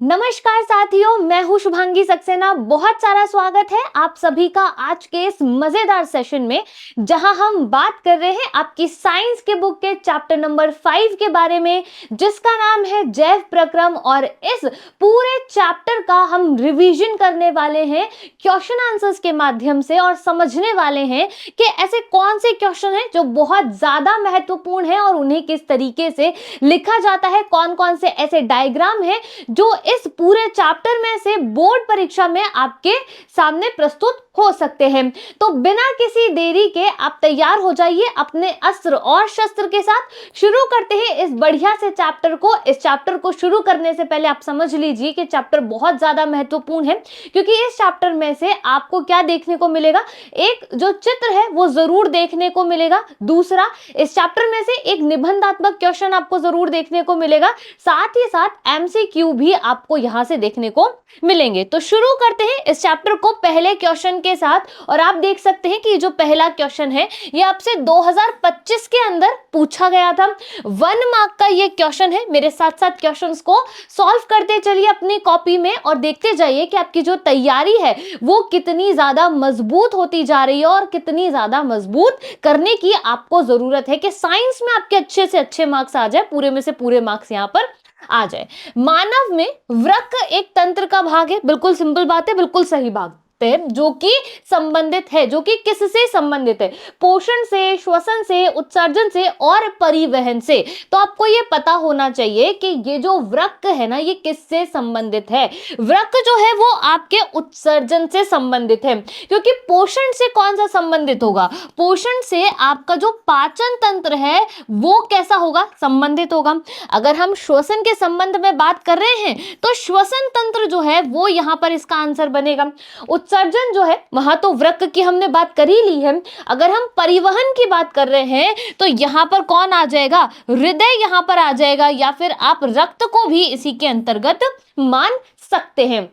नमस्कार साथियों, मैं हूं शुभांगी सक्सेना। बहुत सारा स्वागत है आप सभी का आज के इस मजेदार सेशन में, जहां हम बात कर रहे हैं आपकी साइंस के बुक के चैप्टर नंबर 5 के बारे में, जिसका नाम है जैव प्रक्रम। और इस पूरे चैप्टर का हम रिवीजन करने वाले हैं क्वेश्चन आंसर्स के माध्यम से, और समझने वाले हैं कि ऐसे कौन से क्वेश्चन हैं जो बहुत ज्यादा महत्वपूर्ण है और उन्हें किस तरीके से लिखा जाता है, कौन कौन से ऐसे डायग्राम है जो इस पूरे चैप्टर में से बोर्ड परीक्षा में आपके सामने प्रस्तुत हो सकते हैं। तो बिना किसी देरी के आप तैयार हो जाइए अपने अस्त्र और शस्त्र के साथ। शुरू करते हैं इस बढ़िया से चैप्टर को। इस चैप्टर को शुरू करने से पहले आप समझ लीजिए कि चैप्टर बहुत ज्यादा महत्वपूर्ण है, क्योंकि इस चैप्टर में से आपको क्या देखने को मिलेगा, एक जो चित्र है वो जरूर देखने को मिलेगा। दूसरा, इस चैप्टर में से एक निबंधात्मक क्वेश्चन आपको जरूर देखने को मिलेगा, साथ ही साथ एमसीक्यू भी आपको यहां से देखने को मिलेंगे। तो शुरू करते हैं इस चैप्टर को पहले क्वेश्चन के साथ। और आप देख सकते हैं कि जो पहला क्वेश्चन है ये आपसे 2025 के अंदर पूछा गया था। 1 मार्क का ये क्वेश्चन है। मेरे साथ साथ क्वेश्चंस को सॉल्व करते चलिए अपनी कॉपी में, और देखते जाइए कि आपकी जो तैयारी है वो कितनी ज्यादा मजबूत होती जा रही है और कितनी ज्यादा मजबूत करने की आपको जरूरत है कि साइंस में आपके अच्छे से अच्छे मार्क्स आ जाए, पूरे में से पूरे मार्क्स यहां पर आ जाए। मानव में वृक्क एक तंत्र का भाग है, बिल्कुल सिंपल बात है, बिल्कुल सही बात है, जो कि संबंधित है, जो कि किससे संबंधित है, पोषण से, श्वसन से, उत्सर्जन से और परिवहन से। तो आपको ये पता होना चाहिए कि ये जो वृक्क है ना, ये किससे संबंधित है। वृक्क जो है वो आपके उत्सर्जन से संबंधित है, क्योंकि पोषण से कौन सा संबंधित होगा, पोषण से आपका जो पाचन तंत्र है वो कैसा होगा, संबंधित होगा। अगर हम श्वसन के संबंध में बात कर रहे हैं तो श्वसन तंत्र जो है वो यहां पर इसका आंसर बनेगा। उत्सर्जन जो है वहां तो वृक्क की हमने बात कर ही ली है। अगर हम परिवहन की बात कर रहे हैं तो यहां पर कौन आ जाएगा, हृदय यहां पर आ जाएगा, या फिर आप रक्त को भी इसी के अंतर्गत मान सकते हैं।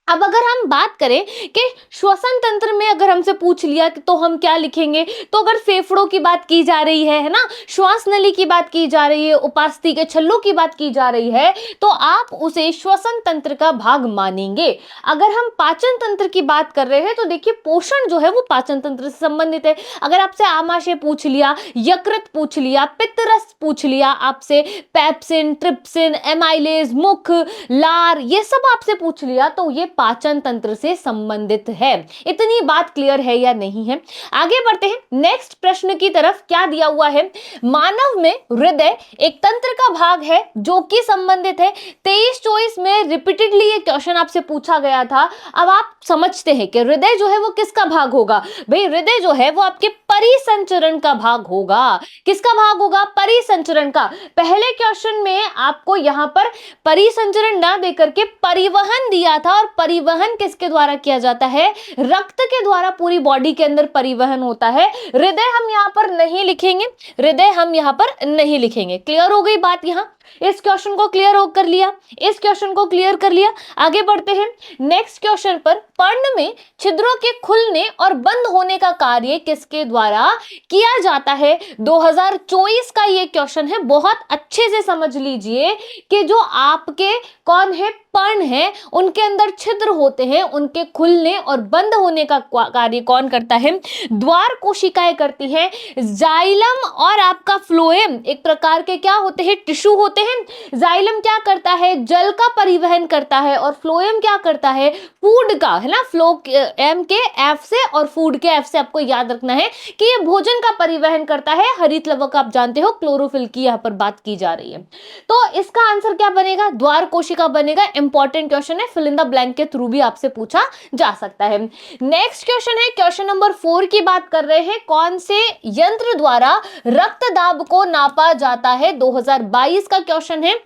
अब अगर हम बात करें कि श्वसन तंत्र में अगर हमसे पूछ लिया तो हम क्या लिखेंगे, तो अगर फेफड़ों की बात की जा रही है ना, श्वास नली की बात की जा रही है, उपास्थि के छल्लों की बात की जा रही है, तो आप उसे श्वसन तंत्र का भाग मानेंगे। अगर हम पाचन तंत्र की बात कर रहे हैं तो देखिए पोषण जो है वो पाचन तंत्र से संबंधित है। अगर आपसे आमाशय पूछ लिया, यकृत पूछ लिया, पित्तरस पूछ लिया आपसे, पेप्सिन, ट्रिप्सिन, एमाइलेज, मुख, लार, ये सब आपसे पूछ लिया तो ये पाचन तंत्र से संबंधित है। इतनी बात क्लियर है या नहीं है। आगे बढ़ते हैं नेक्स्ट प्रश्न की तरफ। क्या दिया हुआ है, मानव में हृदय एक तंत्र का भाग है जो कि संबंधित है। 23-24 में रिपीटेडली ये क्वेश्चन आपसे पूछा गया था। अब आप समझते हैं कि हृदय जो है वो किसका भाग होगा। भाई हृदय जो है वो आपके परिसंचरण का भाग होगा। किसका भाग होगा, परिसंचरण का। पहले क्वेश्चन में आपको यहां पर परिसंचरण ना देकर के परिवहन दिया था, और परिवहन किसके द्वारा किया जाता है, रक्त के द्वारा पूरी बॉडी के अंदर परिवहन होता है। हृदय हम यहां पर नहीं लिखेंगे, हृदय हम यहां पर नहीं लिखेंगे। क्लियर हो गई बात। यहां इस क्वेश्चन को क्लियर हो कर लिया, इस क्वेश्चन को क्लियर कर लिया। आगे बढ़ते हैं नेक्स्ट क्वेश्चन पर। पर्ण में छिद्रों के खुलने और बंद होने का कार्य किसके द्वारा किया जाता है। 2024 का ये क्वेश्चन है, बहुत अच्छे से समझ लीजिए कि जो आपके कौन है, पर्ण है, उनके अंदर छिद्र होते हैं, उनके खुलने और बंद होने का कार्य कौन करता है, द्वार कोशिकाएं करती हैं। जाइलम और आपका फ्लोएम एक प्रकार के क्या होते हैं, टिश्यू होते हैं। जाइलम क्या करता है, जल का परिवहन करता है, और फ्लोएम क्या करता है, फूड का, है ना। फ्लो एम के एफ से और फूड के एफ से आपको याद रखना है कि ये भोजन का परिवहन करता है। हरित लवक आप जानते हो, क्लोरोफिल की यहां पर बात की जा रही है। तो इसका आंसर क्या बनेगा, द्वार कोशिका बनेगा। इंपॉर्टेंट क्वेश्चन है, फिल इन द ब्लैंक के थ्रू भी आपसे पूछा जा सकता है। नेक्स्ट क्वेश्चन है, क्वेश्चन नंबर 4 की बात कर रहे हैं। कौन से यंत्र द्वारा रक्त दाब को नापा जाता है। 2022 का क्वेश्चन है,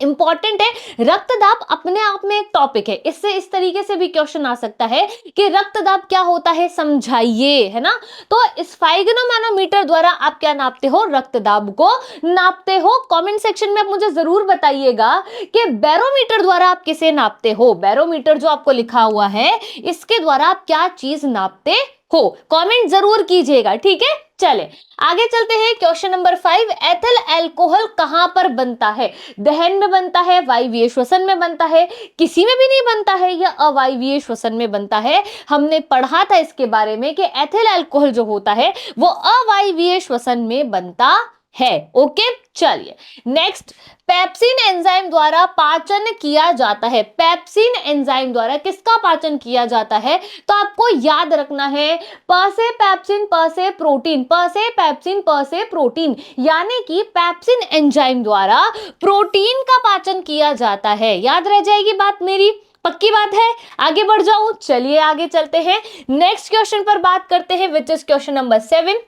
इंपॉर्टेंट है। रक्तदाब अपने आप में एक टॉपिक है, इससे इस तरीके से भी क्वेश्चन आ सकता है कि रक्तदाब क्या होता है, समझाइए, है ना। तो स्फाइगनोमैनोमीटर द्वारा आप क्या नापते हो, रक्तदाब को नापते हो। कमेंट सेक्शन में आप मुझे जरूर बताइएगा कि बैरोमीटर द्वारा आप किसे नापते हो। बैरोमीटर जो आपको लिखा हुआ है, इसके द्वारा आप क्या चीज नापते हो, कमेंट जरूर कीजिएगा, ठीक है। चले आगे चलते हैं। क्वेश्चन नंबर 5, एथिल अल्कोहल कहां पर बनता है? दहन में बनता है, वायवीय श्वसन में बनता है, किसी में भी नहीं बनता है, या अवायवीय श्वसन में बनता है? हमने पढ़ा था इसके बारे में कि एथिल अल्कोहल जो होता है वो अवायवीय श्वसन में बनता है। ओके, चलिए नेक्स्ट, पेप्सिन एंजाइम द्वारा पाचन किया जाता है। पेप्सिन एंजाइम द्वारा किसका पाचन किया जाता है? तो आपको याद रखना है, प से पेप्सिन, प से प्रोटीन, प से पेप्सिन, प से प्रोटीन, यानी कि पेप्सिन एंजाइम द्वारा प्रोटीन का पाचन किया जाता है। याद रह जाएगी बात मेरी, पक्की बात है? आगे बढ़ जाऊं, चलिए आगे चलते हैं। नेक्स्ट क्वेश्चन पर बात करते हैं, विच इज क्वेश्चन नंबर 7।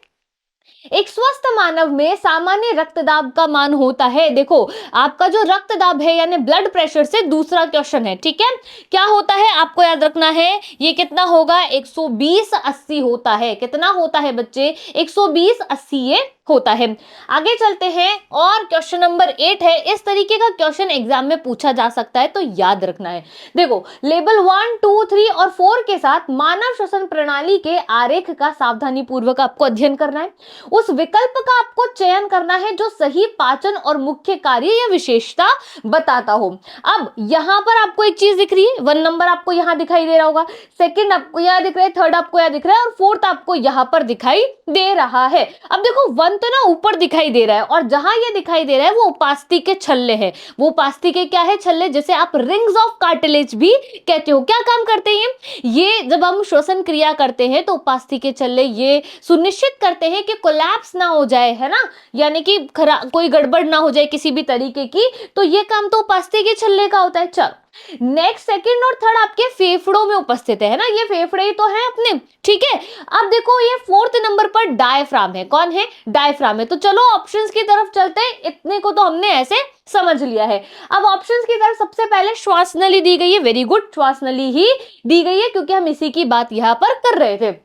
एक स्वस्थ मानव में सामान्य रक्तदाब का मान होता है। देखो आपका जो रक्तदाब है यानी ब्लड प्रेशर से दूसरा क्वेश्चन है, ठीक है? क्या होता है आपको याद रखना है, ये कितना होगा? 120/80 होता है। कितना होता है बच्चे? 120/80 ये होता है। आगे चलते हैं, और क्वेश्चन नंबर 8 है। इस तरीके का क्वेश्चन एग्जाम में पूछा जा सकता है, तो याद रखना है। देखो लेवल 1, 2, 3 और 4 के साथ मानव श्वसन प्रणाली के आरेख का सावधानी पूर्वक आपको अध्ययन करना है। उस विकल्प का आपको चयन करना है जो सही पाचन और मुख्य कार्य या विशेषता बताता हो। अब यहां पर आपको एक चीज दिख रही है, 1 नंबर आपको यहां दिखाई दे रहा होगा, सेकंड आपको यहां दिख रहा है, थर्ड आपको यहां दिख रहा है, और फोर्थ आपको यहां पर दिखाई दे रहा है। अब देखो 1 तो ना ऊपर दिखाई दे रहा है, और जहां ये दिखाई दे रहा है वो उपास्थि के छल्ले हैं। वो उपास्थि के क्या है? छल्ले, जैसे आप रिंग्स ऑफ कार्टिलेज भी कहते हो। क्या काम करते हैं ये? जब हम श्वसन क्रिया करते हैं तो उपास्थि के छल्ले ये सुनिश्चित करते हैं कि कोलैप्स ना हो जाए, है ना, यानी कि कोई गड़बड़ ना हो जाए किसी भी तरीके की, तो ये काम तो उपास्थि के छल्ले का होता है। चलो नेक्स्ट, सेकंड और थर्ड आपके फेफड़ों में उपस्थित है ना, ये फेफड़े ही तो है अपने, ठीक है? अब देखो ये 4th नंबर पर डायफ्राम है। कौन है? डायफ्राम है। तो चलो ऑप्शंस की तरफ चलते हैं, इतने को तो हमने ऐसे समझ लिया है। अब ऑप्शंस की तरफ सबसे पहले श्वास नली दी गई है। वेरी गुड, श्वास नली ही दी गई है क्योंकि हम इसी की बात यहां पर कर रहे थे।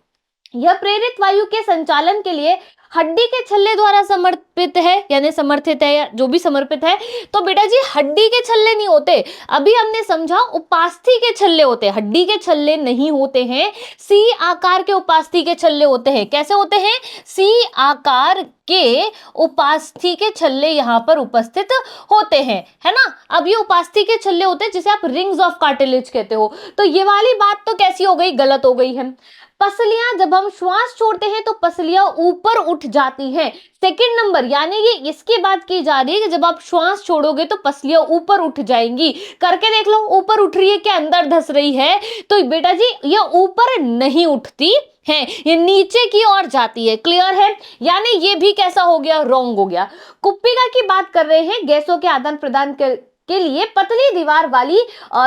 यह प्रेरित वायु के संचालन के लिए हड्डी के छल्ले द्वारा समर्पित है, यानी समर्थित है, या जो भी समर्पित है। तो बेटा जी हड्डी के छल्ले नहीं होते, अभी हमने समझा उपास्थि के छल्ले होते हैं, हड्डी के छल्ले नहीं होते हैं। सी आकार के उपास्थि के छल्ले होते हैं। कैसे होते हैं? सी आकार के उपास्थि के छल्ले यहाँ पर उपस्थित होते हैं, है ना। अब ये उपास्थि के छल्ले होते हैं जिसे आप रिंग्स ऑफ कार्टिलेज कहते हो। तो ये वाली बात तो कैसी हो गई? गलत हो गई है। पसलियां, जब हम श्वास छोड़ते हैं तो पसलियां ऊपर उठ जाती हैं। सेकंड नंबर, यानी ये इसकी बात की जा रही है कि जब आप श्वास छोड़ोगे तो पसलियां ऊपर उठ जाएंगी। करके देख लो, ऊपर उठ रही है कि अंदर धस रही है? तो बेटा जी ये ऊपर नहीं उठती है, ये नीचे की ओर जाती है। क्लियर है? यानी ये भी कैसा हो गया? रॉन्ग हो गया। कुप्पिका की बात कर रहे हैं, गैसों के आदान प्रदान के लिए पतली दीवार वाली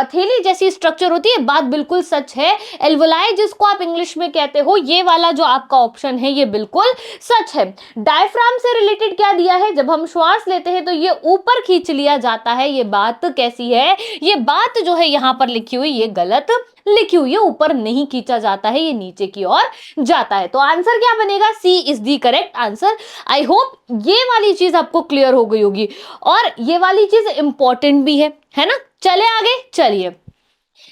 थैली जैसी स्ट्रक्चर होती है। बात बिल्कुल सच है। एल्वोलाई जिसको आप इंग्लिश में कहते हो, ये वाला जो आपका ऑप्शन है ये बिल्कुल सच है। डायफ्राम से रिलेटेड क्या दिया है? जब हम श्वास लेते हैं तो ये ऊपर खींच लिया जाता है। ये बात कैसी है? ये बात जो है यहाँ पर लिखी हुई ये गलत लिखी हुई है, ऊपर नहीं खींचा जाता है, ये नीचे की ओर जाता है। तो आंसर क्या बनेगा? C is the correct answer. I hope ये वाली चीज आपको क्लियर हो गई होगी, और ये वाली चीज इंपॉर्टेंट भी है ना। चले आगे, चलिए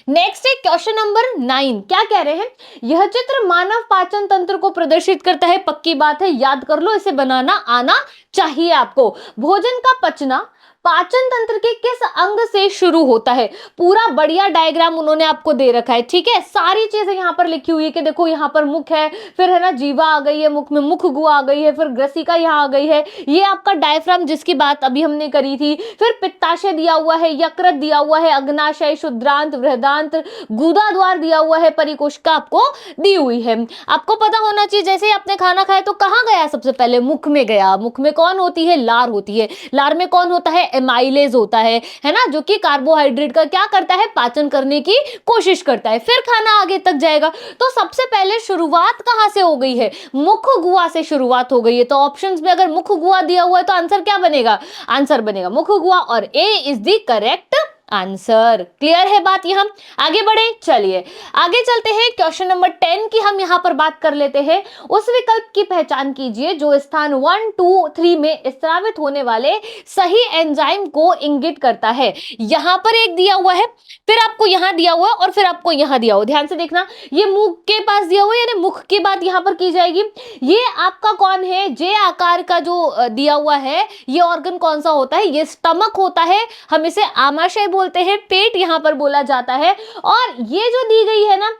नेक्स्ट है क्वेश्चन नंबर 9। क्या कह रहे हैं? यह चित्र मानव पाचन तंत्र को प्रदर्शित करता है। पक्की बात है, याद कर लो, इसे बनाना आना चाहिए आपको। भोजन का पचना पाचन तंत्र के किस अंग से शुरू होता है? पूरा बढ़िया डायग्राम उन्होंने आपको दे रखा है, ठीक है। सारी चीजें यहाँ पर लिखी हुई है कि देखो यहाँ पर मुख है, फिर है ना जीवा आ गई है, मुख में मुख गुहा आ गई है, फिर ग्रसिका यहाँ आ गई है, ये आपका डायफ्राम जिसकी बात अभी हमने करी थी, फिर पित्ताशय दिया हुआ है, यकृत दिया हुआ है, अग्नाशय, शुद्रांत, बृहदांत, गुदा द्वार दिया हुआ है, परिकोशिका आपको दी हुई है। आपको पता होना चाहिए, जैसे ही आपने खाना खाया तो कहाँ गया? सबसे पहले मुख में गया। मुख में कौन होती है? लार होती है। लार में कौन होता है? एमाइलेज होता है ना, जो कि कार्बोहाइड्रेट का क्या करता है? पाचन करने की कोशिश करता है। फिर खाना आगे तक जाएगा। तो सबसे पहले शुरुआत कहां से हो गई है? मुख गुहा से शुरुआत हो गई है। तो ऑप्शंस में अगर मुख गुहा दिया हुआ है तो आंसर क्या बनेगा? आंसर बनेगा मुख गुहा, और A is the correct answer. Clear है बात? यहाँ आगे बढ़े, चलिए आगे चलते हैं। क्वेश्चन नंबर 10 की हम यहाँ पर बात कर लेते हैं। उस विकल्प की पहचान कीजिए जो स्थान 1, 2, 3 में स्रावित होने वाले सही एंजाइम को इंगित करता है। यहाँ पर एक दिया हुआ है, फिर आपको यहाँ दिया हुआ है और फिर आपको यहाँ दिया हुआ। ध्यान से देखना, ये मुख के पास दिया हुआ है, यानी मुख की बात यहाँ पर की जाएगी। ये आपका कौन है? जे आकार का जो दिया हुआ है, ये ऑर्गन कौन सा होता है? ये स्टमक होता है। हम इसे आमाशय बोलते हैं, पेट यहाँ पर बोला जाता है। और ये जो दी गई है ना,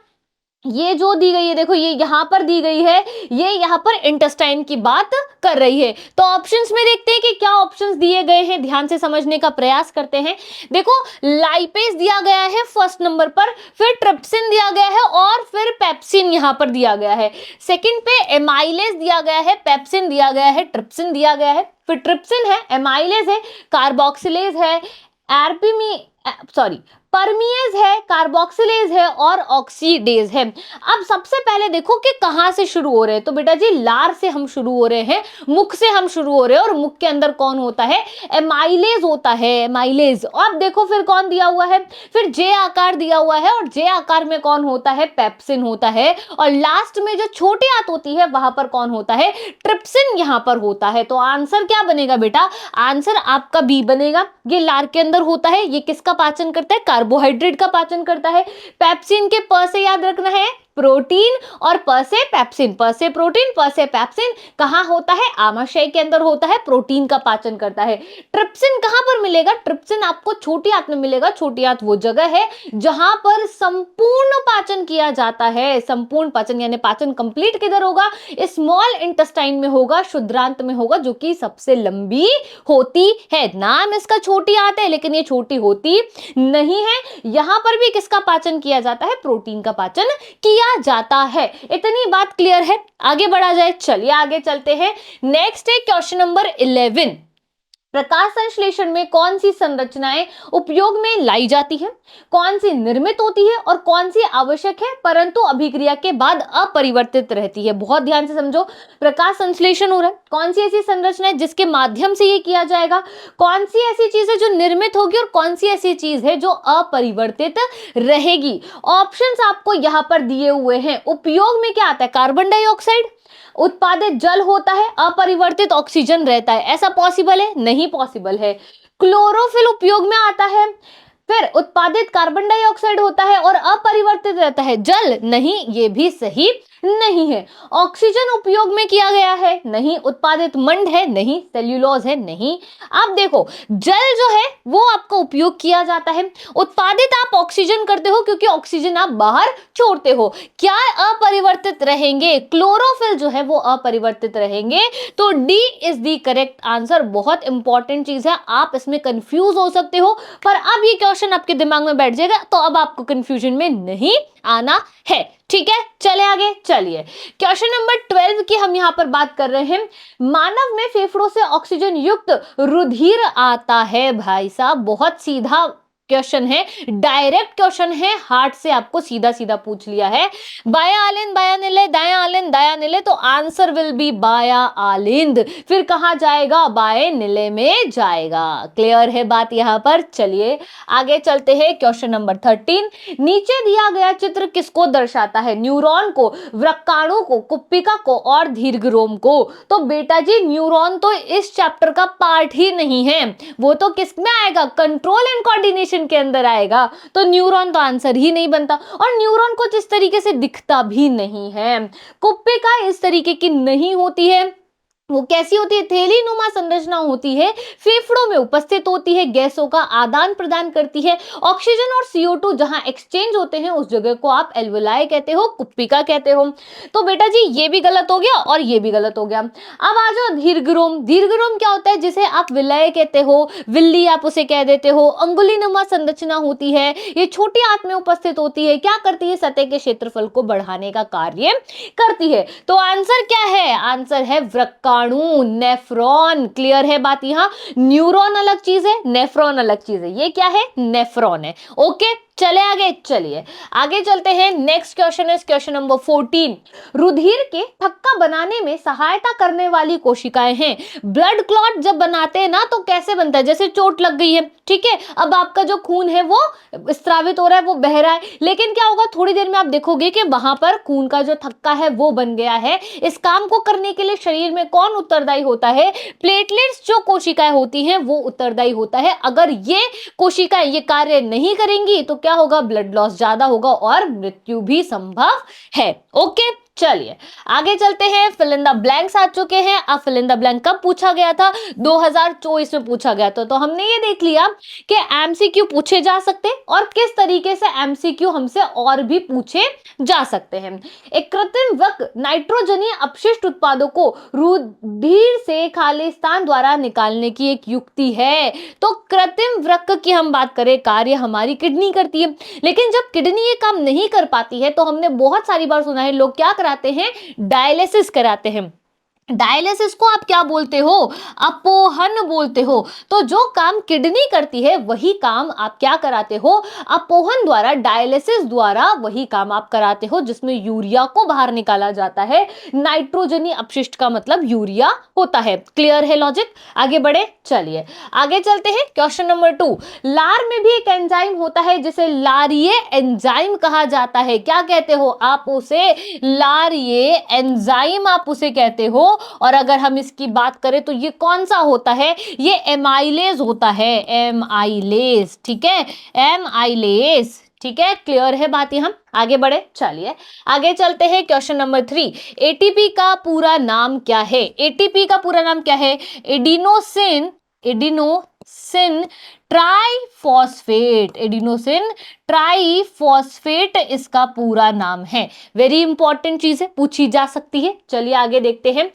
ये जो दी गई है, देखो ये यहाँ पर दी गई है, ये यहाँ पर इंटेस्टाइन की बात कर रही है। तो ऑप्शंस में देखते हैं कि क्या ऑप्शंस दिए गए हैं, ध्यान से समझने का प्रयास करते हैं। देखो लाइपेज दिया गया है फर्स्ट नंबर पर, फिर ट्रिप्सिन दिया गया है और फिर पेप्सिन यहाँ पर दिया गया है। सेकंड पे एमाइलेज दिया गया है, पेप्सिन दिया गया है, ट्रिप्सिन दिया गया है। फिर ट्रिप्सिन है, एमाइलेज है, कार्बोक्सिलेज है, परमिएज है, कार्बोक्सिलेज है और ऑक्सीडेज है। अब सबसे पहले देखो कि कहां से शुरू हो रहे हैं। तो बेटा जी लार से हम शुरू हो रहे हैं, मुख से हम शुरू हो रहे हैं, और मुख के अंदर कौन होता है? एमाइलेज होता है, एमाइलेज। अब देखो फिर कौन दिया हुआ है? फिर जे आकार दिया हुआ है, और जे आकार में कौन होता है? पेप्सिन होता है। और लास्ट में जो छोटी आंत होती है वहां पर कौन होता है? ट्रिप्सिन यहां पर होता है। तो आंसर क्या बनेगा बेटा? आंसर आपका बी बनेगा। ये लार के अंदर होता है, ये किसका पाचन करता है? कार्बोहाइड्रेट का पाचन करता है। पेप्सिन के प से याद रखना है प्रोटीन, और प से पेप्सिन, प से प्रोटीन, प से पेप्सिन कहां होता है? आमाशय के अंदर होता है, प्रोटीन का पाचन करता है। ट्रिप्सिन कहां पर मिलेगा? ट्रिप्सिन आपको छोटी आंत में मिलेगा। छोटी आंत वो जगह है जहां पर संपूर्ण पाचन किया जाता है। संपूर्ण पाचन यानी पाचन कंप्लीट किधर होगा? स्मॉल इंटेस्टाइन में होगा, शुद्रांत में होगा, जो कि सबसे लंबी होती है। नाम इसका छोटी आंत है, लेकिन ये छोटी होती नहीं है। यहां पर भी किसका पाचन किया जाता है? प्रोटीन का पाचन किया जाता है। इतनी बात क्लियर है? आगे बढ़ा जाए, चलिए आगे चलते हैं। नेक्स्ट है क्वेश्चन नंबर 11। प्रकाश संश्लेषण में कौन सी संरचनाएं उपयोग में लाई जाती है, कौन सी निर्मित होती है और कौन सी आवश्यक है परंतु अभिक्रिया के बाद अपरिवर्तित रहती है? बहुत ध्यान से समझो, प्रकाश संश्लेषण हो रहा है, कौन सी ऐसी संरचना है जिसके माध्यम से ये किया जाएगा, कौन सी ऐसी चीज है जो निर्मित होगी और कौन सी ऐसी चीज है जो अपरिवर्तित रहेगी। ऑप्शंस आपको यहां पर दिए हुए हैं। उपयोग में क्या आता है? कार्बन डाइऑक्साइड, उत्पादित जल होता है, अपरिवर्तित ऑक्सीजन रहता है। ऐसा पॉसिबल है? नहीं पॉसिबल है। क्लोरोफिल उपयोग में आता है, फिर उत्पादित कार्बन डाइऑक्साइड होता है और अपरिवर्तित रहता है जल, नहीं, ये भी सही नहीं है। ऑक्सीजन उपयोग में किया गया है, नहीं। उत्पादित मंड है, नहीं। सेल्यूलोज है, नहीं। अब देखो जल जो है वो आपका उपयोग किया जाता है, उत्पादित आप ऑक्सीजन करते हो क्योंकि ऑक्सीजन आप बाहर छोड़ते हो। क्या अपरिवर्तित रहेंगे? क्लोरोफिल जो है वो अपरिवर्तित रहेंगे। तो D is the correct answer. बहुत इंपॉर्टेंट चीज है, आप इसमें कंफ्यूज हो सकते हो, पर अब ये क्वेश्चन आपके दिमाग में बैठ जाएगा, तो अब आपको कंफ्यूजन में नहीं आना है। ठीक है, चले आगे, चलिए क्वेश्चन नंबर 12 की हम यहां पर बात कर रहे हैं। मानव में फेफड़ों से ऑक्सीजन युक्त रुधिर आता है। भाई साहब बहुत सीधा क्वेश्चन है, डायरेक्ट क्वेश्चन है, हार्ट से आपको सीधा सीधा पूछ लिया है। बाया आलिंद बाया निलय, दाया आलिंद दाया निलय, तो आंसर विल बी बाया आलिंद। फिर कहां जाएगा? बाएं निलय में जाएगा। क्लियर है बात यहां पर? चलिए आगे चलते हैं। क्वेश्चन नंबर 13, नीचे दिया गया चित्र किसको दर्शाता है? न्यूरॉन को, वृक्काणु को, कुप्पिका को और दीर्घरोम को। तो बेटा जी न्यूरॉन तो इस चैप्टर का पार्ट ही नहीं है, वो तो किस में आएगा? कंट्रोल एंड कोऑर्डिनेशन के अंदर आएगा। तो न्यूरॉन तो आंसर ही नहीं बनता, और न्यूरॉन कुछ इस तरीके से दिखता भी नहीं है। कुप्पिका इस तरीके की नहीं होती है, वो कैसी होती है? थैलीनुमा संरचना होती है, फेफड़ों में उपस्थित होती है, गैसों का आदान प्रदान करती है। ऑक्सीजन और CO2 जहां एक्सचेंज होते हैं उस जगह को आप एल्वोलाई कहते हो, कुप्पिका कहते हो। तो बेटा जी ये भी गलत हो गया और ये भी गलत हो गया। अब आ जाओ दीर्घरोम। दीर्घरोम क्या होता है? जिसे आप विलय कहते हो, विल्ली आप उसे कह देते हो। अंगुलीनुमा संरचना होती है, ये छोटी आंत में उपस्थित होती है। क्या करती है? सतह के क्षेत्रफल को बढ़ाने का कार्य करती है। तो आंसर क्या है? आंसर है वृक्काणु, नेफ्रॉन। क्लियर है बात? यहां न्यूरॉन अलग चीज है, नेफ्रॉन अलग चीज है। ये क्या है? नेफ्रॉन है। ओके, चले आगे, चलिए आगे चलते हैं। Next question is question number 14। रुधिर के थक्का बनाने में सहायता करने वाली कोशिकाएं हैं। ब्लड क्लॉट जब बनाते हैं ना तो कैसे बनता है, जैसे चोट लग गई है, ठीक है, अब आपका जो खून है वो स्रावित हो रहा है, वो बह रहा है, लेकिन क्या होगा थोड़ी देर में आप देखोगे कि वहां पर खून का जो थक्का है वो बन गया है। इस काम को करने के लिए शरीर में कौन उत्तरदायी होता है? प्लेटलेट्स जो कोशिकाएं होती हैं वो उत्तरदायी होता है। अगर ये कोशिकाएं ये कार्य नहीं करेंगी तो क्या होगा? ब्लड लॉस ज्यादा होगा और मृत्यु भी संभव है। ओके, चलिए आगे चलते हैं। फिल इन द ब्लैंक्स आ चुके हैं। अब फिल इन द ब्लैंक कब पूछा गया था? 2024 में पूछा गया था। तो हमने ये देख लिया कि एमसीक्यू पूछे जा सकते और किस तरीके से एमसीक्यू हमसे और भी पूछे जा सकते हैं। एक कृत्रिम वृक्क नाइट्रोजनीय अपशिष्ट उत्पादों को रुधिर से खालिस्तान द्वारा निकालने की एक युक्ति है। तो कृत्रिम वृक्क की हम बात करें, कार्य हमारी किडनी करती है, लेकिन जब किडनी ये काम नहीं कर पाती है तो हमने बहुत सारी बार सुना है लोग क्या कराते हैं? डायलिसिस कराते हैं। डायलिसिस को आप क्या बोलते हो? अपोहन बोलते हो। तो जो काम किडनी करती है वही काम आप क्या कराते हो? अपोहन द्वारा, डायलिसिस द्वारा वही काम आप कराते हो जिसमें यूरिया को बाहर निकाला जाता है। नाइट्रोजनी अपशिष्ट का मतलब यूरिया होता है। क्लियर है लॉजिक? आगे बढ़े, चलिए आगे चलते हैं। Question number 2। लार में भी एक एंजाइम होता है जिसे लारिये एंजाइम कहा जाता है। क्या कहते हो आप उसे? लारिये एंजाइम आप उसे कहते हो। और अगर हम इसकी बात करें तो ये कौन सा होता है? ये एमाइलेज होता है, एमाइलेज, ठीक है, एमाइलेज, ठीक है। क्लियर है बात? यहां आगे बढ़े, चलिए आगे चलते हैं। Question number 3। एटीपी का पूरा नाम क्या है? एटीपी का पूरा नाम क्या है? एडिनोसिन ट्राइफॉस्फेट, एडिनोसिन ट्राइफॉस्फेट इसका पूरा नाम है। वेरी इंपॉर्टेंट चीज है, पूछी जा सकती है। चलिए आगे देखते हैं।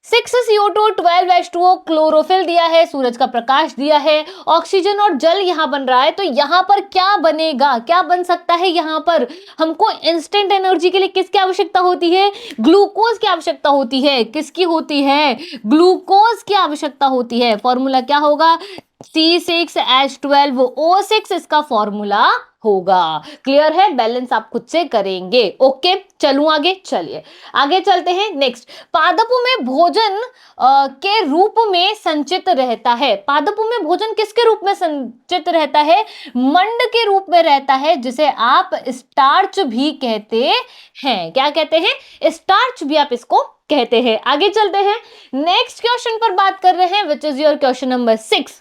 6CO2 12H2O क्लोरोफिल दिया है, सूरज का प्रकाश दिया है, ऑक्सीजन और जल यहां बन रहा है। तो यहां पर क्या बनेगा? क्या बन सकता है? यहां पर हमको इंस्टेंट एनर्जी के लिए किसकी आवश्यकता होती है? ग्लूकोज की आवश्यकता होती है। किसकी होती है? ग्लूकोज की आवश्यकता होती है। फॉर्मूला क्या होगा? C6H12O6 इसका फॉर्मूला होगा। क्लियर है? बैलेंस आप खुद से करेंगे। ओके, चलूं आगे, चलिए आगे चलते हैं। नेक्स्ट, पादपों में भोजन के रूप में संचित रहता है। पादपों में भोजन किसके रूप में संचित रहता है? मंड के रूप में रहता है, जिसे आप स्टार्च भी कहते हैं। क्या कहते हैं? स्टार्च भी आप इसको कहते हैं। आगे चलते हैं, नेक्स्ट क्वेश्चन पर बात कर रहे हैं, which is your question number 6।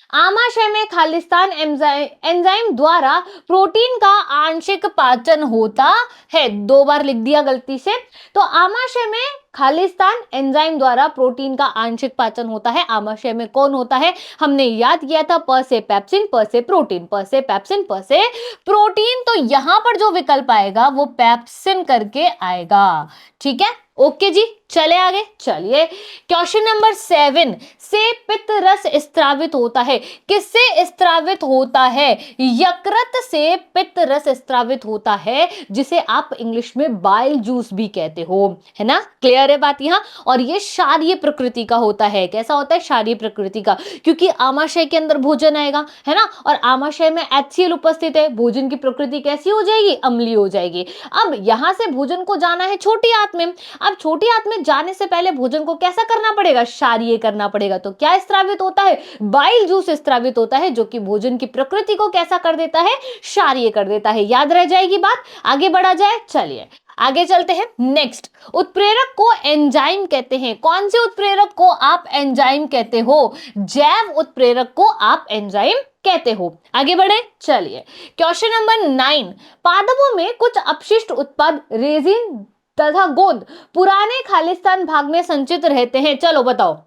आमाशय में खालिस्तान एंजाइम द्वारा प्रोटीन का आंशिक पाचन होता है। 2 बार लिख दिया गलती से। तो आमाशय में खालिस्तान एंजाइम द्वारा प्रोटीन का आंशिक पाचन होता है। आमाशय में कौन होता है? हमने याद किया था, प से पेप्सिन, प से प्रोटीन, प से पेप्सिन, प से प्रोटीन। तो यहां पर जो विकल्प आएगा वो पेप्सिन करके आएगा। ठीक है, ओके जी, चले आगे, चलिए क्वेश्चन नंबर 7 से पित्त रस स्त्रावित होता है। किससे स्त्रावित होता है? यकृत से पित्त रस स्त्रावित होता है, जिसे आप इंग्लिश में बाइल जूस भी कहते हो, है ना? क्लियर है बात यहां? और ये क्षारीय प्रकृति का होता है। कैसा होता है? क्षारीय प्रकृति का, क्योंकि आमाशय के अंदर भोजन आएगा, है ना? और आमाशय में HCl उपस्थित है। भोजन की प्रकृति कैसी हो जाएगी? अम्लीय हो जाएगी। अब यहां से भोजन को जाना है छोटी आंत में। अब छोटी आंत में जाने से पहले भोजन को कैसा करना पड़ेगा? क्षारीय करना पड़ेगा। तो क्या स्त्रावित होता है? बाइल जूस स्त्रावित होता है, जो कि भोजन की प्रकृति को कैसा कर देता है? क्षारीय कर देता है। याद रह जाएगी बात? आगे बढ़ा जाए, चलिए आगे चलते हैं। नेक्स्ट, उत्प्रेरक को एंजाइम कहते हैं। कौन से उत्प्रेरक को आप एंजाइम कहते हो? जैव उत्प्रेरक को आप एंजाइम कहते हो। आगे बढ़े, चलिए क्वेश्चन नंबर 9। पादपों में कुछ अपशिष्ट उत्पाद रेजिन तथा गोंद पुराने खालिस्तान भाग में संचित रहते हैं। चलो बताओ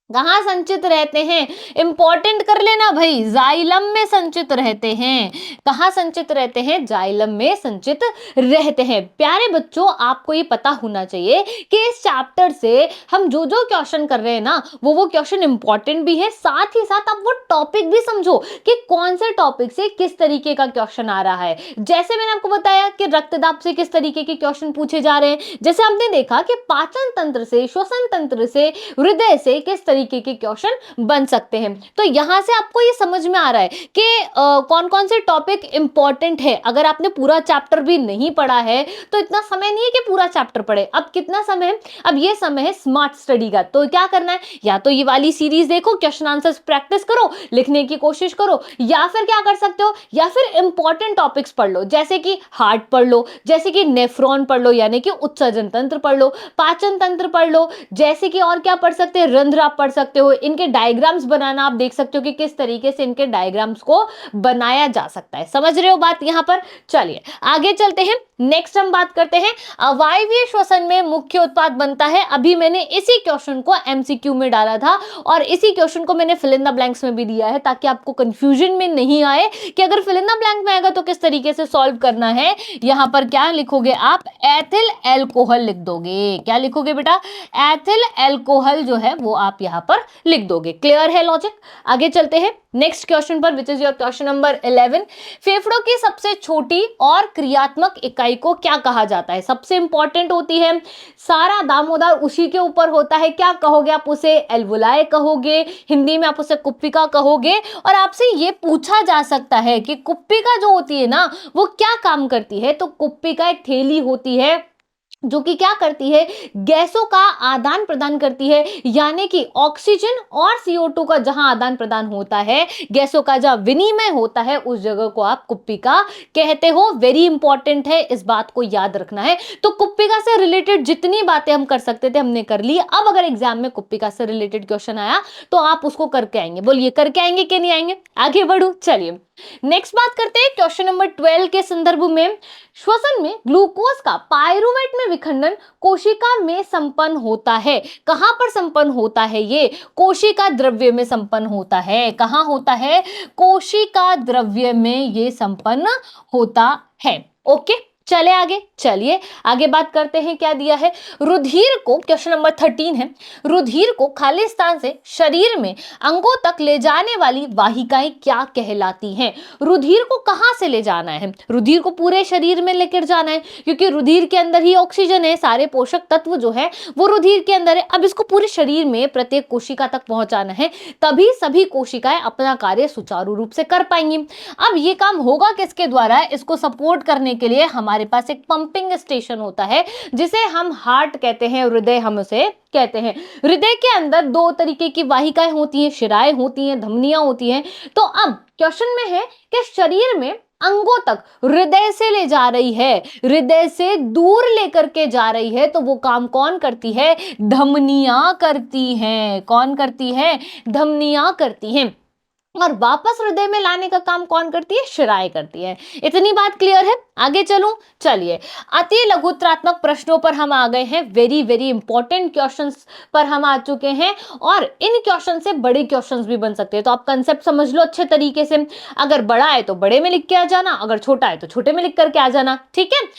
कहां संचित रहते हैं? इंपॉर्टेंट कर लेना भाई, जाइलम में संचित रहते हैं। कहां संचित रहते हैं? जाइलम में संचित रहते हैं। प्यारे बच्चों, आपको ये पता होना चाहिए कि इस चैप्टर से हम जो जो क्वेश्चन कर रहे हैं ना, वो क्वेश्चन इंपॉर्टेंट भी है, साथ ही साथ आप वो टॉपिक भी समझो कि कौन से टॉपिक से किस तरीके का क्वेश्चन आ रहा है। जैसे मैंने आपको बताया कि रक्तदाब से किस तरीके के क्वेश्चन पूछे जा रहे हैं, जैसे हमने देखा कि पाचन तंत्र से, श्वसन तंत्र से, हृदय से किस तरीके तरीके के क्वेश्चन बन सकते हैं। तो यहां से आपको ये समझ में आ रहा है कि कौन कौन से टॉपिक इंपॉर्टेंट है। अगर आपने पूरा चैप्टर भी नहीं पढ़ा है तो इतना समय नहीं है कि पूरा चैप्टर पढ़े। अब कितना समय है? अब ये समय है स्मार्ट स्टडी का। तो क्या करना है, या तो ये वाली सीरीज देखो, क्वेश्चन आंसर्स प्रैक्टिस करो, लिखने की कोशिश करो, या फिर क्या कर सकते हो, या फिर इंपॉर्टेंट टॉपिक्स पढ़ लो, जैसे कि हार्ट पढ़ लो, जैसे कि नेफ्रॉन पढ़ लो यानी कि उत्सर्जन तंत्र पढ़ लो, पाचन तंत्र पढ़ लो, जैसे कि और क्या पढ़ सकते हैं, रंध्र आप पढ़ सकते हो, इनके डायग्राम्स बनाना आप देख सकते हो कि किस तरीके से इनके डायग्राम्स को बनाया जा सकता है। समझ रहे हो बात यहां पर? चलिए आगे चलते हैं। नेक्स्ट हम बात करते हैं अवायवीय श्वसन में मुख्य उत्पाद बनता है। अभी मैंने इसी क्वेश्चन को एमसीक्यू में डाला था और इसी क्वेश्चन को मैंने फिल इन द ब्लैंक्स में भी दिया है, ताकि आपको कंफ्यूजन में नहीं आए कि अगर फिल इन द ब्लैंक में आएगा तो किस तरीके से सॉल्व करना है। यहां पर क्या लिखोगे आप? एथिल एल्कोहल लिख दोगे। क्या लिखोगे बेटा? एथिल एल्कोहल जो है वो आप यहां पर लिख दोगे। क्लियर है लॉजिक? आगे चलते हैं नेक्स्ट क्वेश्चन पर, which is your question number 11। फेफड़ों की सबसे छोटी और क्रियात्मक इकाई को क्या कहा जाता है? सबसे इंपॉर्टेंट होती है, सारा दामोदर उसी के ऊपर होता है। क्या कहोगे आप उसे? एल्वुलाय कहोगे, हिंदी में आप उसे कुप्पिका कहोगे। और आपसे ये पूछा जा सकता है कि कुप्पिका जो होती है ना वो क्या काम करती है? तो कुप्पिका एक थैली होती है जो कि क्या करती है? गैसों का आदान प्रदान करती है, यानी कि ऑक्सीजन और CO2 का जहां आदान प्रदान होता है, गैसों का जहां विनिमय होता है, उस जगह को आप कुप्पिका कहते हो। वेरी इंपॉर्टेंट है, इस बात को याद रखना है। तो कुप्पिका से रिलेटेड जितनी बातें हम कर सकते थे हमने कर ली। अब अगर एग्जाम में कुप्पिका से रिलेटेड क्वेश्चन आया तो आप उसको करके आएंगे। बोलिए करके आएंगे कि नहीं आएंगे? आगे बढ़ो। चलिए नेक्स्ट बात करते हैं क्वेश्चन नंबर 12 के संदर्भ में। श्वसन में ग्लूकोज का पायरुवेट में विखंडन कोशिका में संपन्न होता है। कहां पर संपन्न होता है? ये कोशिका द्रव्य में संपन्न होता है। कहां होता है? कोशिका द्रव्य में ये संपन्न होता है। ओके चले आगे। चलिए आगे बात करते हैं, क्या दिया है? रुधिर को, क्वेश्चन नंबर 13 है, रुधिर को खाली स्थान से शरीर में अंगों तक ले जाने वाली वाहिकाएं क्या कहलाती हैं? रुधिर को कहां से ले जाना है? रुधिर को पूरे शरीर में लेकर जाना है, क्योंकि रुधिर के अंदर ही ऑक्सीजन है, सारे पोषक तत्व जो है वो रुधिर के अंदर है। अब इसको पूरे शरीर में प्रत्येक कोशिका तक पहुंचाना है, तभी सभी कोशिकाएं अपना कार्य सुचारू रूप से कर पाएंगी। अब ये काम होगा किसके द्वारा? इसको सपोर्ट करने के लिए हमारे पास एक पंपिंग स्टेशन होता है जिसे हम हार्ट कहते हैं, हृदय हम उसे कहते हैं। हृदय के अंदर दो तरीके की वाहिकाएं होती हैं, शिराएं होती हैं, धमनियां होती हैं। तो अब क्वेश्चन में है कि शरीर में अंगों तक हृदय से ले जा रही है, हृदय से दूर लेकर के जा रही है, तो वो काम कौन करती है? धमनियां करती हैं। कौन करती है? धमनियां करती हैं। और वापस हृदय में लाने का काम कौन करती है? शिराएं करती है। इतनी बात क्लियर है? आगे चलूं। चलिए अति लघुत्रात्मक प्रश्नों पर हम आ गए हैं। वेरी वेरी इंपॉर्टेंट क्वेश्चंस पर हम आ चुके हैं, और इन क्वेश्चन से बड़े क्वेश्चंस भी बन सकते हैं। तो आप कंसेप्ट समझ लो अच्छे तरीके से। अगर बड़ा है तो बड़े में लिख के आ जाना, अगर छोटा है तो छोटे में लिख करके आ जाना। ठीक है,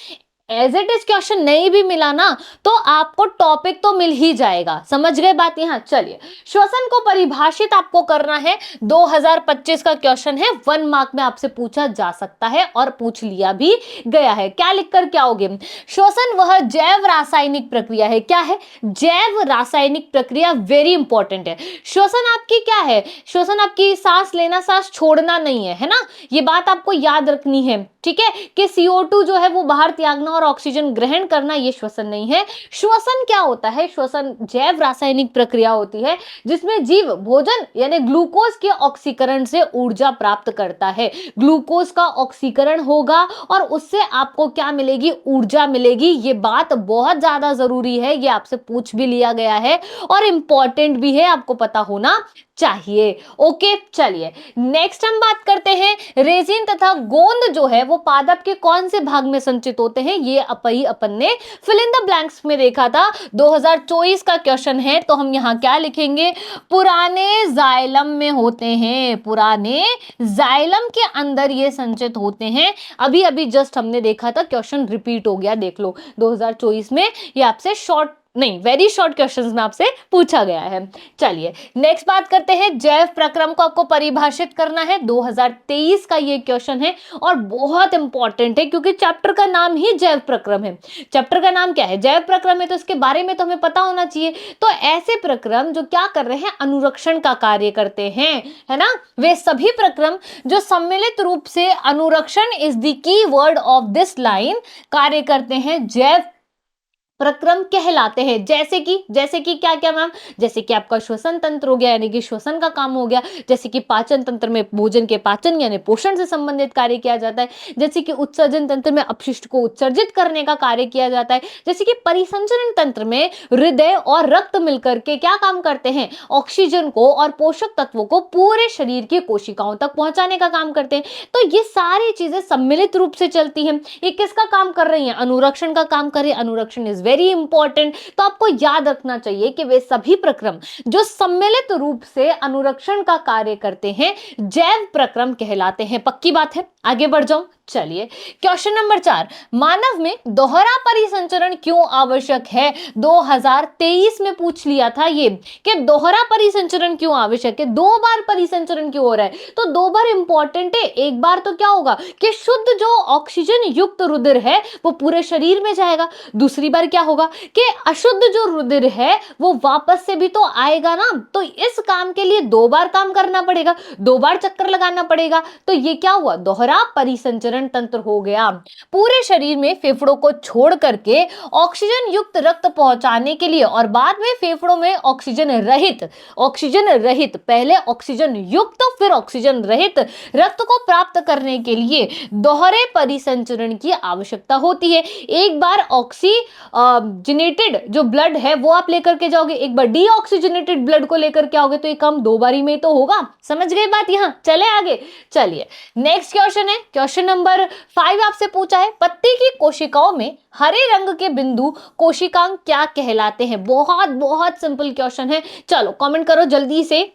एज इट इज क्वेश्चन नहीं भी मिला ना तो आपको टॉपिक तो मिल ही जाएगा। समझ गए बात यहां? चलिए श्वसन को परिभाषित आपको करना है। 2025 का क्वेश्चन है, 1 मार्क में आपसे पूछा जा सकता है और पूछ लिया भी गया है। क्या लिखकर क्या होगे? श्वसन वह जैव रासायनिक प्रक्रिया है। क्या है? जैव रासायनिक प्रक्रिया। वेरी इंपॉर्टेंट है। श्वसन आपकी क्या है? श्वसन आपकी सांस लेना, सांस छोड़ना नहीं है, है ना? ये बात आपको याद रखनी है। ठीक है, कि CO2 जो है वो बाहर त्यागना और ऑक्सीजन ग्रहण करना, ये श्वसन नहीं है। श्वसन क्या होता है? श्वसन जैव रासायनिक प्रक्रिया होती है जिसमें जीव भोजन यानी ग्लूकोज के ऑक्सीकरण से ऊर्जा प्राप्त करता है। ग्लूकोज का ऑक्सीकरण होगा और उससे आपको क्या मिलेगी? ऊर्जा मिलेगी। ये बात बहुत ज्यादा जरूरी है, ये आपसे पूछ भी लिया गया है और इंपॉर्टेंट भी है, आपको पता होना चाहिए। ओके चलिए नेक्स्ट हम बात करते हैं, रेजिन तथा गोंद जो है वो पादप के कौन से भाग में संचित होते हैं? ये अपन ने फिल इन द ब्लैंक्स में देखा था। 2024 का क्वेश्चन है, तो हम यहां क्या लिखेंगे? पुराने जाइलम में होते हैं। पुराने जाइलम के अंदर ये संचित होते हैं। अभी अभी जस्ट हमने देखा था, क्वेश्चन रिपीट हो गया, देख लो 2024 में। ये आपसे शॉर्ट नहीं, वेरी शॉर्ट क्वेश्चंस में आपसे पूछा गया है। चलिए नेक्स्ट बात करते हैं, जैव प्रक्रम को आपको परिभाषित करना है। 2023 का ये क्वेश्चन है और बहुत इंपॉर्टेंट है क्योंकि चैप्टर का नाम ही जैव प्रक्रम है। चैप्टर का नाम क्या है? जैव प्रक्रम है, तो इसके बारे में तो हमें पता होना चाहिए। तो ऐसे प्रक्रम जो क्या कर रहे हैं, अनुरक्षण का कार्य करते हैं, है ना, वे सभी प्रक्रम जो सम्मिलित रूप से अनुरक्षण is the key word of this line कार्य करते हैं, जैव प्रक्रम कहलाते हैं। जैसे कि क्या क्या मैम? जैसे कि आपका श्वसन तंत्र हो गया, यानी कि श्वसन का काम हो गया। जैसे कि पाचन तंत्र में भोजन के पाचन यानी पोषण से संबंधित कार्य किया जाता है। जैसे कि उत्सर्जन तंत्र में अपशिष्ट को उत्सर्जित करने का कार्य किया जाता है। जैसे कि परिसंचरण तंत्र में हृदय और रक्त मिलकर के क्या काम करते हैं, ऑक्सीजन को और पोषक तत्वों को पूरे शरीर की कोशिकाओं तक पहुंचाने का काम करते हैं। तो ये सारी चीजें सम्मिलित रूप से चलती हैं। ये किसका काम कर रही हैं? अनुरक्षण का काम कर रही है। अनुरक्षण इज वेरी इंपॉर्टेंट। तो आपको याद रखना चाहिए कि वे सभी प्रक्रम जो सम्मिलित रूप से अनुरक्षण का कार्य करते हैं, जैव प्रक्रम कहलाते हैं। पक्की बात है? आगे बढ़ जाऊं। चलिए क्वेश्चन नंबर 4, मानव में दोहरा परिसंचरण क्यों आवश्यक है? 2023 में पूछ लिया था ये कि दोहरा परिसंचरण क्यों आवश्यक है, 2 बार परिसंचरण क्यों हो रहा है। तो 2 बार इंपॉर्टेंट है। एक बार तो क्या होगा कि शुद्ध जो ऑक्सीजन युक्त रुधिर है वो पूरे शरीर में जाएगा। दूसरी बार क्या होगा कि अशुद्ध जो रुधिर है वो वापस से भी तो आएगा ना। तो इस काम के लिए 2 बार काम करना पड़ेगा, 2 बार चक्कर लगाना पड़ेगा। तो ये क्या हुआ? दोहरा परिसंचरण तंत्र हो गया। पूरे शरीर में फेफड़ों को छोड़ करके ऑक्सीजन युक्त रक्त पहुंचाने के लिए और बाद में फेफड़ों में ऑक्सीजन रहित पहले ऑक्सीजन युक्त फिर ऑक्सीजन रहित रक्त को प्राप्त करने के लिए दोहरे परिसंचरण की आवश्यकता होती है। एक बार ऑक्सीजनेटेड जो ब्लड है वो आप लेकर के जाओगे, एक बार डीऑक्सीजनेटेड ब्लड को लेकर के आओगे, तो ये काम 2 बारी में तो होगा। समझ गए बात? यहां चले आगे। चलिए नेक्स्ट क्वेश्चन है, क्वेश्चन नंबर 5 आपसे पूछा है, पत्ती की कोशिकाओं में हरे रंग के बिंदु कोशिकांग क्या कहलाते हैं? बहुत बहुत सिंपल क्वेश्चन है। चलो कमेंट करो जल्दी से।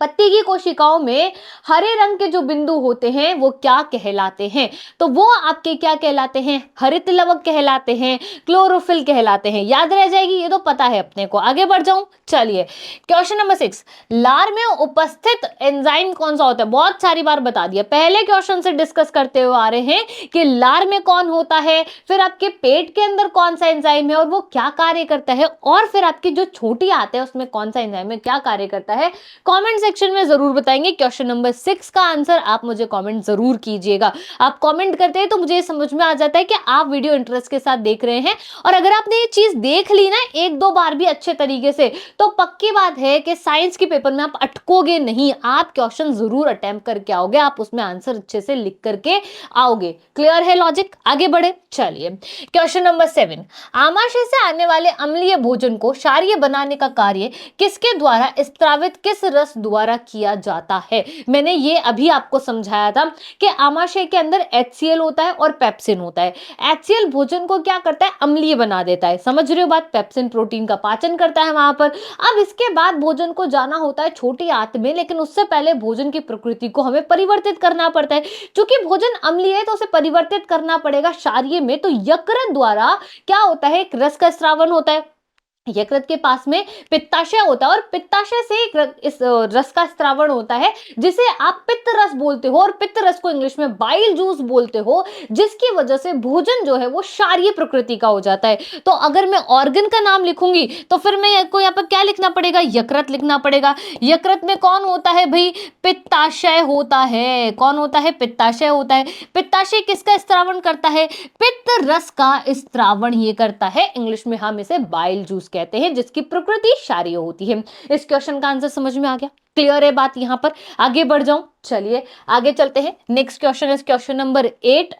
पत्ती की कोशिकाओं में हरे रंग के जो बिंदु होते हैं वो क्या कहलाते हैं? तो वो आपके क्या कहलाते हैं? हरित लवक कहलाते हैं, क्लोरोफिल कहलाते हैं। याद रह जाएगी, ये तो पता है अपने को। आगे बढ़ जाऊं। चलिए क्वेश्चन नंबर 6, लार में उपस्थित एंजाइम कौन सा होता है? बहुत सारी बार बता दिया, पहले क्वेश्चन से डिस्कस करते हुए आ रहे हैं कि लार में कौन होता है, फिर आपके पेट के अंदर कौन सा एंजाइम है और वो क्या कार्य करता है, और फिर आपकी जो छोटी आते हैं उसमें कौन सा एंजाइम है, क्या कार्य करता है। कमेंट सेक्शन में जरूर बताएंगे। क्वेश्चन नंबर 6 का आंसर आप मुझे कमेंट जरूर कीजिएगा। आप कमेंट करते हैं तो मुझे समझ में आ जाता है कि आप वीडियो इंटरेस्ट के साथ देख रहे हैं। और अगर आपने ये चीज देख ली ना 1-2 बार भी अच्छे तरीके से, तो पक्की बात है कि साइंस के पेपर में आप अटकोगे नहीं, आप क्वेश्चन जरूर अटेम्प्ट करके आओगे, आप उसमें आंसर अच्छे से लिख करके आओगे। क्लियर है लॉजिक? आगे बढ़े। चलिए क्वेश्चन नंबर 7, आमाशय से आने वाले अम्लीय भोजन को क्षारीय बनाने का कार्य किसके द्वारा स्त्रावित किस रस द्वारा किया जाता है? मैंने ये अभी आपको समझाया था कि आमाशय के अंदर HCl होता है और पेप्सिन होता है। HCl भोजन को क्या करता है? अम्लीय बना देता है। समझ रहे हो बात? पेप्सिन प्रोटीन का पाचन करता है वहां पर। अब इसके बाद भोजन को जाना होता है छोटी आंत में, लेकिन उससे पहले भोजन की प्रकृति को हमें परिवर्तित करना पड़ता है। क्योंकि भोजन अम्लीय है तो उसे परिवर्तित करना पड़ेगा क्षारीय में। तो यकृत द्वारा क्या होता है? एक रस का स्रावन होता है। यकृत के पास में पित्ताशय होता है और पित्ताशय से इस रस का स्त्रावण होता है जिसे आप पित्त रस बोलते हो, और पित्त रस को इंग्लिश में बाइल जूस बोलते हो, जिसकी वजह से भोजन जो है वो क्षारीय प्रकृति का हो जाता है। तो अगर मैं ऑर्गन का नाम लिखूंगी तो फिर मैं को यहाँ पर क्या लिखना पड़ेगा? यकृत लिखना पड़ेगा। यकृत में कौन होता है भाई? पित्ताशय होता है। कौन होता है? पित्ताशय होता है। पित्ताशय किसका स्त्रावण करता है? पित्त रस का स्त्रावण ये करता है। इंग्लिश में हम इसे बाइल जूस कहते हैं, जिसकी प्रकृति क्षारीय होती है। इस क्वेश्चन का आंसर समझ में आ गया? क्लियर है बात यहां पर? आगे बढ़ जाऊं। चलिए आगे चलते हैं। Next question is question number 8,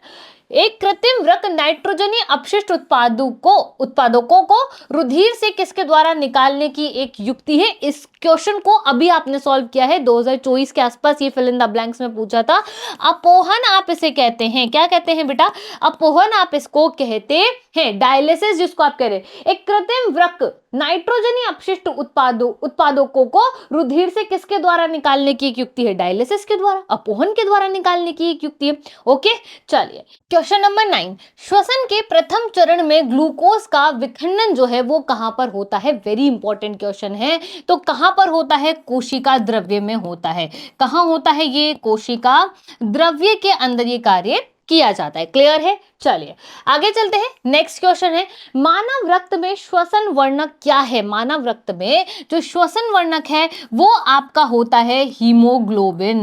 एक कृत्रिम वृक्क नाइट्रोजनी अपशिष्ट उत्पादकों को रुधिर से किसके द्वारा निकालने की एक युक्ति है? इस क्वेश्चन को अभी आपने सॉल्व किया है 2024 के आसपास, ये फिल इन द ब्लैंक्स में पूछा था। अपोहन आप इसे कहते हैं। क्या कहते हैं बेटा? अपोहन आप इसको कहते हैं। डायलिसिस जिसको आप कह रहे हैं, एक कृत्रिम वृक्क नाइट्रोजनी अपशिष्ट उत्पादकों को रुधिर से किसके द्वारा निकालने की एक युक्ति है? डायलिसिस के द्वारा, अपोहन के द्वारा निकालने की एक युक्ति है। ओके, चलिए क्वेश्चन नंबर 9, श्वसन के प्रथम चरण में ग्लूकोज का विखंडन जो है वो कहां पर होता है? वेरी इंपॉर्टेंट क्वेश्चन है। तो कहां पर होता है? कोशिका द्रव्य में होता है। कहां होता है ये? कोशिका द्रव्य के अंदर ये कार्य किया जाता है। क्लियर है? चलिए आगे चलते हैं। नेक्स्ट क्वेश्चन है, मानव रक्त में श्वसन वर्णक क्या है? मानव रक्त में जो श्वसन वर्णक है वो आपका होता है हीमोग्लोबिन।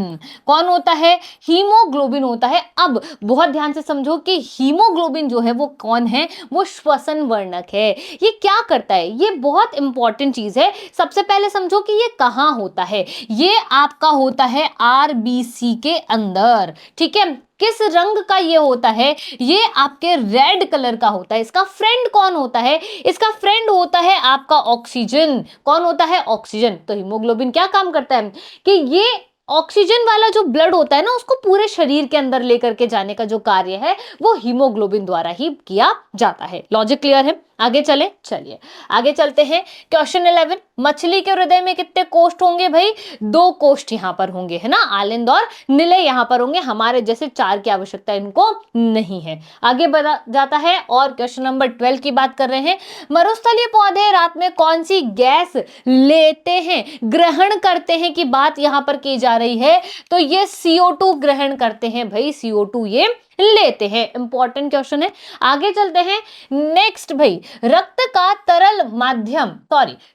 कौन होता है? हीमोग्लोबिन होता है। अब बहुत ध्यान से समझो कि हीमोग्लोबिन जो है वो कौन है? वो श्वसन वर्णक है। ये क्या करता है? ये बहुत इंपॉर्टेंट चीज है। सबसे पहले समझो कि ये कहां होता है। ये आपका होता है आरबीसी के अंदर। ठीक है, किस रंग का ये होता है? ये आपके रेड कलर का होता है। इसका फ्रेंड कौन होता है? इसका फ्रेंड होता है आपका ऑक्सीजन। कौन होता है? ऑक्सीजन। तो हीमोग्लोबिन क्या काम करता है कि ये ऑक्सीजन वाला जो ब्लड होता है ना उसको पूरे शरीर के अंदर लेकर के जाने का जो कार्य है वो हीमोग्लोबिन द्वारा ही किया जाता है। लॉजिक क्लियर है? आगे चले, चलिए आगे चलते हैं। क्वेश्चन 11, मछली के हृदय में कितने कोष्ठ होंगे भाई? 2 कोष्ठ यहां पर होंगे, है ना। आलिंद और निलय यहां पर होंगे। हमारे जैसे 4 की आवश्यकता इनको नहीं है। आगे बढ़ा जाता है और क्वेश्चन नंबर 12 की बात कर रहे हैं। मरुस्थलीय पौधे रात में कौन सी गैस लेते हैं, ग्रहण करते हैं की बात यहां पर की जा रही है। तो ये CO2 ग्रहण करते हैं भाई। CO2 ये लेते हैं। इंपॉर्टेंट क्वेश्चन है। आगे चलते हैं। नेक्स्ट भाई, रक्त का तरल माध्यम,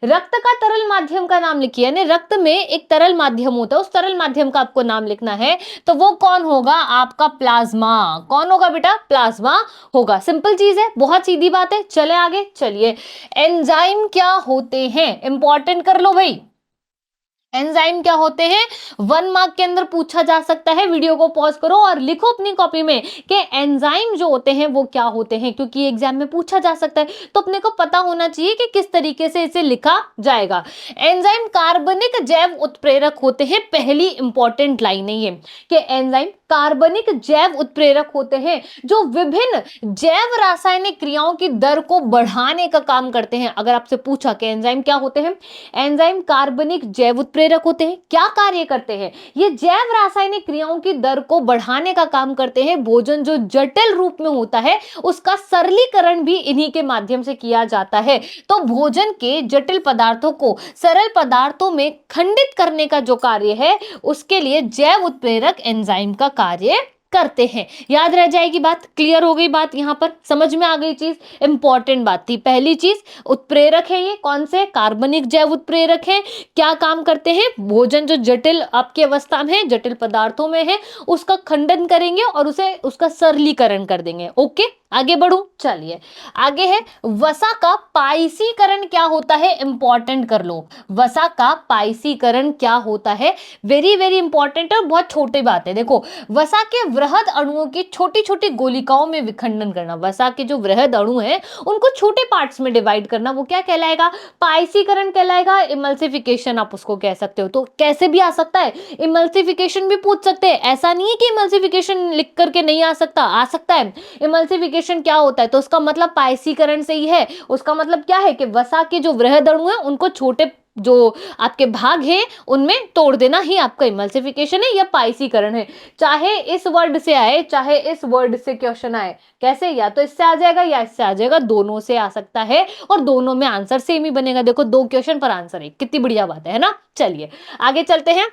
रक्त का तरल माध्यम का नाम लिखिए। यानी रक्त में एक तरल माध्यम होता है, उस तरल माध्यम का आपको नाम लिखना है। तो वो कौन होगा? आपका प्लाज्मा। कौन होगा बेटा? प्लाज्मा होगा। सिंपल चीज है, बहुत सीधी बात है। चले आगे, चलिए एंजाइम क्या होते हैं? इंपॉर्टेंट कर लो भाई। एंजाइम क्या होते हैं? 1 मार्क के अंदर पूछा जा सकता है। वीडियो को पॉज करो और लिखो अपनी कॉपी में कि एंजाइम जो होते हैं वो क्या होते हैं, क्योंकि एग्जाम में पूछा जा सकता है। तो अपने को पता होना चाहिए कि किस तरीके से इसे लिखा जाएगा। एंजाइम कार्बनिक जैव उत्प्रेरक होते हैं। पहली इंपॉर्टेंट लाइन है ये कि एंजाइम कार्बनिक जैव उत्प्रेरक होते हैं जो विभिन्न जैव रासायनिक क्रियाओं की दर को बढ़ाने का काम करते हैं। अगर आपसे पूछा कि एंजाइम क्या होते हैं, एंजाइम कार्बनिक जैव उत्प्रेरक होते हैं। क्या कार्य करते हैं? ये जैव रासायनिक क्रियाओं की दर को बढ़ाने का काम करते हैं। भोजन जो जटिल रूप में होता है उसका सरलीकरण भी इन्हीं के माध्यम से किया जाता है। तो भोजन के जटिल पदार्थों को सरल पदार्थों में खंडित करने का जो कार्य है उसके लिए जैव उत्प्रेरक एंजाइम का कार्य करते हैं। याद रह जाएगी बात? क्लियर हो गई बात? यहां पर समझ में आ गई चीज? इंपॉर्टेंट बात थी। पहली चीज, उत्प्रेरक है ये। कौन से? कार्बनिक जैव उत्प्रेरक है। क्या काम करते हैं? भोजन जो जटिल आपकी अवस्था में है, जटिल पदार्थों में है, उसका खंडन करेंगे और उसका सरलीकरण कर देंगे। ओके, आगे बढ़ू। चलिए आगे है, वसा का पाइसीकरण क्या होता है? इंपॉर्टेंट कर लो। वसा का पाइसीकरण क्या होता है? वेरी वेरी इंपॉर्टेंट है, बहुत छोटी बात है। देखो, वसा के वृहद अणुओं की छोटी छोटी गोलिकाओं में विखंडन करना। वसा के जो वृहद अणु हैं उनको छोटे पार्ट्स में डिवाइड करना, वो क्या कहलाएगा? पाइसीकरण कहलाएगा। इमल्सिफिकेशन आप उसको कह सकते हो। तो कैसे भी आ सकता है, इमल्सिफिकेशन भी पूछ सकते हैं। ऐसा नहीं है कि इमल्सिफिकेशन लिख करके नहीं आ सकता, आ सकता है। इमल्सिफिकेशन क्या होता है? तो उसका मतलब पाइसीकरण से ही है। उसका मतलब क्या है कि वसा के जो वृहद अणु हैं उनको छोटे जो आपके भाग हैं उनमें तोड़ देना ही आपका इमल्सिफिकेशन है या पाइसीकरण है। चाहे इस वर्ड से आए चाहे इस वर्ड से क्वेश्चन आए, कैसे? या तो इससे आ जाएगा या इससे आ जाएगा, दोनों से आ सकता है और दोनों में आंसर सेम ही बनेगा। देखो, 2 क्वेश्चन पर आंसर है, कितनी बढ़िया बात है ना। चलिए आगे चलते हैं।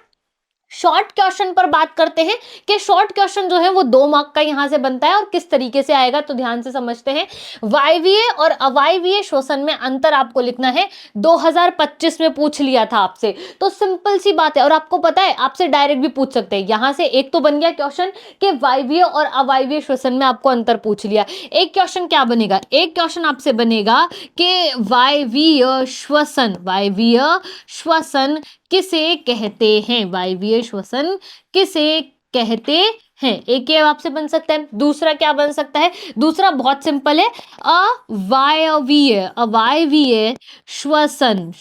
शॉर्ट क्वेश्चन पर बात करते हैं कि शॉर्ट क्वेश्चन जो है वो 2 मार्क का यहां से बनता है और किस तरीके से आएगा, तो ध्यान से समझते हैं। वायवीय और अवायवीय श्वसन में अंतर आपको लिखना है। 2025 में पूछ लिया था आपसे, तो सिंपल सी बात है। और आपको पता है, आपसे डायरेक्ट भी पूछ सकते हैं। यहां से एक तो बन गया क्वेश्चन कि वायवीय और अवायवीय श्वसन में आपको अंतर पूछ लिया। एक क्वेश्चन क्या बनेगा? एक क्वेश्चन आपसे बनेगा कि वायवीय श्वसन किसे कहते हैं? वायवीय श्वसन किसे कहते हैं? एक ये आपसे बन सकता है। दूसरा क्या बन सकता है? दूसरा बहुत सिंपल है, अवायवीय श्वसन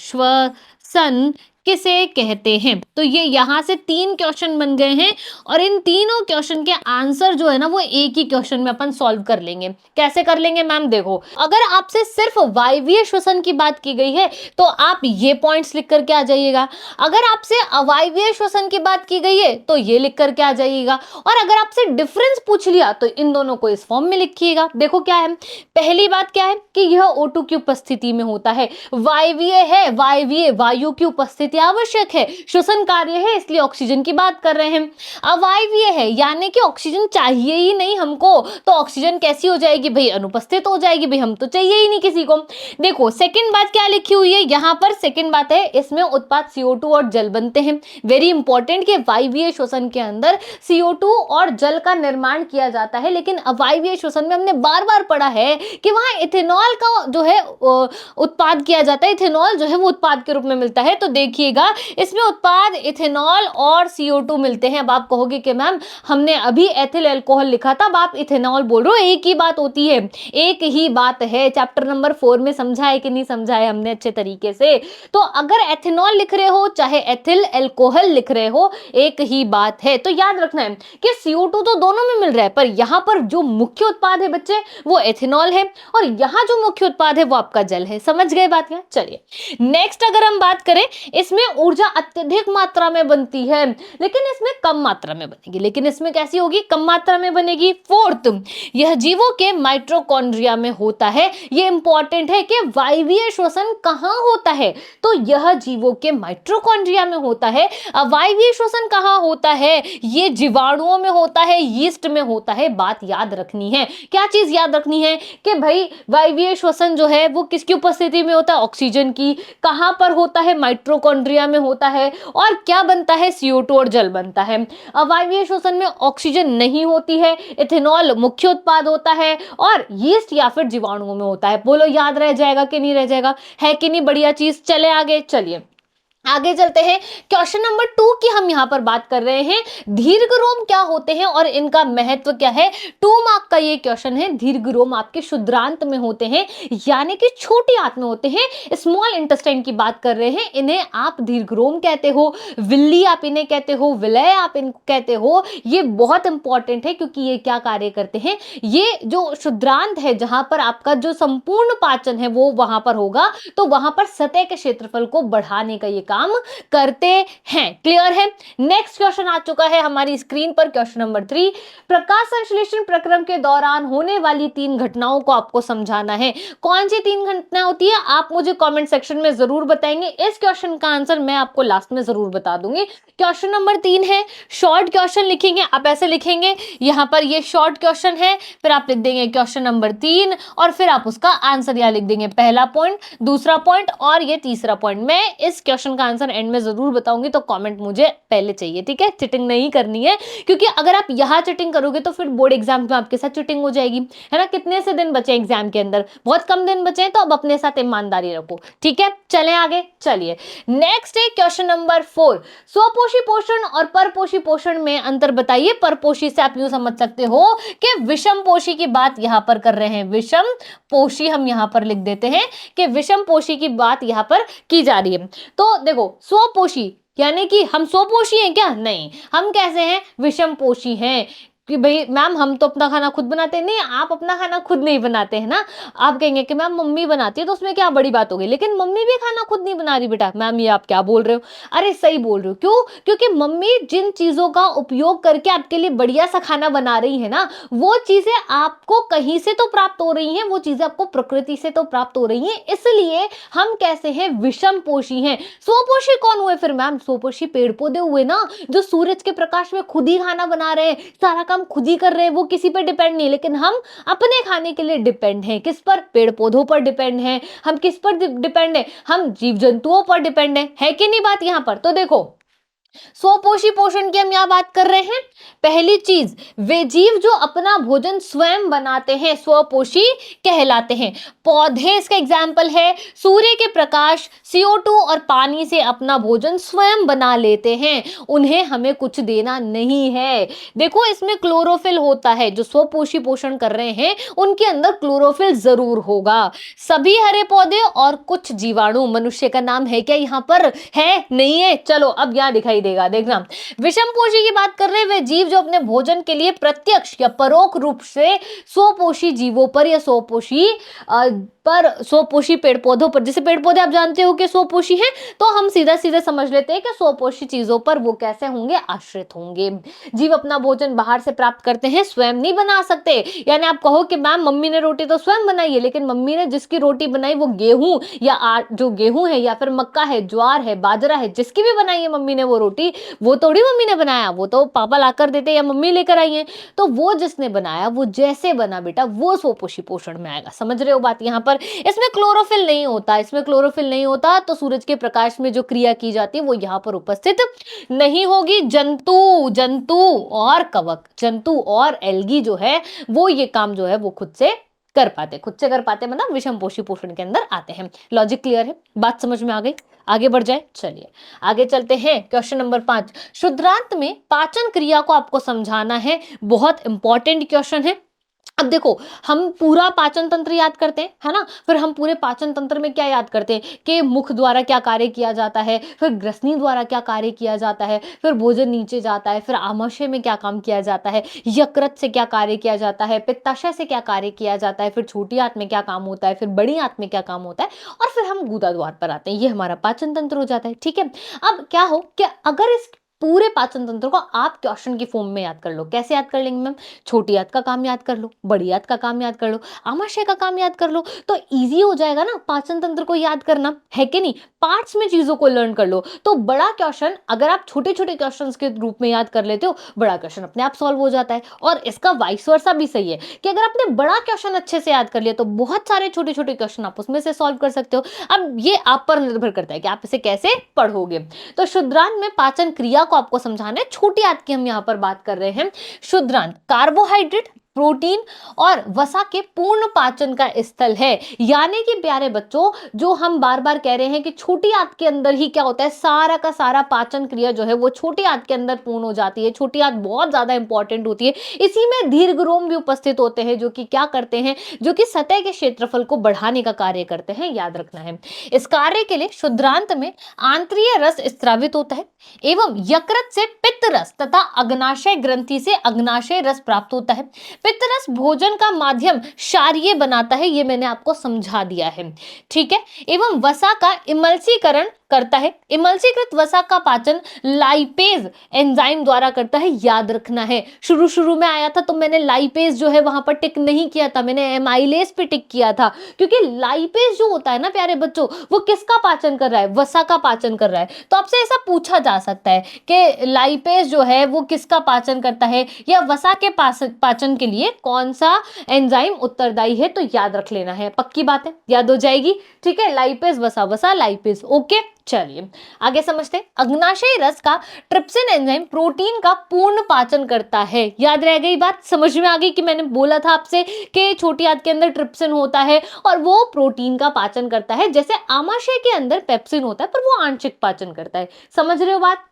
किसे कहते हैं? तो ये यहाँ से 3 क्वेश्चन बन गए हैं और इन तीनों क्वेश्चन के आंसर जो है ना वो एक ही क्वेश्चन में अपन सॉल्व कर लेंगे। कैसे कर लेंगे मैम? देखो, अगर आपसे सिर्फ वायवीय श्वसन की बात की गई है तो आप ये पॉइंट्स लिख करके आ जाइएगा। अगर आपसे अवायवीय श्वसन की बात की गई है तो ये लिख करके आ जाइएगा, और अगर आपसे डिफरेंस पूछ लिया तो इन दोनों को इस फॉर्म में लिखिएगा। देखो क्या है, पहली बात क्या है कि यह O2 की उपस्थिति में होता है। वायवीय है, वायवीय वायु की उपस्थिति आवश्यक है, श्वसन कार्य है इसलिए ऑक्सीजन की बात कर रहे हैं। अवायवीय है यानी कि ऑक्सीजन चाहिए ही नहीं हमको, तो ऑक्सीजन कैसी हो जाएगी भाई? अनुपस्थित हो जाएगी भाई, हम तो चाहिए ही नहीं किसी को। देखो सेकंड बात क्या लिखी हुई है यहाँ पर, सेकंड बात है इसमें उत्पाद CO2 और जल बनते हैं। वेरी इंपॉर्टेंट कि वायवीय श्वसन के अंदर CO2 और जल का निर्माण किया जाता है, लेकिन अवायवीय श्वसन में हमने बार बार पढ़ा है कि वहां इथेनॉल का जो है उत्पाद किया जाता है, इथेनॉल जो है वो उत्पाद के रूप में मिलता है। तो देखिएगा इसमें उत्पाद इथेनॉल और CO2 मिलते हैं। अब आप कहोगे कि मैम हमने अभी एथिल अल्कोहल लिखा था, अब आप इथेनॉल बोल रहे हो, एक ही बात होती है, एक ही बात है। चैप्टर नंबर 4 में समझा है कि नहीं समझा है हमने अच्छे तरीके से? तो अगर एथेनॉल लिख रहे हो चाहे एथिल अल्कोहल लिख रहे हो, एक ही बात है। तो याद रखना है कि CO2 तो दोनों में मिल रहा है, पर यहां पर जो मुख्य उत्पाद है बच्चे वो एथेनॉल है, और यहां जो मुख्य उत्पाद है वो आपका जल है। समझ गए बात? क्या? चलिए नेक्स्ट अगर हम बात करें, इसमें ऊर्जा अत्यधिक मात्रा में बनती है लेकिन इसमें कम मात्रा में बनेगी। लेकिन इसमें कैसी होगी? कम मात्रा में बनेगी। फोर्थ, यह जीवों के माइटोकॉन्ड्रिया में होता है। ये इंपॉर्टेंट है कि वायवीय श्वसन कहां होता है? तो यह जीवों के माइटोकॉन्ड्रिया में होता है। अवायवीय श्वसन कहां होता है? ये जीवाणुओं में होता है, यीस्ट में होता है। बात याद रखनी है। क्या चीज याद रखनी है? कि भाई वायवीय श्वसन जो है वो किसकी उपस्थिति में होता है? ऑक्सीजन की। कहां पर होता है? माइटोकॉन्ड्रिया में होता है। और क्या बनता है? CO2 और जल बनता है। अवायवीय श्वसन में ऑक्सीजन नहीं होती है, इथेनॉल मुख्य उत्पाद होता है, और यीस्ट या फिर जीवाणुओं में होता है। बोलो याद रह जाएगा कि नहीं रह जाएगा? है कि नहीं बढ़िया चीज? चले आगे, चलिए आगे चलते हैं। क्वेश्चन नंबर 2 की हम यहां पर बात कर रहे हैं। दीर्घरोम क्या होते हैं और इनका महत्व क्या है? 2 मार्क का ये क्वेश्चन है। दीर्घरोम आपके शुद्रांत में होते हैं, यानी कि छोटी आंत में होते हैं। स्मॉल इंटेस्टाइन की बात कर रहे हैं, इन्हें आप दीर्घरोम कहते हो, विल्ली आप इन्हें कहते हो, विलय आप इनको कहते हो। ये बहुत इंपॉर्टेंट है क्योंकि ये क्या कार्य करते हैं? ये जो शुद्रांत है जहां पर आपका जो संपूर्ण पाचन है वो वहां पर होगा, तो वहां पर सतह के क्षेत्रफल को बढ़ाने का ये काम करते हैं। क्लियर है? नेक्स्ट क्वेश्चन आ चुका है हमारी स्क्रीन पर, क्वेश्चन नंबर 3। प्रकाश संश्लेषण प्रक्रम के दौरान होने वाली 3 घटनाओं को आपको समझाना है। कौन सी 3 घटनाएं होती है आप मुझे कमेंट सेक्शन में जरूर बताएंगे। इस क्वेश्चन का आंसर मैं आपको लास्ट में जरूर बता दूंगी। क्वेश्चन नंबर 3 है, शॉर्ट क्वेश्चन लिखेंगे आप, ऐसे लिखेंगे यहां पर ये शॉर्ट क्वेश्चन है, फिर आप लिख देंगे क्वेश्चन नंबर 3 और फिर आप उसका आंसर यहां लिख देंगे, पहला पॉइंट, दूसरा पॉइंट और ये तीसरा पॉइंट। मैं इस क्वेश्चन का आंसर एंड में जरूर बताऊंगी, तो कमेंट मुझे पहले चाहिए, ठीक है? चीटिंग नहीं करनी है, क्योंकि अगर आप यहां चीटिंग करोगे तो फिर बोर्ड एग्जाम में आपके साथ चीटिंग हो जाएगी, है ना? कितने से दिन बचे एग्जाम के अंदर? बहुत कम दिन बचे हैं, तो अब अपने साथ ईमानदारी रखो, ठीक है? चलें आगे, चलिए नेक्स्ट है क्वेश्चन नंबर 4। स्वपोषी पोषण और परपोषी पोषण में अंतर बताइए। परपोषी से आप यूं समझ सकते हो कि विषम पोषी की बात यहां पर कर रहे हैं। विषम पोषी हम यहां पर लिख देते हैं कि विषम पोषी की बात यहां पर की जा रही है। तो देखो स्वपोषी यानी कि हम स्वपोषी हैं क्या? नहीं, हम कैसे हैं? विषम पोषी हैं। कि भाई मैम हम तो अपना खाना खुद बनाते हैं। नहीं, आप अपना खाना खुद नहीं बनाते हैं ना। आप कहेंगे कि मैम मम्मी बनाती है तो उसमें क्या बड़ी बात हो गई, लेकिन मम्मी भी खाना खुद नहीं बना रही बेटा। मैम ये आप क्या बोल रहे हो? अरे सही बोल रहे हो। क्यों? क्योंकि मम्मी जिन चीजों का उपयोग करके आपके लिए बढ़िया सा खाना बना रही है ना, वो चीजें आपको कहीं से तो प्राप्त हो रही हैं, वो चीजें आपको प्रकृति से तो प्राप्त हो रही हैं। इसलिए हम कैसे हैं? विषम पोषी हैं। स्वपोषी कौन हुए फिर मैम? स्वपोषी पेड़ पौधे हुए ना, जो सूरज के प्रकाश में खुद ही खाना बना रहे हैं, सारा हम खुद ही कर रहे हैं, वो किसी पर डिपेंड नहीं। लेकिन हम अपने खाने के लिए डिपेंड हैं। किस पर? पेड़ पौधों पर डिपेंड हैं। हम किस पर डिपेंड हैं? हम जीव जंतुओं पर डिपेंड है कि नहीं बात यहां पर? तो देखो स्वपोषी पोषण की हम यहाँ बात कर रहे हैं। पहली चीज, वे जीव जो अपना भोजन स्वयं बनाते हैं स्वपोषी कहलाते हैं। पौधे इसका एग्जाम्पल है। सूर्य के प्रकाश, CO2 और पानी से अपना भोजन स्वयं बना लेते हैं, उन्हें हमें कुछ देना नहीं है। देखो इसमें क्लोरोफिल होता है, जो स्वपोषी पोषण कर रहे हैं उनके अंदर क्लोरोफिल जरूर होगा। सभी हरे पौधे और कुछ जीवाणु, मनुष्य का नाम है क्या यहाँ पर? है नहीं है? चलो अब यहाँ दिखाई देगा, देखना। विषमपोषी की बात कर रहे हैं वे जीव जो अपने भोजन के लिए प्रत्यक्ष या परोक्ष रूप से स्वपोषी जीवों पर या स्वपोषी पेड़ पौधों पर, जैसे पेड़ पौधे आप जानते हो कि स्वपोषी हैं, तो हम सीधा सीधा समझ लेते हैं कि स्वपोषी चीजों पर वो कैसे होंगे? आश्रित होंगे। जीव अपना भोजन बाहर से प्राप्त करते हैं, स्वयं नहीं बना सकते। यानी आप कहो कि मैम मम्मी ने रोटी तो स्वयं बनाई है, लेकिन मम्मी ने जिसकी रोटी बनाई वो गेहूं या जो गेहूं है या फिर मक्का है, ज्वार है, बाजरा है, जिसकी भी बनाई है मम्मी ने वो रोटी, वो थोड़ी मम्मी ने बनाया, वो तो पापा लाकर देते या मम्मी लेकर आई है। तो वो जिसने बनाया वो जैसे बना बेटा वो स्वपोषी पोषण में आएगा। समझ रहे हो बात यहाँ पर? इसमें क्लोरोफिल नहीं होता, इसमें क्लोरोफिल नहीं होता, तो सूरज के प्रकाश में जो क्रिया की जाती है वो यहाँ पर उपस्थित नहीं होगी। जंतु और कवक, जंतु और एल्गी जो है वो ये काम जो है वो खुद से कर पाते मतलब विषमपोषी पोषण के अंदर आते हैं। लॉजिक क्लियर है? बात समझ में आ गई? आगे बढ़ जाए, चलिए आगे चलते हैं। क्वेश्चन नंबर 5, शुद्धांत में पाचन क्रिया को आपको समझाना है। बहुत इंपॉर्टेंट क्वेश्चन है। अब देखो, हम पूरा पाचन तंत्र याद करते हैं, है ना? फिर हम पूरे पाचन तंत्र में क्या याद करते हैं कि मुख द्वारा क्या कार्य किया जाता है, फिर ग्रसनी द्वारा क्या कार्य किया जाता है, फिर भोजन नीचे जाता है, फिर आमाशय में क्या काम किया जाता है, यकृत से क्या कार्य किया जाता है, पित्ताशय से क्या कार्य किया जाता है, फिर छोटी आंत में क्या काम होता है, फिर बड़ी आंत में क्या काम होता है, और फिर हम गुदा द्वार पर आते हैं। ये हमारा पाचन तंत्र हो जाता है। ठीक है, अब क्या हो कि अगर इस पूरे पाचन तंत्र को आप क्वेश्चन की फॉर्म में याद कर लो, कैसे याद कर लेंगे मैम? छोटी आंत का काम याद कर लो, बड़ी आंत का काम याद कर लो, आमाशय का काम याद कर लो, तो इजी हो जाएगा ना पाचन तंत्र को याद करना, है कि नहीं? पार्ट्स में चीजों को लर्न कर लो, तो बड़ा क्वेश्चन अगर आप छोटे छोटे क्वेश्चन के रूप में याद कर लेते हो, बड़ा क्वेश्चन अपने आप सॉल्व हो जाता है। और इसका वाइस वर्सा भी सही है कि अगर आपने बड़ा क्वेश्चन अच्छे से याद कर लिया तो बहुत सारे छोटे छोटे क्वेश्चन आप उसमें से सॉल्व कर सकते हो। अब ये आप पर निर्भर करता है कि आप इसे कैसे पढ़ोगे। तो शुद्धांत में पाचन क्रिया को आपको समझाना है। छोटी आंत की हम यहाँ पर बात कर रहे हैं। शुद्धांत कार्बोहाइड्रेट, प्रोटीन और वसा के पूर्ण पाचन का स्थल है। यानी कि प्यारे बच्चों, जो हम बार बार कह रहे हैं कि छोटी आंत के अंदर ही क्या होता है, सारा का सारा पाचन क्रिया जो है वो छोटी आंत के अंदर पूर्ण हो जाती है। छोटी आंत बहुत ज्यादा इंपॉर्टेंट होती है। इसी में दीर्घरोम भी उपस्थित होते हैं, जो कि क्या करते हैं, जो कि सतह के क्षेत्रफल को बढ़ाने का कार्य करते हैं, याद रखना है। इस कार्य के लिए शुद्धांत में आंतरीय रस स्रावित होता है एवं यकृत से पित्त रस तथा अग्नाशय ग्रंथि से अग्नाशय रस प्राप्त होता है। पित्तरस भोजन का माध्यम क्षारीय बनाता है, ये मैंने आपको समझा दिया है। ठीक है, एवं वसा का इमल्सीकरण करता है। इमल्सीकृत वसा का पाचन लाइपेज एंजाइम द्वारा करता है, याद रखना है। शुरू में आया था तो मैंने लाइपेज जो है वहां पर टिक नहीं किया था, मैंने एमाइलेज पे टिक किया था, क्योंकि लाइपेज जो होता है ना प्यारे बच्चों, वो किसका पाचन कर रहा है? वसा का पाचन कर रहा है। तो आपसे ऐसा पूछा जा सकता है कि लाइपेज जो है वो किसका पाचन करता है, या वसा के पाचन के लिए कौन सा एंजाइम उत्तरदायी है, तो याद रख लेना है। पक्की बात है, याद हो जाएगी। ठीक है, लाइपेज वसा, वसा लाइपेज। ओके, चलिए आगे समझते हैं। अग्नाशय रस का ट्रिप्सिन एंजाइम प्रोटीन का पूर्ण पाचन करता है। याद रह गई बात? समझ में आ गई कि मैंने बोला था आपसे कि छोटी आंत के अंदर ट्रिप्सिन होता है और वो प्रोटीन का पाचन करता है, जैसे आमाशय के अंदर पेप्सिन होता है पर वो आंशिक पाचन करता है। समझ रहे हो बात?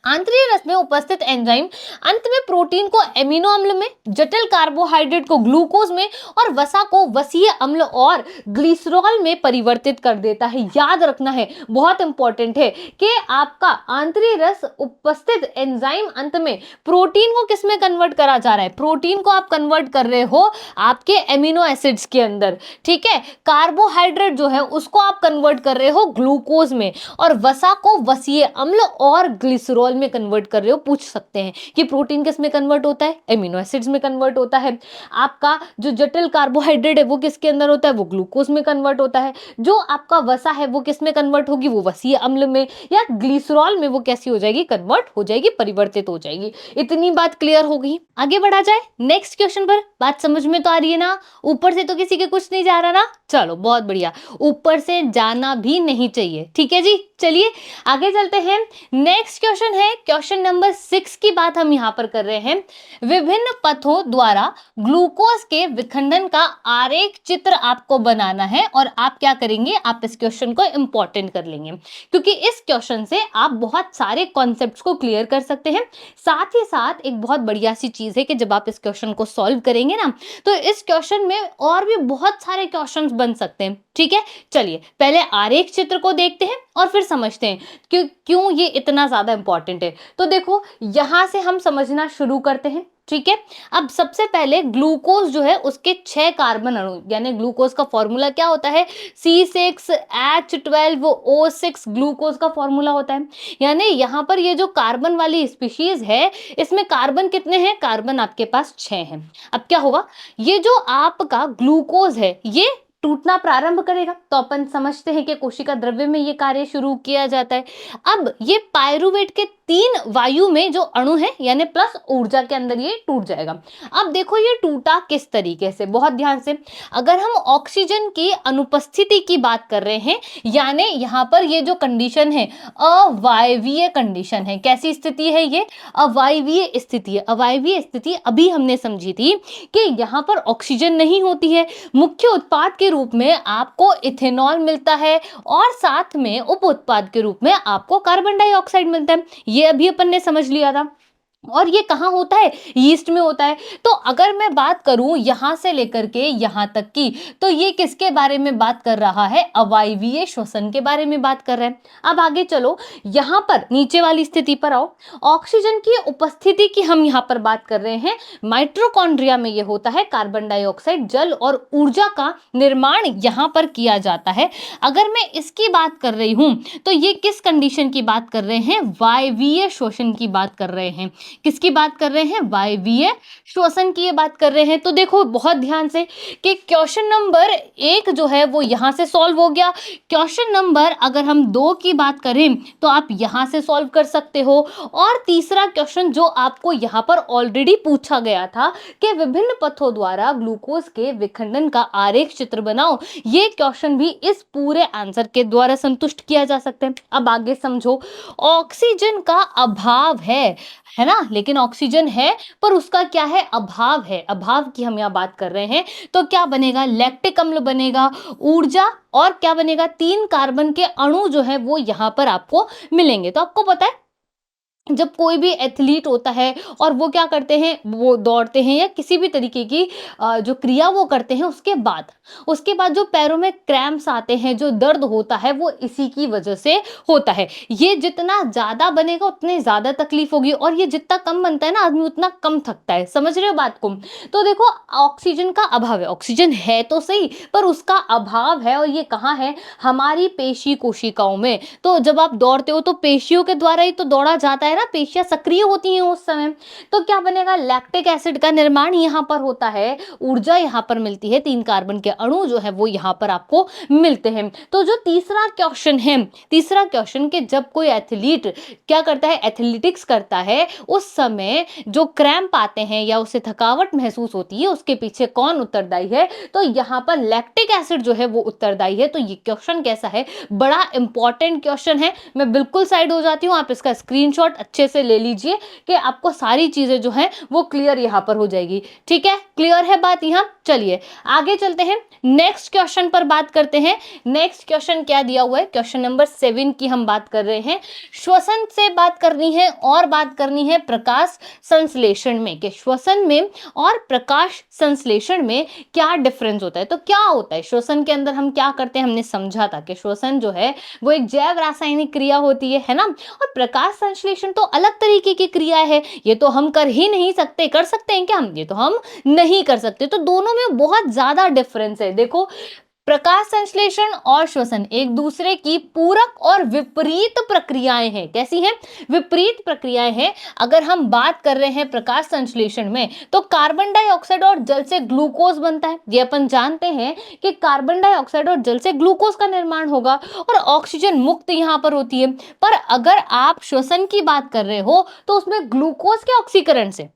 आंतरिक रस में उपस्थित एंजाइम अंत में प्रोटीन को एमिनो अम्ल में, जटिल कार्बोहाइड्रेट को ग्लूकोज में और वसा को वसीय अम्ल और ग्लिसरॉल में परिवर्तित कर देता है। याद रखना है, बहुत इंपॉर्टेंट है कि आपका आंतरिक रस उपस्थित एंजाइम अंत में प्रोटीन को किस में कन्वर्ट करा जा रहा है? प्रोटीन को आप कन्वर्ट कर रहे हो आपके एमिनो एसिड्स के अंदर। ठीक है, कार्बोहाइड्रेट जो है उसको आप कन्वर्ट कर रहे हो ग्लूकोज में, और वसा को वसीय अम्ल और ग्लिसरॉल में कन्वर्ट कर रहे हो। पूछ सकते हैं कि प्रोटीन किस में कन्वर्ट होता है? एमिनो एसिड्स में कन्वर्ट होता है। आपका जो जटिल कार्बोहाइड्रेट है वो किसके अंदर होता है? वो ग्लूकोज में कन्वर्ट होता है। जो आपका वसा है वो किस में कन्वर्ट होगी? वो वसीय अम्ल में या ग्लिसरॉल में वो कैसी हो जाएगी? कन्वर्ट हो जाएगी, परिवर्तित हो जाएगी। इतनी बात क्लियर हो गई। आगे बढ़ा जाए नेक्स्ट क्वेश्चन पर। बात समझ में तो आ रही है ना? ऊपर से तो किसी के कुछ नहीं जा रहा ना? चलो बहुत बढ़िया, ऊपर से जाना भी नहीं चाहिए। ठीक है जी, चलिए आगे चलते हैं। नेक्स्ट क्वेश्चन है क्वेश्चन नंबर 6 की बात हम यहाँ पर कर रहे हैं। विभिन्न पथों द्वारा ग्लूकोज के विखंडन का आरेख चित्र आपको बनाना है और आप क्या करेंगे, आप इस क्वेश्चन को इंपॉर्टेंट कर लेंगे क्योंकि इस क्वेश्चन से आप बहुत सारे कॉन्सेप्ट्स को क्लियर कर सकते हैं। साथ ही साथ एक बहुत बढ़िया सी चीज है कि जब आप इस क्वेश्चन को सॉल्व करेंगे ना, तो इस क्वेश्चन में और भी बहुत सारे क्वेश्चंस बन सकते हैं। ठीक है, चलिए पहले आरेख चित्र को देखते हैं और फिर समझते हैं कि क्यों ये इतना ज्यादा इंपॉर्टेंट है। तो देखो यहां से हम समझना शुरू करते हैं। ठीक है, अब सबसे पहले ग्लूकोज जो है उसके 6 कार्बन अणु, यानी ग्लूकोज का फॉर्मूला क्या होता है, C6H12O6 ग्लूकोज का फॉर्मूला होता है। यानी यहाँ पर ये जो कार्बन वाली स्पीशीज है इसमें कार्बन कितने हैं, कार्बन आपके पास 6 हैं। अब क्या होगा, ये जो आपका ग्लूकोज है ये टूटना प्रारंभ करेगा, तो अपन समझते हैं कि कोशिका द्रव्य में ये कार्य शुरू किया जाता है। अब ये पायरुवेट के 3 वायु में जो अणु है यानी प्लस ऊर्जा के अंदर ये टूट जाएगा। अब देखो ये टूटा किस तरीके से, बहुत ध्यान से। अगर हम ऑक्सीजन की अनुपस्थिति की बात कर रहे हैं, यानी यहाँ पर ये जो कंडीशन है अवायवीय कंडीशन है। कैसी स्थिति है ये, अवायवीय स्थिति है। अवायवीय स्थिति अभी हमने समझी थी कि यहाँ पर ऑक्सीजन नहीं होती है, मुख्य उत्पाद के रूप में आपको इथेनॉल मिलता है और साथ में उप उत्पाद के रूप में आपको कार्बन डाइऑक्साइड मिलता है। ये अभी अपन ने समझ लिया था। और ये कहाँ होता है, यीस्ट में होता है। तो अगर मैं बात करूं यहां से लेकर के यहां तक की, तो ये किसके बारे में बात कर रहा है, अवायवीय श्वसन के बारे में बात कर रहे हैं। अब आगे चलो, यहां पर नीचे वाली स्थिति पर आओ। ऑक्सीजन की उपस्थिति की हम यहां पर बात कर रहे हैं। माइटोकॉन्ड्रिया में ये होता है, कार्बन डाइऑक्साइड, जल और ऊर्जा का निर्माण यहां पर किया जाता है। अगर मैं इसकी बात कर रही हूं तो ये किस कंडीशन की बात कर रहे हैं, वायवीय श्वसन की बात कर रहे हैं। किसकी बात कर रहे हैं, वायवीय श्वसन की ये बात कर रहे हैं। तो देखो बहुत ध्यान से कि क्वेश्चन नंबर 1 जो है वो यहां से सॉल्व हो गया। क्वेश्चन नंबर अगर हम 2 की बात करें तो आप यहां से सॉल्व कर सकते हो। और तीसरा क्वेश्चन जो आपको यहां पर ऑलरेडी पूछा गया था कि विभिन्न पथों द्वारा ग्लूकोज के विखंडन का आरेख चित्र बनाओ, ये क्वेश्चन भी इस पूरे आंसर के द्वारा संतुष्ट किया जा सकता है। अब आगे समझो, ऑक्सीजन का अभाव है ना, लेकिन ऑक्सीजन है पर उसका क्या है, अभाव है। अभाव की हम यहां बात कर रहे हैं। तो क्या बनेगा, लैक्टिक अम्ल बनेगा, ऊर्जा और क्या बनेगा, 3 कार्बन के अणु जो है वो यहां पर आपको मिलेंगे। तो आपको पता है जब कोई भी एथलीट होता है और वो क्या करते हैं, वो दौड़ते हैं या किसी भी तरीके की जो क्रिया वो करते हैं, उसके बाद जो पैरों में क्रैम्प्स आते हैं, जो दर्द होता है, वो इसी की वजह से होता है। ये जितना ज्यादा बनेगा उतनी ज्यादा तकलीफ होगी और ये जितना कम बनता है ना आदमी उतना कम थकता है। समझ रहे हो बात को। तो देखो ऑक्सीजन का अभाव है, ऑक्सीजन है तो सही पर उसका अभाव है। और ये कहाँ है, हमारी पेशी कोशिकाओं में। तो जब आप दौड़ते हो तो पेशियों के द्वारा ही तो दौड़ा जाता है ना, पेशियां सक्रिय होती हैं उस समय। तो क्या बनेगा, लैक्टिक एसिड का निर्माण यहां पर होता है, ऊर्जा यहां पर मिलती है, 3 कार्बन के अणु जो है वो यहां पर आपको मिलते हैं। तो जो तीसरा क्वेश्चन है, तीसरा क्वेश्चन कि जब कोई एथलीट क्या करता है, एथलेटिक्स करता है, उस समय जो क्रैम्प आते हैं या उसे थकावट महसूस होती है, उसके पीछे कौन उत्तरदायी है, तो यहां पर लैक्टिक एसिड जो है वो उत्तरदायी है। तो ये क्वेश्चन कैसा है, बड़ा इंपॉर्टेंट क्वेश्चन है। मैं बिल्कुल साइड हो जाती हूं, आप इसका स्क्रीनशॉट अच्छे से ले लीजिए कि आपको सारी चीजें जो हैं वो क्लियर यहां पर हो जाएगी। ठीक है, क्लियर है बात यहां। चलिए आगे चलते हैं, नेक्स्ट क्वेश्चन पर बात करते हैं। नेक्स्ट क्वेश्चन क्या दिया हुआ है, क्वेश्चन नंबर 7 की हम बात कर रहे हैं। श्वसन से बात करनी है और बात करनी है प्रकाश संश्लेषण में, कि श्वसन में और प्रकाश संश्लेषण में क्या डिफरेंस होता है। तो क्या होता है श्वसन के अंदर, हम क्या करते हैं, हमने समझा था कि श्वसन जो है वो एक जैव रासायनिक क्रिया होती है ना। और प्रकाश संश्लेषण तो अलग तरीके की क्रिया है, ये तो हम कर ही नहीं सकते। कर सकते हैं क्या हम, ये तो हम नहीं कर सकते। तो दोनों में बहुत ज्यादा डिफरेंस है। देखो प्रकाश संश्लेषण और श्वसन एक दूसरे की पूरक और विपरीत प्रक्रियाएं हैं। कैसी हैं, विपरीत प्रक्रियाएं हैं। अगर हम बात कर रहे हैं प्रकाश संश्लेषण में, तो कार्बन डाइऑक्साइड और जल से ग्लूकोज बनता है। ये अपन जानते हैं कि कार्बन डाइऑक्साइड और जल से ग्लूकोज का निर्माण होगा और ऑक्सीजन मुक्त यहां पर होती है। पर अगर आप श्वसन की बात कर रहे हो तो उसमें ग्लूकोज के ऑक्सीकरण से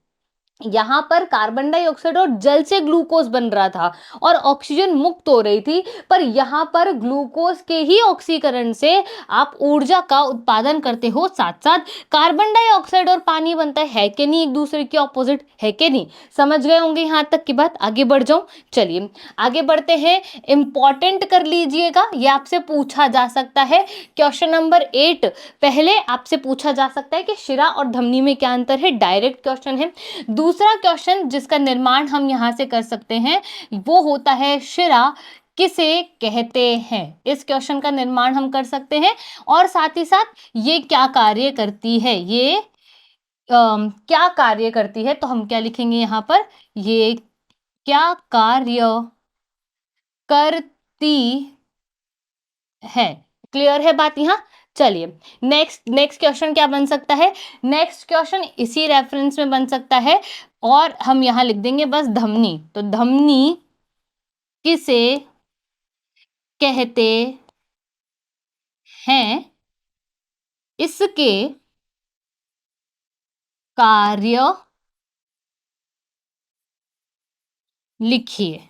यहाँ पर कार्बन डाइऑक्साइड और जल से ग्लूकोज बन रहा था और ऑक्सीजन मुक्त हो रही थी, पर यहाँ पर ग्लूकोज के ही ऑक्सीकरण से आप ऊर्जा का उत्पादन करते हो, साथ साथ कार्बन डाइऑक्साइड और पानी बनता है कि नहीं, एक दूसरे के ऑपोजिट है कि नहीं। समझ गए होंगे यहाँ तक की बात, आगे बढ़ जाऊं, चलिए आगे बढ़ते हैं। इंपॉर्टेंट कर लीजिएगा, ये आपसे पूछा जा सकता है। क्वेश्चन नंबर 8 पहले आपसे पूछा जा सकता है कि शिरा और धमनी में क्या अंतर है, डायरेक्ट क्वेश्चन है। दूसरा क्वेश्चन जिसका निर्माण हम यहां से कर सकते हैं वो होता है शिरा किसे कहते हैं, इस क्वेश्चन का निर्माण हम कर सकते हैं। और साथ ही साथ ये क्या कार्य करती है, ये क्या कार्य करती है, तो हम क्या लिखेंगे यहां पर, ये क्या कार्य करती है। क्लियर है बात यहाँ। चलिए नेक्स्ट क्वेश्चन क्या बन सकता है, नेक्स्ट क्वेश्चन इसी रेफरेंस में बन सकता है और हम यहां लिख देंगे बस धमनी। तो धमनी किसे कहते हैं, इसके कार्य लिखिए।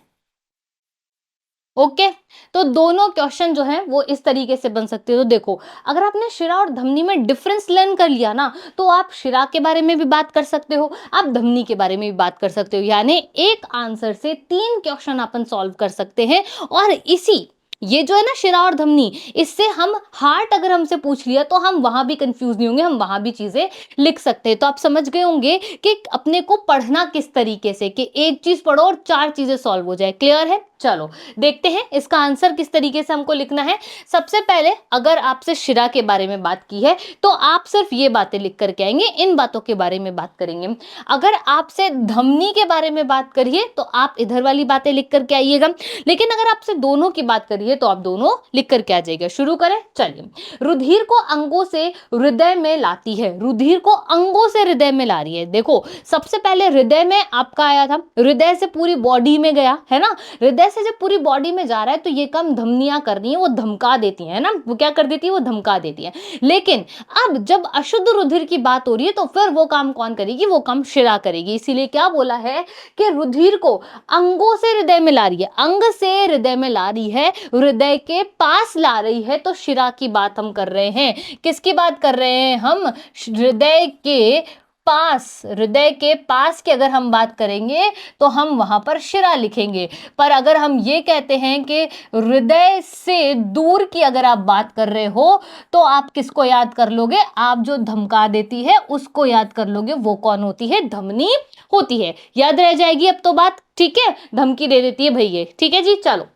ओके, तो दोनों क्वेश्चन जो हैं वो इस तरीके से बन सकते हैं। तो देखो, अगर आपने शिरा और धमनी में डिफरेंस लर्न कर लिया ना, तो आप शिरा के बारे में भी बात कर सकते हो, आप धमनी के बारे में भी बात कर सकते हो, यानी एक आंसर से 3 क्वेश्चन अपन सॉल्व कर सकते हैं। और इसी ये जो है ना शिरा और धमनी, इससे हम हार्ट अगर हमसे पूछ लिया तो हम वहां भी कंफ्यूज नहीं होंगे, हम वहां भी चीजें लिख सकते हैं। तो आप समझ गए होंगे कि अपने को पढ़ना किस तरीके से, कि एक चीज पढ़ो और 4 चीजें सॉल्व हो जाए। क्लियर है। चलो देखते हैं इसका आंसर किस तरीके से हमको लिखना है। सबसे पहले अगर आपसे शिरा के बारे में बात की है तो आप सिर्फ ये बातें लिख करके आएंगे, इन बातों के बारे में बात करेंगे। अगर आपसे धमनी के बारे में बात करिए तो आप इधर वाली बातें लिख करके आइएगा, लेकिन अगर आपसे दोनों की बात करिए तो आप दोनों लिख करके आ जाइएगा। शुरू करें, चलिए। रुधिर को अंगों से हृदय में लाती है, रुधिर को अंगों से हृदय में ला रही है। देखो सबसे पहले हृदय में आपका आया था, हृदय से पूरी बॉडी में गया है ना, हृदय से जब पूरी बॉडी में जा रहा है तो ये काम धमनियां कर रही हैं, वो धमका देती हैं ना, वो क्या कर देती है, वो धमका देती है। लेकिन अब जब अशुद्ध रुधिर की बात हो रही है तो फिर वो काम कौन करेगी, वो काम शिरा करेगी। इसीलिए क्या बोला है कि रुधिर को अंगों से हृदय में ला रही है, अंग से हृदय में ला रही है, हृदय के पास ला रही है। तो शिरा की बात हम कर रहे हैं, किसकी बात कर रहे हैं हम, हृदय के पास, हृदय के पास की अगर हम बात करेंगे तो हम वहां पर शिरा लिखेंगे। पर अगर हम ये कहते हैं कि हृदय से दूर की अगर आप बात कर रहे हो तो आप किसको याद कर लोगे, आप जो धमका देती है उसको याद कर लोगे। वो कौन होती है, धमनी होती है। याद रह जाएगी अब तो बात, ठीक है, धमकी दे देती है भैया, ठीक है जी। चलो,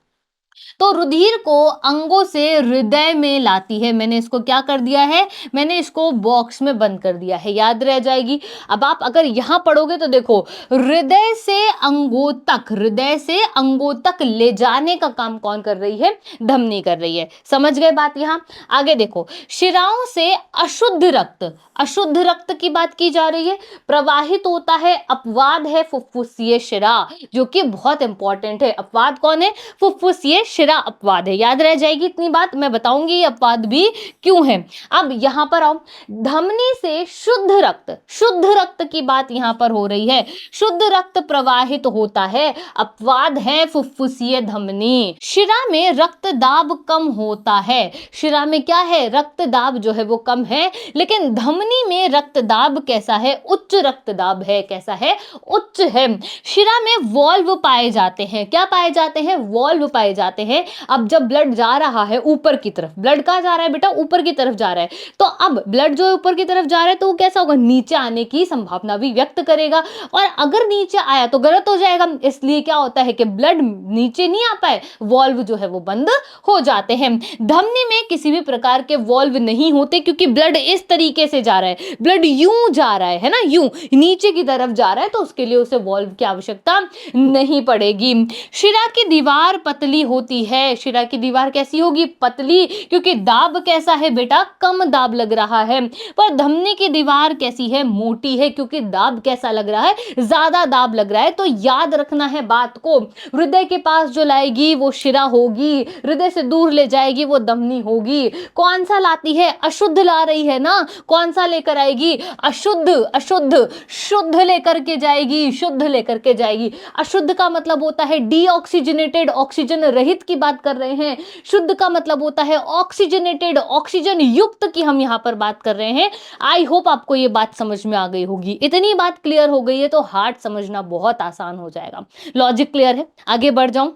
तो रुधिर को अंगों से हृदय में लाती है, मैंने इसको क्या कर दिया है, मैंने इसको बॉक्स में बंद कर दिया है, याद रह जाएगी। अब आप अगर यहां पढ़ोगे तो देखो हृदय से अंगों तक, हृदय से अंगों तक ले जाने का काम कौन कर रही है, धमनी कर रही है। समझ गए बात। यहां आगे देखो, शिराओं से अशुद्ध रक्त, अशुद्ध रक्त की बात की जा रही है, प्रवाहित होता है, अपवाद है फुफ्फुसीय शिरा, जो कि बहुत इंपॉर्टेंट है। अपवाद कौन है, फुफ्फुसीय शिरा अपवाद है। याद रह जाएगी इतनी बात, मैं बताऊंगी ये अपवाद भी क्यों है। अब यहां पर आओ, धमनी से शुद्ध रक्त, शुद्ध रक्त की बात यहां पर हो रही है, शुद्ध रक्त प्रवाहित होता है, अपवाद है फुफ्फुसीय धमनी। शिरा में रक्त दाब कम होता है, शिरा में क्या है, रक्त दाब जो है वो कम है, लेकिन धमनी में रक्त दाब कैसा है, उच्च रक्त दाब है, कैसा है, उच्च है। शिरा में वॉल्व पाए जाते हैं, क्या पाए जाते हैं, वॉल्व पाए जाते हैं। अब जब ब्लड जा रहा है ऊपर की तरफ, ब्लड कहां जा रहा है बेटा, ऊपर की तरफ जा रहा है, तो अब ब्लड जो है ऊपर की तरफ जा रहा है तो वो कैसा होगा, नीचे आने की संभावना भी व्यक्त करेगा, और अगर नीचे आया तो गलत हो जाएगा। इसलिए क्या होता है कि ब्लड नीचे नहीं आ पाए, वॉल्व जो है वो बंद हो जाते हैं। धमनी में किसी भी प्रकार के वॉल्व नहीं होते, क्योंकि ब्लड इस तरीके से जा रहा है, ब्लड यूं जा रहा है ना, यूं नीचे की तरफ जा रहा है, तो उसके लिए उसे वॉल्व की आवश्यकता नहीं पड़ेगी। शिरा की दीवार पतली होती होती है, शिरा की दीवार कैसी होगी, पतली, क्योंकि दाब कैसा है बेटा, कम दाब लग रहा है। पर धमनी की दीवार कैसी है, मोटी है, क्योंकि दाब कैसा लग रहा है, ज्यादा दाब लग रहा है। तो याद रखना है बात को, हृदय के पास जो लाएगी वो शिरा होगी, हृदय से दूर ले जाएगी वो धमनी होगी। कौन सा लाती है, अशुद्ध ला रही है ना, कौन सा लेकर आएगी, अशुद्ध, अशुद्ध, शुद्ध लेकर के जाएगी, शुद्ध लेकर के जाएगी। अशुद्ध का मतलब होता है डीऑक्सीजनेटेड, ऑक्सीजन रहित की बात कर रहे हैं। शुद्ध का मतलब होता है ऑक्सीजनेटेड, ऑक्सीजन युक्त की हम यहां पर बात कर रहे हैं। आई होप आपको ये बात समझ में आ गई होगी। इतनी बात क्लियर हो गई है तो हार्ट समझना बहुत आसान हो जाएगा। लॉजिक क्लियर है, आगे बढ़ जाऊं।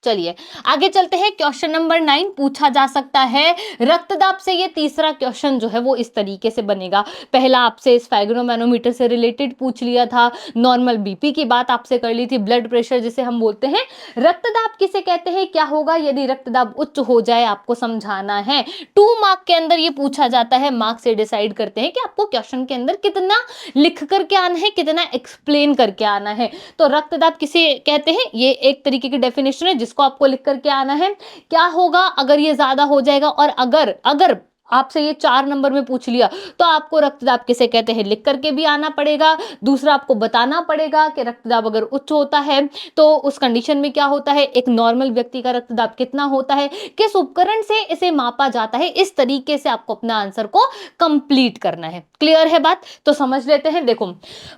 चलिए आगे चलते हैं। क्वेश्चन नंबर 9 पूछा जा सकता है रक्तदाब से। ये तीसरा क्वेश्चन जो है वो इस तरीके से बनेगा। पहला आपसे स्फैग्नोमैनोमीटर से रिलेटेड पूछ लिया था, नॉर्मल बीपी की बात आपसे कर ली थी, ब्लड प्रेशर जिसे हम बोलते हैं। रक्तदाब किसे कहते हैं, क्या होगा यदि रक्तदाब उच्च हो जाए, आपको समझाना है। 2 मार्क के अंदर ये पूछा जाता है, मार्क से डिसाइड करते हैं कि आपको क्वेश्चन के अंदर कितना लिख करके आना है, कितना एक्सप्लेन करके आना है। तो रक्तदाब किसे कहते हैं, ये एक तरीके की डेफिनेशन है जिसको आपको लिख करके आना है। क्या होगा अगर ये ज्यादा हो जाएगा, और अगर अगर आपसे ये 4 नंबर में पूछ लिया तो आपको रक्तदाब किसे कहते हैं लिख करके भी आना पड़ेगा। दूसरा आपको बताना पड़ेगा कि रक्तदाब अगर उच्च होता है तो उस कंडीशन में क्या होता है, एक नॉर्मल व्यक्ति का रक्तदाब कितना होता है, किस उपकरण से इसे मापा जाता है। इस तरीके से आपको अपना आंसर को कंप्लीट करना है। क्लियर है बात, तो समझ लेते हैं। देखो,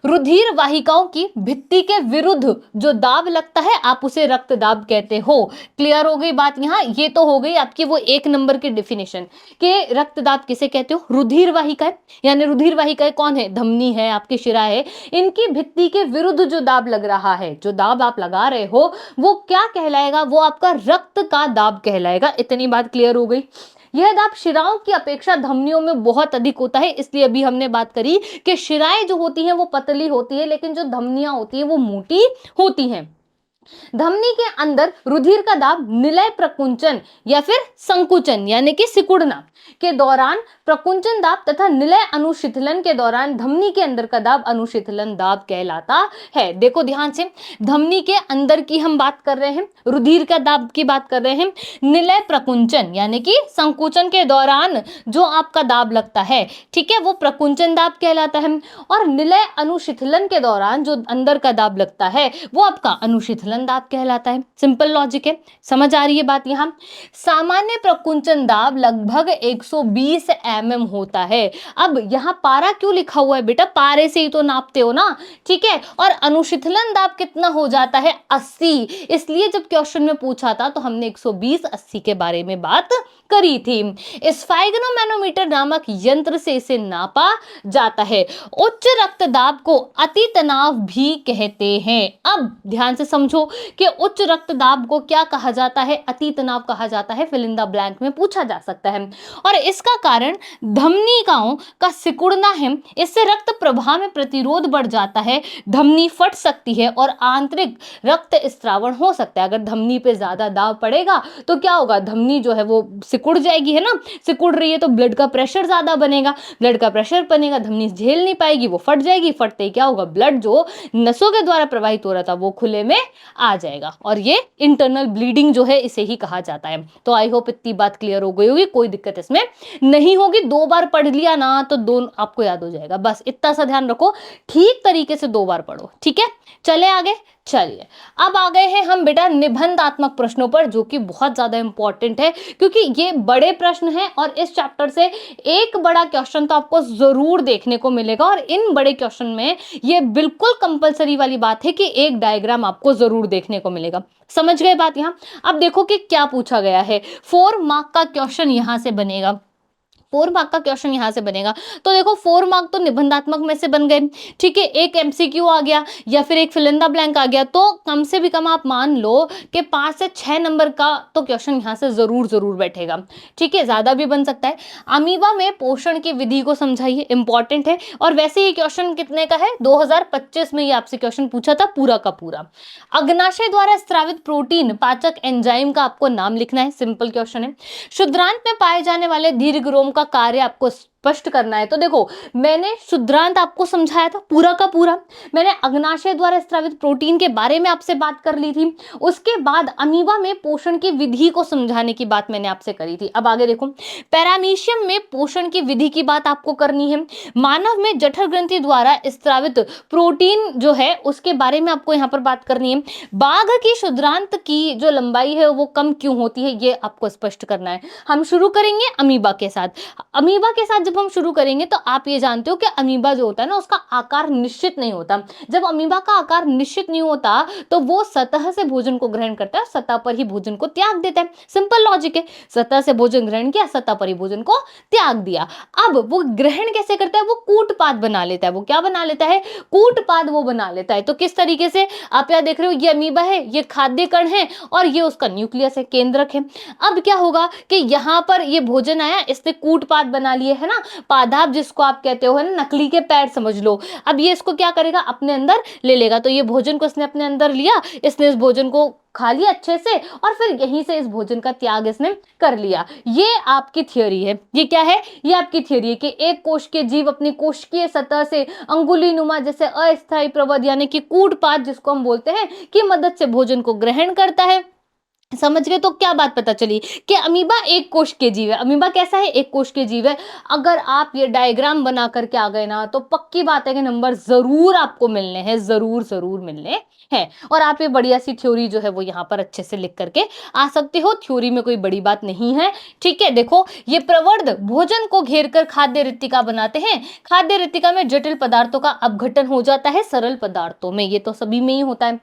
रुधिर वाहिकाओं की भित्ति के विरुद्ध जो दाब लगता है आप उसे रक्तदाब कहते हो। क्लियर हो गई बात। यहां ये तो हो गई आपकी वो 1 नंबर की डेफिनेशन कि रक्तदाब किसे कहते हो, रुधिर वाहिकाएं, यानी रुधिर वाहिकाएं कौन है, धमनी है, आपकी शिरा है, इनकी भित्ति के विरुद्ध जो दाब लग रहा है, जो दाब आप लगा रहे हो वो क्या कहलाएगा, वो आपका रक्त का दाब कहलाएगा। इतनी बात क्लियर हो गई। यह दाब शिराओं की अपेक्षा धमनियों में बहुत अधिक होता है, इसलिए अभी हमने बात करी कि शिराएं जो होती हैं वो पतली होती है, लेकिन जो धमनियां होती है वो मोटी होती हैं। धमनी के अंदर रुधिर का दाब निलय प्रकुंचन या फिर संकुचन यानी कि सिकुड़ना के दौरान प्रकुंचन दाब तथा निलय अनुशीतलन के दौरान धमनी के अंदर का दाब अनुशीतलन दाब कहलाता है। देखो ध्यान से, धमनी के अंदर की हम बात कर रहे हैं, रुधिर का दाब की बात कर रहे हैं। निलय प्रकुंचन यानी कि संकुचन के दौरान जो आपका दाब लगता है, ठीक है, वो प्रकुंचन दाब कहलाता है। और निलय अनुशीतलन के दौरान जो अंदर का दाब लगता है वो आपका अनुशीतलन दाब कहलाता है। सिंपल लॉजिक है, समझ आ रही है बात। यहां सामान्य प्रकुंचन दाब लगभग 120 mm होता है। अब यहां पारा क्यों लिखा हुआ है बेटा, पारे से ही तो नापते हो ना, ठीक है। और अनुशीतलन दाब कितना हो जाता है, 80। इसलिए जब क्वेश्चन में पूछा था तो हमने 120 80 के बारे में बात करी थी। स्फैग्नोमैनोमीटर नामक यंत्र से इसे नापा जाता है। उच्च रक्तदाब को अति तनाव भी कहते हैं। अब ध्यान से समझो कि उच्च रक्तदाब को क्या कहा जाता है, अति तनाव कहा जाता है। फिल इन द ब्लैंक में पूछा जा सकता है। और इसका कारण धमनिकाओं का सिकुड़ना है। इससे रक्त प्रवाह में प्रतिरोध बढ़ जाता है, धमनी फट सकती है और आंतरिक रक्त स्त्रावण हो सकता है। अगर धमनी पे ज्यादा दाब पड़ेगा तो क्या होगा, धमनी जो है वो सिकुड़ जाएगी, है ना। सिकुड़ रही है तो ब्लड का प्रेशर ज्यादा बनेगा, ब्लड का प्रेशर बनेगा, धमनी झेल नहीं पाएगी, वो फट जाएगी। फटते ही क्या होगा, ब्लड जो नसों के द्वारा प्रवाहित हो रहा था वो खुले में आ जाएगा, और ये इंटरनल ब्लीडिंग जो है इसे ही कहा जाता है। तो आई होप इतनी बात क्लियर हो गई होगी, कोई दिक्कत इसमें नहीं होगी। 2 बार पढ़ लिया ना तो 2 आपको याद हो जाएगा, बस इतना सा ध्यान रखो, ठीक तरीके से 2 बार पढ़ो, ठीक है। चले आगे। चलिए अब आ गए हैं हम बेटा निबंधात्मक प्रश्नों पर, जो कि बहुत ज्यादा इंपॉर्टेंट है क्योंकि ये बड़े प्रश्न हैं और इस चैप्टर से एक बड़ा क्वेश्चन तो आपको जरूर देखने को मिलेगा। और इन बड़े क्वेश्चन में ये बिल्कुल कंपलसरी वाली बात है कि एक डायग्राम आपको जरूर देखने को मिलेगा। समझ गए बात। यहां अब देखो कि क्या पूछा गया है। 4 मार्क का क्वेश्चन यहां से बनेगा, 4 मार्क का क्वेश्चन यहां से बनेगा। तो देखो 4 मार्क तो निबंधात्मक में से बन गए, ठीक है। एक एमसीक्यू आ गया या फिर एक फिल इन द ब्लैंक आ गया, तो कम से भी कम आप मान लो कि 5 से 6 नंबर का तो क्वेश्चन यहां से जरूर बैठेगा, ठीक है। ज्यादा भी बन सकता है। अमीबा में पोषण की विधि को समझाइए, इंपॉर्टेंट है। और वैसे ये क्वेश्चन कितने का है, 2025 में ये आपसे क्वेश्चन पूछा था पूरा का पूरा। अग्नाशय द्वारा स्रावित प्रोटीन पाचक एंजाइम का आपको नाम लिखना है, सिंपल क्वेश्चन है। शुद्रांत में पाए जाने वाले दीर्घ रोम का कार्य आपको स्पष्ट करना है। तो देखो, मैंने शुद्रांत आपको समझाया था पूरा का पूरा, मैंने अग्नाशय द्वारा स्रावित प्रोटीन के बारे में आपसे बात कर ली थी, उसके बाद अमीबा में पोषण की विधि को समझाने की बात मैंने आपसे करी थी। अब आगे देखो, पैरामीशियम में पोषण की विधि की बात आपको करनी है, मानव में जठर ग्रंथि द्वारा स्रावित प्रोटीन जो है उसके बारे में आपको यहाँ पर बात करनी है, बाघ की शुद्रांत की जो लंबाई है वो कम क्यों होती है ये आपको स्पष्ट करना है। हम शुरू करेंगे अमीबा के साथ। अमीबा के साथ जब हम शुरू करेंगे तो आप ये जानते हो कि अमीबा जो होता है ना उसका आकार निश्चित नहीं होता। जब अमीबा का आकार निश्चित नहीं होता तो वो सतह से भोजन को ग्रहण करता है, सतह पर ही भोजन को त्याग देता है। सिंपल लॉजिक है, सतह से भोजन ग्रहण किया, सतह पर ही भोजन को त्याग दिया। अब वो ग्रहण कैसे करता है, वो कूटपाद बना लेता है। वो क्या बना लेता है, कूटपाद वो बना लेता है। तो किस तरीके से, आप यहाँ देख रहे हो, ये अमीबा है, ये खाद्य कण है और ये उसका न्यूक्लियस है, केंद्रक है। अब क्या होगा कि यहाँ पर ये भोजन आया, इसने कूटपाद बना लिए है ना, पादाप जिसको आप कहते हो, है ना, नकली के पैर समझ लो। अब ये इसको क्या करेगा, अपने अंदर ले लेगा। तो ये भोजन को इसने अपने अंदर लिया, इसने इस भोजन को खा लिया अच्छे से और फिर यहीं से इस भोजन का त्याग इसने कर लिया। ये आपकी थ्योरी है। ये क्या है, ये आपकी थ्योरी है कि एक कोश के जीव अपनी कोशिकीय सतह से अंगुली नुमा जैसे अस्थायी प्रवध यानी कि कूटपाद जिसको हम बोलते हैं की मदद से भोजन को ग्रहण करता है। समझ गए? तो क्या बात पता चली कि अमीबा एक कोश के जीव है। अमीबा कैसा है, एक कोश के जीव है। अगर आप ये डायग्राम बना करके आ गए ना तो पक्की बात है कि नंबर जरूर आपको मिलने हैं, जरूर जरूर मिलने हैं। और आप ये बढ़िया सी थ्योरी जो है वो यहाँ पर अच्छे से लिख करके आ सकते हो। थ्योरी में कोई बड़ी बात नहीं है, ठीक है। देखो, ये प्रवर्ध भोजन को घेर कर खाद्य रिक्तिका बनाते हैं। खाद्य रिक्तिका में जटिल पदार्थों का अपघटन हो जाता है सरल पदार्थों में, ये तो सभी में ही होता है।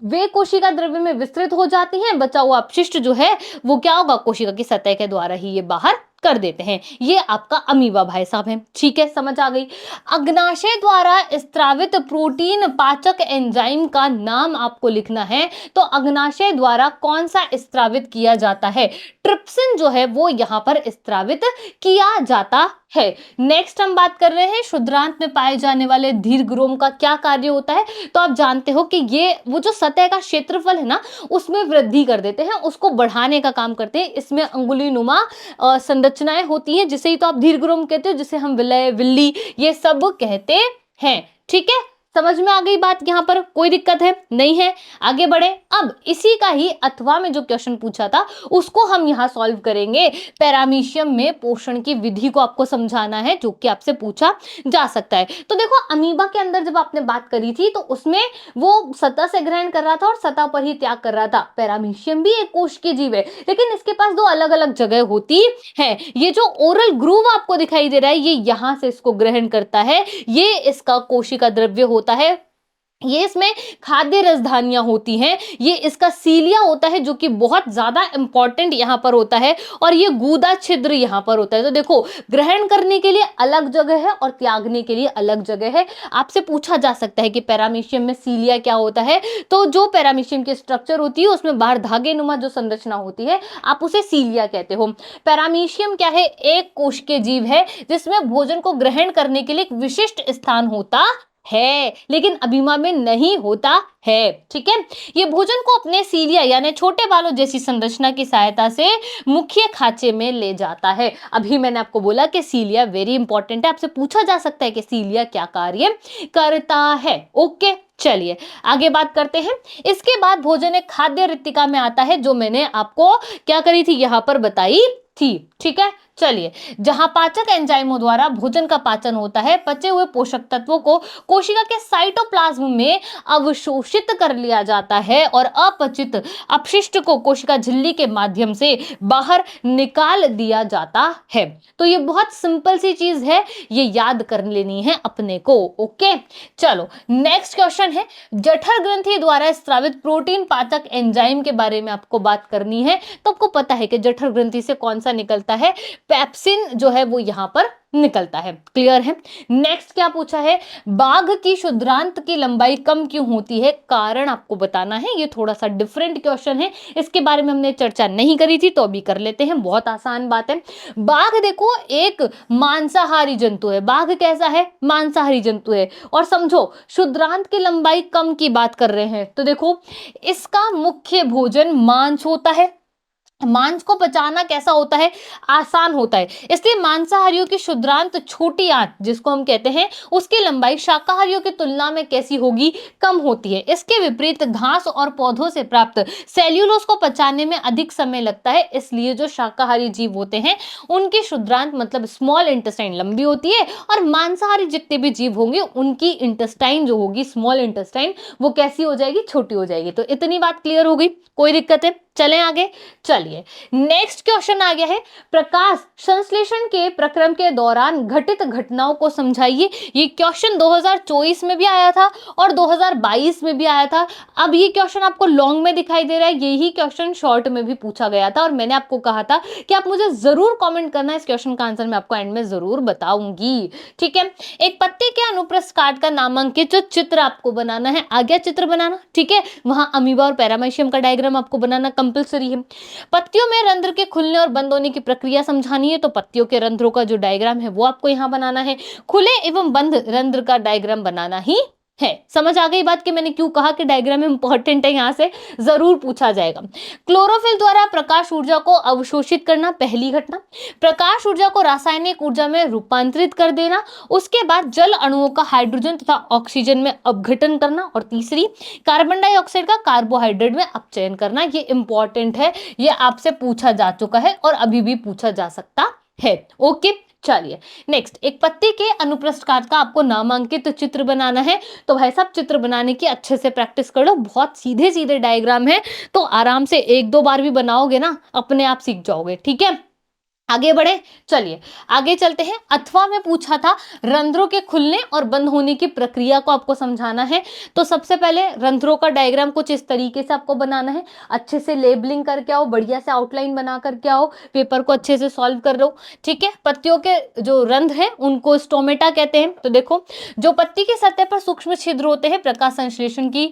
वे कोशिका द्रव्य में विस्तृत हो जाती हैं, बचा हुआ अपशिष्ट जो है वो क्या होगा, कोशिका की सतह के द्वारा ही ये बाहर कर देते हैं। ये आपका अमीबा भाई साहब है, ठीक है, समझ आ गई। अग्नाशय द्वारा स्त्रावित प्रोटीन पाचक एंजाइम का नाम आपको लिखना है। तो अग्नाशय द्वारा कौन सा स्त्रावित किया जाता है, ट्रिप्सिन जो है वो यहाँ पर स्त्रावित किया जाता है। नेक्स्ट हम बात कर रहे हैं शुद्रांत में पाए जाने वाले दीर्घरोम का क्या कार्य होता है। तो आप जानते हो कि ये वो जो सतह का क्षेत्रफल है ना उसमें वृद्धि कर देते हैं, उसको बढ़ाने का काम करते हैं। इसमें अंगुली नुमा संरचनाएं होती हैं जिसे ही तो आप दीर्घरोम कहते हो, जिसे हम विलय, विल्ली ये सब कहते हैं, ठीक है। समझ में आ गई बात, यहाँ पर कोई दिक्कत है नहीं है। आगे बढ़े। अब इसी का ही अथवा में जो क्वेश्चन पूछा था उसको हम यहाँ सॉल्व करेंगे। पैरामीशियम में पोषण की विधि को आपको समझाना है जो कि आपसे पूछा जा सकता है। तो देखो, अमीबा के अंदर जब आपने बात करी थी तो उसमें वो सतह से ग्रहण कर रहा था और सतह पर ही त्याग कर रहा था। पैरामीशियम भी एक कोश के जीव है, लेकिन इसके पास दो अलग अलग जगह होती है। ये जो ओरल ग्रूव आपको दिखाई दे रहा है ये यहाँ से इसको ग्रहण करता है, ये इसका कोशिका द्रव्य होता है। ये इसमें खाद्य रसधानियां होती हैं। ये इसका सीलिया होता है जो कि बहुत ज्यादा इंपॉर्टेंट यहां पर होता है, और ये गूदा छिद्र यहां पर होता है। तो देखो, ग्रहण करने के लिए अलग जगह है और त्यागने के लिए अलग जगह है। आपसे पूछा जा सकता है कि पैरामीशियम में सीलिया क्या होता है, तो जो पैरामीशियम की स्ट्रक्चर होती है उसमें बाहर धागे नुमा जो संरचना होती है आप उसे सीलिया कहते हो। पैरामीशियम क्या है, एक कोश के जीव है जिसमें भोजन को ग्रहण करने के लिए एक विशिष्ट स्थान होता है, लेकिन अमीबा में नहीं होता है, ठीक है। ये भोजन को अपने सीलिया यानी छोटे बालों जैसी संरचना की सहायता से मुख्य खांचे में ले जाता है। अभी मैंने आपको बोला कि सीलिया वेरी इंपॉर्टेंट है, आपसे पूछा जा सकता है कि सीलिया क्या कार्य करता है। ओके, चलिए आगे बात करते हैं। इसके बाद भोजन एक खाद्य रिक्तिका में आता है जो मैंने आपको क्या करी थी, यहां पर बताई थी, ठीक है। चलिए, जहां पाचक एंजाइमों द्वारा भोजन का पाचन होता है, पचे हुए पोषक तत्वों को कोशिका के साइटोप्लाज्म में अवशोषित कर लिया जाता है और अपचित अपशिष्ट को कोशिका झिल्ली के माध्यम से बाहर निकाल दिया जाता है। तो ये बहुत सिंपल सी चीज है, ये याद कर लेनी है अपने को। ओके, चलो नेक्स्ट क्वेश्चन है, जठर ग्रंथि द्वारा स्रावित प्रोटीन पाचक एंजाइम के बारे में आपको बात करनी है। तो आपको पता है कि जठर ग्रंथि से कौन सा निकलता है, पेप्सिन जो है वो यहां पर निकलता है। क्लियर है। नेक्स्ट क्या पूछा है, बाघ की शुद्रांत की लंबाई कम क्यों होती है, कारण आपको बताना है। ये थोड़ा सा डिफरेंट क्वेश्चन है, इसके बारे में हमने चर्चा नहीं करी थी तो अभी कर लेते हैं, बहुत आसान बात है। बाघ देखो एक मांसाहारी जंतु है। बाघ कैसा है, मांसाहारी जंतु है। और समझो, शुद्रांत की लंबाई कम की बात कर रहे हैं तो देखो, इसका मुख्य भोजन मांस होता है, मांस को पचाना कैसा होता है, आसान होता है। इसलिए मांसाहारियों की क्षुद्रांत छोटी आंत जिसको हम कहते हैं, उसकी लंबाई शाकाहारियों की तुलना में कैसी होगी, कम होती है। इसके विपरीत घास और पौधों से प्राप्त सेल्यूलोज को पचाने में अधिक समय लगता है। इसलिए जो शाकाहारी जीव होते हैं उनकी क्षुद्रांत मतलब स्मॉल इंटेस्टाइन लंबी होती है, और मांसाहारी जितने भी जीव होंगे उनकी इंटेस्टाइन जो होगी, स्मॉल इंटेस्टाइन, वो कैसी हो जाएगी, छोटी हो जाएगी। तो इतनी बात क्लियर हो गई, कोई दिक्कत है? चलें आगे। चलिए नेक्स्ट क्वेश्चन आ गया है, प्रकाश संश्लेषण के प्रक्रम के दौरान घटित घटनाओं को समझाइए। ये क्वेश्चन 2024 में भी आया था और 2022 में भी आया था। अब ये क्वेश्चन आपको लॉन्ग में दिखाई दे रहा है, यही क्वेश्चन शॉर्ट में भी पूछा गया था, और मैंने आपको कहा था कि आप मुझे जरूर कॉमेंट करना, इस क्वेश्चन का आंसर मैं आपको एंड में जरूर बताऊंगी। ठीक है, एक पत्ते के अनुप्रस्थ काट का नामांकित जो चित्र आपको बनाना है, आ गया चित्र बनाना, ठीक है, वहां अमीबा और पैरामीशियम का डायग्राम आपको बनाना कंपलसरी है। पत्तियों में रंध्र के खुलने और बंद होने की प्रक्रिया समझानी है, तो पत्तियों के रंध्रों का जो डायग्राम है वो आपको यहां बनाना है। खुले एवं बंद रंध्र का डायग्राम बनाना ही है। समझ आ गई बात कि मैंने क्यों कहा कि डायग्राम इंपॉर्टेंट है, यहां से जरूर पूछा जाएगा। क्लोरोफिल द्वारा प्रकाश ऊर्जा को अवशोषित करना, पहली घटना। प्रकाश ऊर्जा को रासायनिक ऊर्जा में रूपांतरित कर देना, उसके बाद जल अणुओं का हाइड्रोजन तथा ऑक्सीजन में अपघटन करना, और तीसरी कार्बन डाइऑक्साइड का कार्बोहाइड्रेट में अपचयन करना। ये इंपॉर्टेंट है, ये आपसे पूछा जा चुका है और अभी भी पूछा जा सकता है। ओके, चलिए नेक्स्ट, एक पत्ते के अनुप्रस्थ काट का आपको नामांकित चित्र बनाना है। तो भाई साहब चित्र बनाने की अच्छे से प्रैक्टिस कर लो, बहुत सीधे सीधे डायग्राम है, तो आराम से एक दो बार भी बनाओगे ना, अपने आप सीख जाओगे। ठीक है, आगे बढ़े, चलिए आगे चलते हैं। अथवा में पूछा था रंध्रों के खुलने और बंद होने की प्रक्रिया को आपको समझाना है। तो सबसे पहले रंध्रों का डायग्राम कुछ इस तरीके से आपको बनाना है, अच्छे से लेबलिंग करके आओ, बढ़िया से आउटलाइन बना करके आओ, पेपर को अच्छे से सॉल्व कर लो। ठीक है, पत्तियों के जो रंध्र है उनको स्टोमेटा कहते हैं। तो देखो, जो पत्ती की सतह पर सूक्ष्म छिद्र होते हैं, प्रकाश संश्लेषण की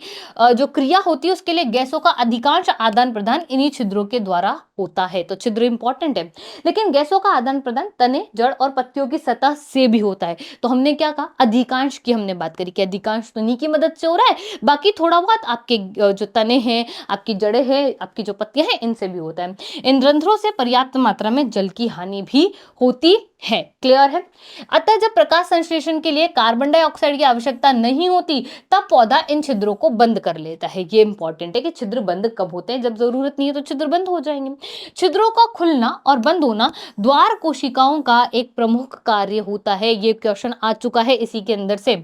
जो क्रिया होती है उसके लिए गैसों का अधिकांश आदान प्रदान इन्हीं छिद्रों के द्वारा होता है। तो छिद्र इंपॉर्टेंट है, लेकिन गैसों का आदान प्रदान तने, जड़ और पत्तियों की सतह से भी होता है। तो हमने क्या कहा, अधिकांश की हमने बात करी कि अधिकांश तो इन्हीं की मदद से हो रहा है, बाकी थोड़ा बहुत आपके जो तने हैं, आपकी जड़ें हैं, आपकी जो पत्तियां हैं, इनसे भी होता है। इन रंध्रों से पर्याप्त मात्रा में जल की हानि भी होती है। क्लियर है? अतः जब प्रकाश संश्लेषण के लिए कार्बन डाइऑक्साइड की आवश्यकता नहीं होती, तब पौधा इन छिद्रों को बंद कर लेता है। ये इंपॉर्टेंट है कि छिद्र बंद कब होते हैं, जब जरूरत नहीं है तो छिद्र बंद हो जाएंगे। छिद्रों का खुलना और बंद होना द्वार कोशिकाओं का एक प्रमुख कार्य होता है। ये क्वेश्चन आ चुका है इसी के अंदर से।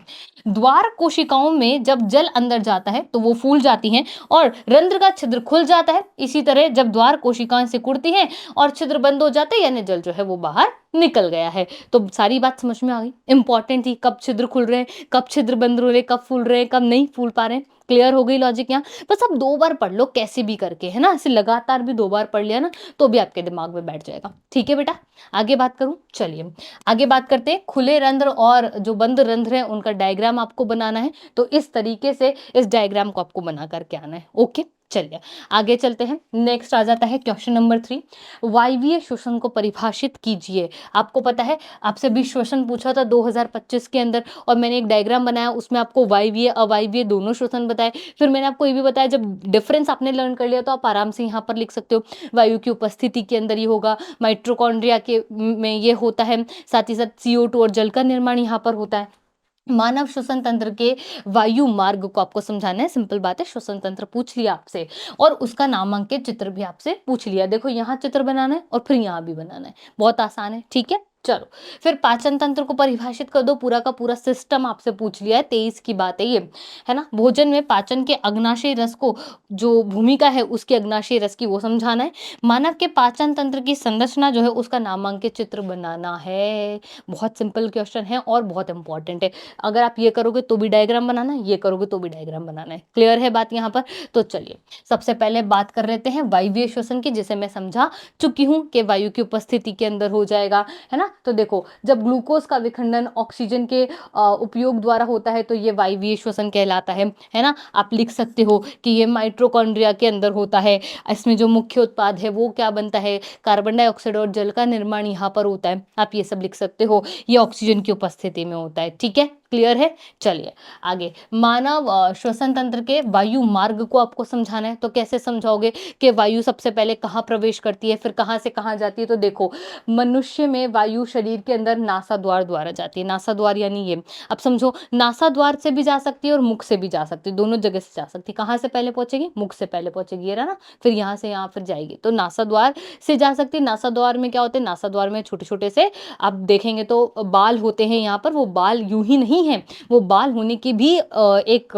द्वार कोशिकाओं में जब जल अंदर जाता है तो वो फूल जाती हैं और रंध्र का छिद्र खुल जाता है। इसी तरह जब द्वार कोशिकाएं सिकुड़ती हैं और छिद्र बंद हो जाते हैं, यानी जल जो है वो बाहर निकल गया है। तो सारी बात समझ में आ गई, इंपॉर्टेंट थी, कब छिद्र खुल रहे हैं, कब छिद्र बंद हो रहे हैं, कब फूल रहे हैं, कब नहीं फूल पा रहे हैं। क्लियर हो गई लॉजिक यहाँ? बस अब दो बार पढ़ लो कैसे भी करके, है ना, ऐसे लगातार भी दो बार पढ़ लिया ना तो भी आपके दिमाग में बैठ जाएगा। ठीक है बेटा, आगे बात करूं, चलिए आगे बात करते हैं। खुले रंध्र और जो बंद रंध्र है उनका डायग्राम आपको बनाना है, तो इस तरीके से इस डायग्राम को आपको बना करके आना है। ओके, चलिए आगे चलते हैं। नेक्स्ट आ जाता है क्वेश्चन नंबर 3, वायवीय श्वसन को परिभाषित कीजिए। आपको पता है आपसे भी श्वसन पूछा था 2025 के अंदर, और मैंने एक डायग्राम बनाया, उसमें आपको वायवीय अवायवीय दोनों श्वसन बताए। फिर मैंने आपको ये भी बताया, जब डिफरेंस आपने लर्न कर लिया तो आप आराम से यहाँ पर लिख सकते हो, वायु की उपस्थिति के अंदर ये होगा, माइट्रोकॉन्ड्रिया के में ये होता है, साथ ही साथ CO2 और जल का निर्माण यहाँ पर होता है। मानव श्वसन तंत्र के वायु मार्ग को आपको समझाना है। सिंपल बात है, श्वसन तंत्र पूछ लिया आपसे और उसका नामांकित चित्र भी आपसे पूछ लिया। देखो यहाँ चित्र बनाना है और फिर यहाँ भी बनाना है, बहुत आसान है। ठीक है, चलो फिर पाचन तंत्र को परिभाषित कर दो, पूरा का पूरा सिस्टम आपसे पूछ लिया है, 23 की बात है ये, है ना। भोजन में पाचन के अग्नाशय रस को, जो भूमिका है उसकी अग्नाशय रस की, वो समझाना है। मानव के पाचन तंत्र की संरचना जो है उसका नामांकित चित्र बनाना है। बहुत सिंपल क्वेश्चन है और बहुत इंपॉर्टेंट है। अगर आप ये करोगे तो भी डायग्राम बनाना है, ये करोगे तो भी डायग्राम बनाना है। क्लियर है बात यहाँ पर? तो चलिए सबसे पहले बात कर लेते हैं वायवीय श्वसन की, जिसे मैं समझा चुकी हूँ कि वायु की उपस्थिति के अंदर हो जाएगा, है ना। तो देखो, जब ग्लूकोज का विखंडन ऑक्सीजन के उपयोग द्वारा होता है तो ये वायवीय श्वसन कहलाता है ना। आप लिख सकते हो कि ये माइट्रोकॉन्ड्रिया के अंदर होता है। इसमें जो मुख्य उत्पाद है वो क्या बनता है, कार्बन डाइऑक्साइड और जल का निर्माण यहाँ पर होता है। आप ये सब लिख सकते हो, ये ऑक्सीजन की उपस्थिति में होता है। ठीक है, क्लियर है? चलिए आगे, मानव श्वसन तंत्र के वायु मार्ग को आपको समझाना है, तो कैसे समझाओगे कि वायु सबसे पहले कहाँ प्रवेश करती है, फिर कहाँ से कहाँ जाती है? तो देखो, मनुष्य में वायु शरीर के अंदर नासा द्वार द्वारा जाती है। नासा द्वार यानी ये, अब समझो, नासा द्वार से भी जा सकती है और मुख से भी जा सकती है, दोनों जगह से जा सकती है। कहाँ से पहले पहुंचेगी? मुख से पहले पहुंचेगी, ये रहा ना, फिर यहाँ से यहाँ फिर जाएगी, तो नासा द्वार से जा सकती है। नासा द्वार में क्या होते हैं? नासा द्वार में छोटे छोटे से आप देखेंगे तो बाल होते हैं यहाँ पर। वो बाल यूं ही नहीं है, वो बाल होने की भी एक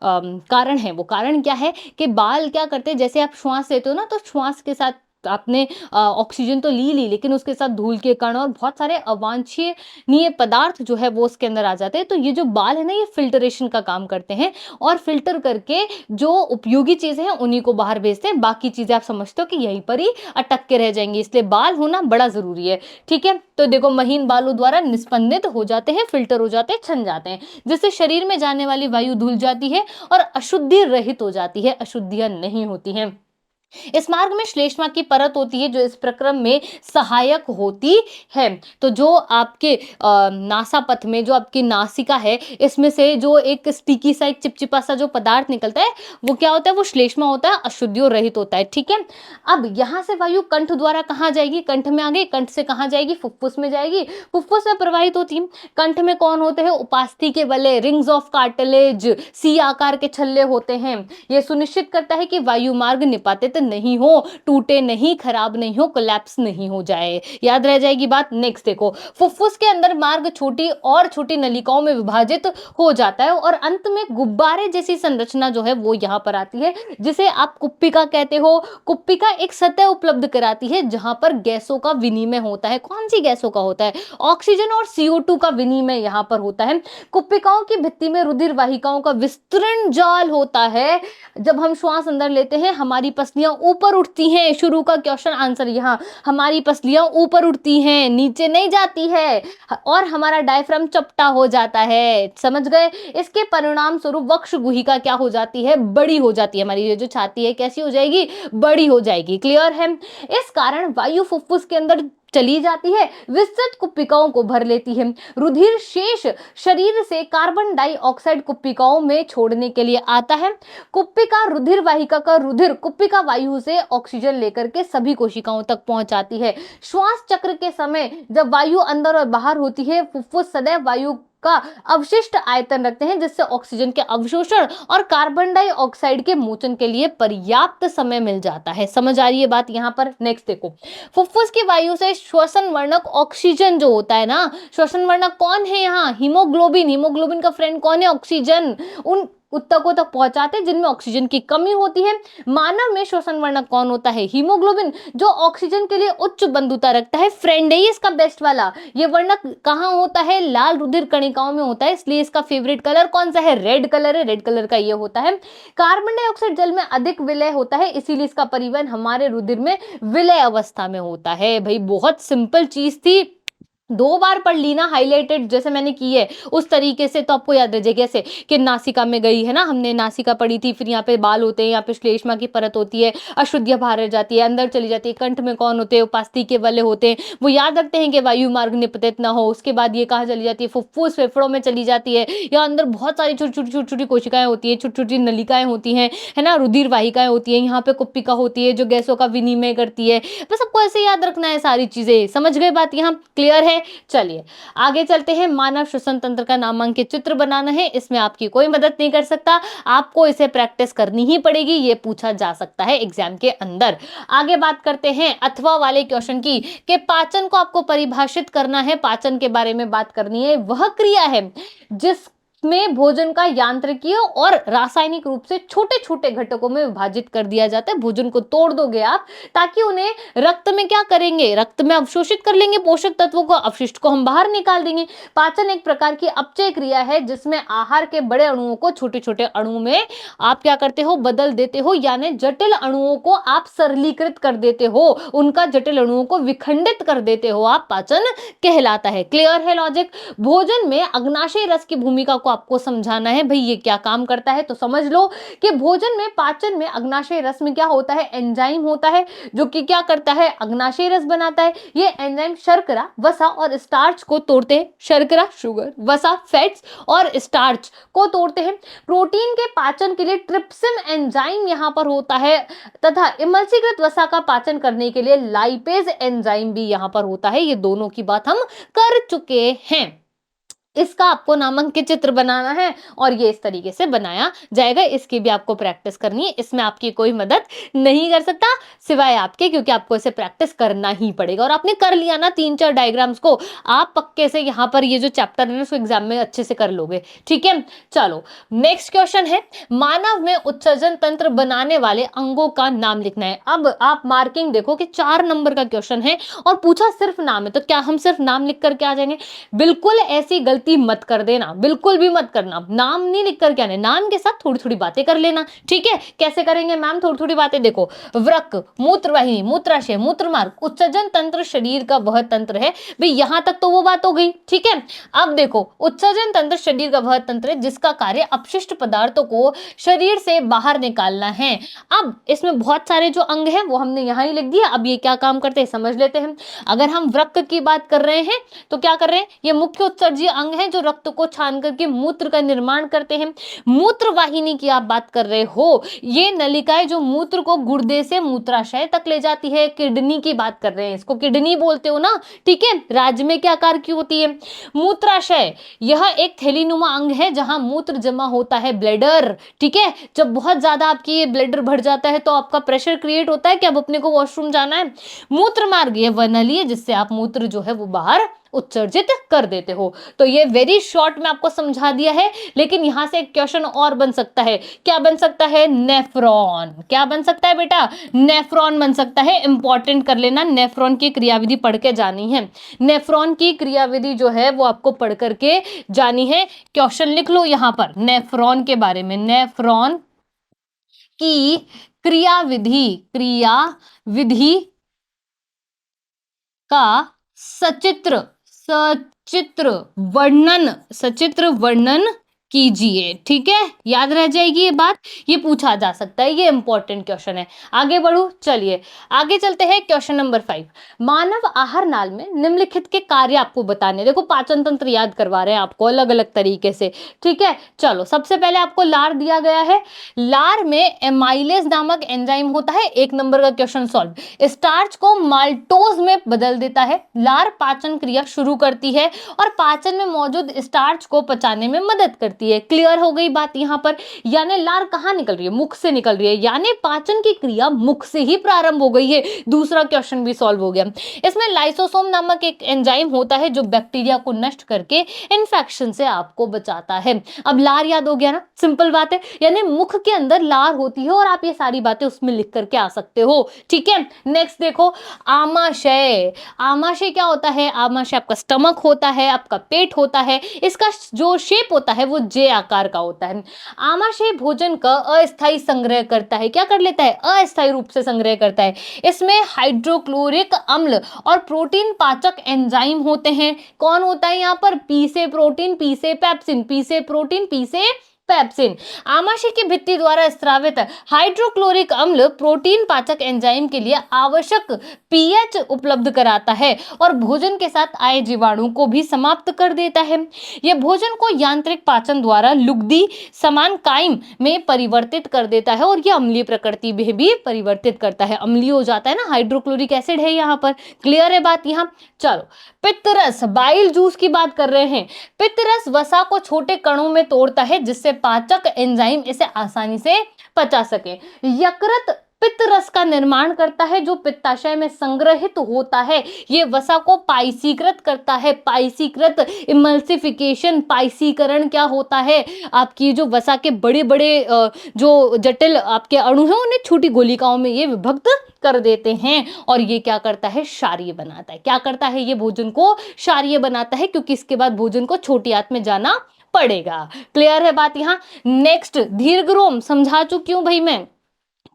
कारण है। वो कारण क्या है कि बाल क्या करते हैं, जैसे आप श्वास लेते हो ना, तो श्वास के साथ आपने ऑक्सीजन तो ली लेकिन उसके साथ धूल के कण और बहुत सारे अवांछनीय पदार्थ जो है वो उसके अंदर आ जाते हैं। तो ये जो बाल है ना, ये फिल्टरेशन का काम करते हैं और फिल्टर करके जो उपयोगी चीजें हैं उन्हीं को बाहर भेजते हैं। बाकी चीजें आप समझते हो कि यहीं पर ही अटक के रह जाएंगी, इसलिए बाल होना बड़ा जरूरी है। ठीक है, तो देखो, महीन बालों द्वारा निस्पंदित हो जाते हैं, फिल्टर हो जाते हैं, छन जाते हैं, जिससे शरीर में जाने वाली वायु धुल जाती है और अशुद्धि रहित हो जाती है, अशुद्धियां नहीं होती हैं। इस मार्ग में श्लेष्मा की परत होती है जो इस प्रक्रम में सहायक होती है। तो जो आपके नासापथ में, जो आपकी नासिका है, इसमें से जो एक स्टिकी सा, एक चिपचिपा सा जो पदार्थ निकलता है, वो क्या होता है? वो श्लेष्मा होता है, अशुद्धियों रहित होता है। ठीक है, अब यहां से वायु कंठ द्वारा कहाँ जाएगी? कंठ में आ गई, कंठ से कहाँ जाएगी? फुफ्फुस में जाएगी, फुफ्फुस में प्रवाहित होती है। कंठ में कौन होते हैं? उपास्थि के वलय, रिंग्स ऑफ कार्टिलेज, सी आकार के छल्ले होते हैं। यह सुनिश्चित करता है कि वायु मार्ग निपातित नहीं हो, टूटे नहीं, खराब नहीं हो, कोलैप्स नहीं हो जाए। याद रह जाएगी बात। नेक्स्ट देखो, फुफ्फुस के अंदर मार्ग छोटी और छोटी नलिकाओं में विभाजित हो जाता है और अंत में गुब्बारे जैसी संरचना जो है वो यहाँ पर आती है, जिसे आप कुप्पिका कहते हो। कुप्पिका एक सतह उपलब्ध कराती है जहां पर गैसों का विनिमय होता है। कौन सी गैसों का होता है? ऑक्सीजन और CO2 का विनिमय यहां पर होता है। कुप्पिकाओं की भित्ति में रुधिर वाहिकाओं का विस्तरण जाल होता है। जब हम श्वास अंदर लेते हैं, हमारी पसलियां ऊपर उठती हैं। शुरू का क्वेश्चन आंसर यहाँ, हमारी पसलियां ऊपर उठती हैं, नीचे नहीं जाती है, और हमारा डायफ्राम चपटा हो जाता है। समझ गए? इसके परिणाम स्वरूप वक्ष गुहिका क्या हो जाती है? बड़ी हो जाती है। हमारी ये जो छाती है कैसी हो जाएगी? बड़ी हो जाएगी। क्लियर है? इस कारण वायु फुफ्फुस के अंदर चली जाती है, विस्तृत कुप्पिकाओं को भर लेती है। रुधिर शेष शरीर से कार्बन डाइऑक्साइड कुप्पिकाओं में छोड़ने के लिए आता है। कुप्पिका रुधिर वाहिका का रुधिर कुप्पिका वायु से ऑक्सीजन लेकर के सभी कोशिकाओं तक पहुंचाती है। श्वास चक्र के समय जब वायु अंदर और बाहर होती है, फुफ्फुस सदैव वायु का अवशिष्ट आयतन रखते हैं, जिससे ऑक्सीजन के अवशोषण और कार्बन डाइऑक्साइड के मोचन के लिए पर्याप्त समय मिल जाता है। समझ आ रही है बात यहाँ पर? नेक्स्ट देखो, फुफ्फुस की वायु से श्वसन वर्णक ऑक्सीजन जो होता है ना, श्वसन वर्णक कौन है यहाँ? हीमोग्लोबिन। हीमोग्लोबिन का फ्रेंड कौन है? ऑक्सीजन। उन उत्तकों तक पहुंचाते हैं जिनमें ऑक्सीजन की कमी होती है। मानव में श्वसन वर्णक कौन होता है? हीमोग्लोबिन, जो ऑक्सीजन के लिए उच्च बंधुता रखता है। फ्रेंड है इसका बेस्ट वाला। ये वर्णक कहाँ होता है? लाल रुधिर कणिकाओं में होता है, इसलिए इसका फेवरेट कलर कौन सा है? रेड कलर है। रेड कलर का ये होता है। कार्बन डाइऑक्साइड जल में अधिक विलय होता है, इसीलिए इसका परिवहन हमारे रुधिर में विलय अवस्था में होता है। भाई बहुत सिंपल चीज थी, 2 बार पढ़ ली ना, हाईलाइटेड जैसे मैंने की है उस तरीके से, तो आपको याद रह जाएगी। कैसे कि नासिका में गई है ना, हमने नासिका पढ़ी थी, फिर यहाँ पे बाल होते हैं, यहाँ पे श्लेष्मा की परत होती है, अशुद्धियां बाहर रह जाती है, अंदर चली जाती है। कंठ में कौन होते हैं? उपास्थि के वलय होते हैं, वो याद रखते हैं कि वायु मार्ग निपतित ना हो। उसके बाद ये कहाँ चली जाती है? फुफ्फुस फेफड़ों में चली जाती है। या अंदर बहुत सारी छोटी छोटी कोशिकाएं होती है, छोटी छोटी नलिकाएं होती हैं, है ना, रुधिर वाहिकाएं होती है। यहाँ पे कुप्पिका होती है जो गैसों का विनिमय करती है। बस सबको ऐसे याद रखना है सारी चीजें। समझ गए बात यहाँ? क्लियर है? चलिए आगे चलते हैं। मानव श्वसन तंत्र का नामांकित चित्र बनाना है, इसमें आपकी कोई मदद नहीं कर सकता, आपको इसे प्रैक्टिस करनी ही पड़ेगी। ये पूछा जा सकता है एग्जाम के अंदर। आगे बात करते हैं अथवा वाले क्वेश्चन की, कि पाचन को आपको परिभाषित करना है, पाचन के बारे में बात करनी है। वह क्रिया है जिस में भोजन का यांत्रिकीय और रासायनिक रूप से छोटे छोटे घटकों में विभाजित कर दिया जाता है। भोजन को तोड़ दोगे आप, ताकि उन्हें रक्त में क्या करेंगे? रक्त में अवशोषित कर लेंगे पोषक तत्वों को, अपशिष्ट को हम बाहर निकाल देंगे। पाचन एक प्रकार की अपचय क्रिया है जिसमें आहार के बड़े अणुओं को छोटे छोटे अणुओं में आप क्या करते हो? बदल देते हो, यानी जटिल अणुओं को आप सरलीकृत कर देते हो, उनका जटिल अणुओं को विखंडित कर देते हो, आप पाचन कहलाता है। क्लियर है लॉजिक? भोजन में अग्नाशय रस की भूमिका को आपको समझाना है भाई ये क्या काम करता है। तो समझ लो कि भोजन में, पाचन में अग्नाशय रस में क्या होता है, एंजाइम होता है जो कि क्या करता है, अग्नाशय रस बनाता है। ये एंजाइम शर्करा, वसा और स्टार्च को तोड़ते हैं। शर्करा शुगर, वसा फैट्स और स्टार्च को तोड़ते हैं। प्रोटीन के पाचन के लिए ट्रिप्सिन एंजाइम यहां पर होता है तथा इमल्सीकृत वसा का पाचन करने के लिए लाइपेज एंजाइम भी यहां पर होता है। ये दोनों की बात हम कर चुके हैं। इसका आपको नामांकित चित्र बनाना है और ये इस तरीके से बनाया जाएगा। इसकी भी आपको प्रैक्टिस करनी है, इसमें आपकी कोई मदद नहीं कर सकता सिवाय आपके, क्योंकि आपको इसे प्रैक्टिस करना ही पड़ेगा। और आपने कर लिया ना 3-4 डायग्राम्स को, आप पक्के से यहाँ पर ये जो चैप्टर है उसको एग्जाम में अच्छे से कर लोगे। ठीक है, चलो नेक्स्ट क्वेश्चन है, मानव में उत्सर्जन तंत्र बनाने वाले अंगों का नाम लिखना है। अब आप मार्किंग देखो कि 4 नंबर का क्वेश्चन है और पूछा सिर्फ नाम है, तो क्या हम सिर्फ नाम लिख करके आ जाएंगे? बिल्कुल ऐसी गलती मत कर देना, बिल्कुल भी मत करना। नाम नहीं लिख कर क्या, नाम के साथ थोड़ी थोड़ी बातें कर लेना। ठीक है, कैसे करेंगे मैम? थोड़ी थोड़ी बातें देखो, वृक्क, मूत्रवाहिनी, मूत्राशय, मूत्रमार्ग, उत्सर्जन तंत्र शरीर का वह तंत्र है। भाई यहां तक तो वो बात हो गई। ठीक है, अब देखो उत्सर्जन तंत्र शरीर का वह तंत्र है जिसका कार्य अपशिष्ट पदार्थों को शरीर से बाहर निकालना है। अब इसमें बहुत सारे जो अंग हैं वो हमने यहां ही लिख दिया। अब ये क्या काम करते हैं समझ लेते हैं। अगर हम वृक्क की बात कर रहे हैं तो क्या कर रहे हैं, ये मुख्य उत्सर्जीय अंग है जो रक्त को छान करके मूत्र का निर्माण करते हैं। मूत्र वाहिनी की आप बात कर रहे हो, ये नलिकाएं जो मूत्र को गुर्दे से मूत्राशय तक ले जाती है। किडनी की बात कर रहे हैं, इसको किडनी बोलते हो ना। ठीक है, राज्य में क्या आकार की होती है? मूत्राशय, यह एक थैलीनुमा अंग है जहां मूत्र जमा होता है, ब्लैडर। ठीक है, जब बहुत ज्यादा आपकी ये ब्लैडर भर जाता है तो आपका प्रेशर क्रिएट होता है कि अब अपने को वॉशरूम जाना है। मूत्र मार्ग, ये वह नली है जिससे आप मूत्र जो है वो बाहर उत्सर्जित कर देते हो। तो ये वेरी शॉर्ट में आपको समझा दिया है, लेकिन यहां से एक क्वेश्चन और बन सकता है। क्या बन सकता है? नेफ्रॉन। क्या बन सकता है बेटा? नेफ्रॉन बन सकता है। इंपॉर्टेंट कर लेना, नेफ्रॉन की क्रियाविधि पढ़ के जानी है। नेफ्रॉन की क्रियाविधि जो है वो आपको पढ़ करके जानी है। क्वेश्चन लिख लो यहां पर नेफ्रॉन के बारे में। नेफ्रॉन की क्रियाविधि, क्रियाविधि का सचित्र सचित्र सचित्र वर्णन कीजिए। ठीक है, याद रह जाएगी ये बात, ये पूछा जा सकता है, ये इंपॉर्टेंट क्वेश्चन है। आगे बढ़ू, चलिए आगे चलते हैं। क्वेश्चन नंबर 5, मानव आहार नाल में निम्नलिखित के कार्य आपको बताने। देखो पाचन तंत्र याद करवा रहे हैं आपको अलग अलग तरीके से। ठीक है, चलो सबसे पहले आपको लार दिया गया है। लार में एमाइलेज नामक एंजाइम होता है। 1 नंबर का क्वेश्चन सॉल्व। स्टार्च को माल्टोज में बदल देता है। लार पाचन क्रिया शुरू करती है और पाचन में मौजूद स्टार्च को पचाने में मदद करती है। क्लियर हो गई बात यहां पर? यानी लार कहां निकल रही है? मुख से निकल रही है, यानी पाचन की क्रिया मुख से ही प्रारंभ हो गई है। दूसरा क्वेश्चन भी सॉल्व हो गया। इसमें लाइसोसोम नामक एक एंजाइम होता है जो बैक्टीरिया को नष्ट करके इन्फेक्शन से आपको बचाता है। अब लार याद हो गया ना, सिंपल बात है। यानी मुख के अंदर लार होती है और आप ये सारी बातें उसमें लिख करके आ सकते हो। ठीक है, नेक्स्ट देखो आमाशय। आमाशय क्या होता है? आमाशय आपका स्टमक होता है, आपका पेट होता है। इसका जो शेप होता है वो जे आकार का होता है। आमाशय भोजन का अस्थायी संग्रह करता है। क्या कर लेता है? अस्थायी रूप से संग्रह करता है। इसमें हाइड्रोक्लोरिक अम्ल और प्रोटीन पाचक एंजाइम होते हैं। कौन होता है यहाँ पर? पी से प्रोटीन, पी से पेप्सिन, पी से प्रोटीन, पी से पेप्सिन। आमाशय की भित्ति द्वारा स्रावित हाइड्रोक्लोरिक अम्ल प्रोटीन पाचक एंजाइम के लिए आवश्यक पीएच उपलब्ध कराता है और भोजन के साथ आए जीवाणु को भी समाप्त कर देता है। यह भोजन को यांत्रिक पाचन द्वारा लुगदी समान काइम में परिवर्तित कर देता है और यह अम्लीय प्रकृति में भी परिवर्तित करता है। अम्लीय हो जाता है ना, हाइड्रोक्लोरिक एसिड है यहाँ पर। क्लियर है बात यहाँ? चलो पित्तरस, बाइल जूस की बात कर रहे हैं। पित्तरस वसा को छोटे कणों में तोड़ता है जिससे पाचक एंजाइम इसे आसानी से पचा सके। यकृत पित्त रस का निर्माण करता है जो पित्ताशय में संग्रहित होता है। ये वसा को पाइसीकृत करता है। पाइसीकृत, इमल्सिफिकेशन, पाइसीकरण क्या होता है? आपकी जो वसा के बड़े बड़े जो जटिल आपके अणु हैं उन्हें छोटी गोलिकाओं में ये विभक्त कर देते हैं और ये क्या करता है? क्षारीय बनाता है। क्या करता है? ये भोजन को क्षारीय बनाता है, क्योंकि इसके बाद भोजन को छोटी आंत में जाना पड़ेगा। क्लियर है बात यहाँ? नेक्स्ट दीर्घ रोम समझा चुकी हूं भाई मैं।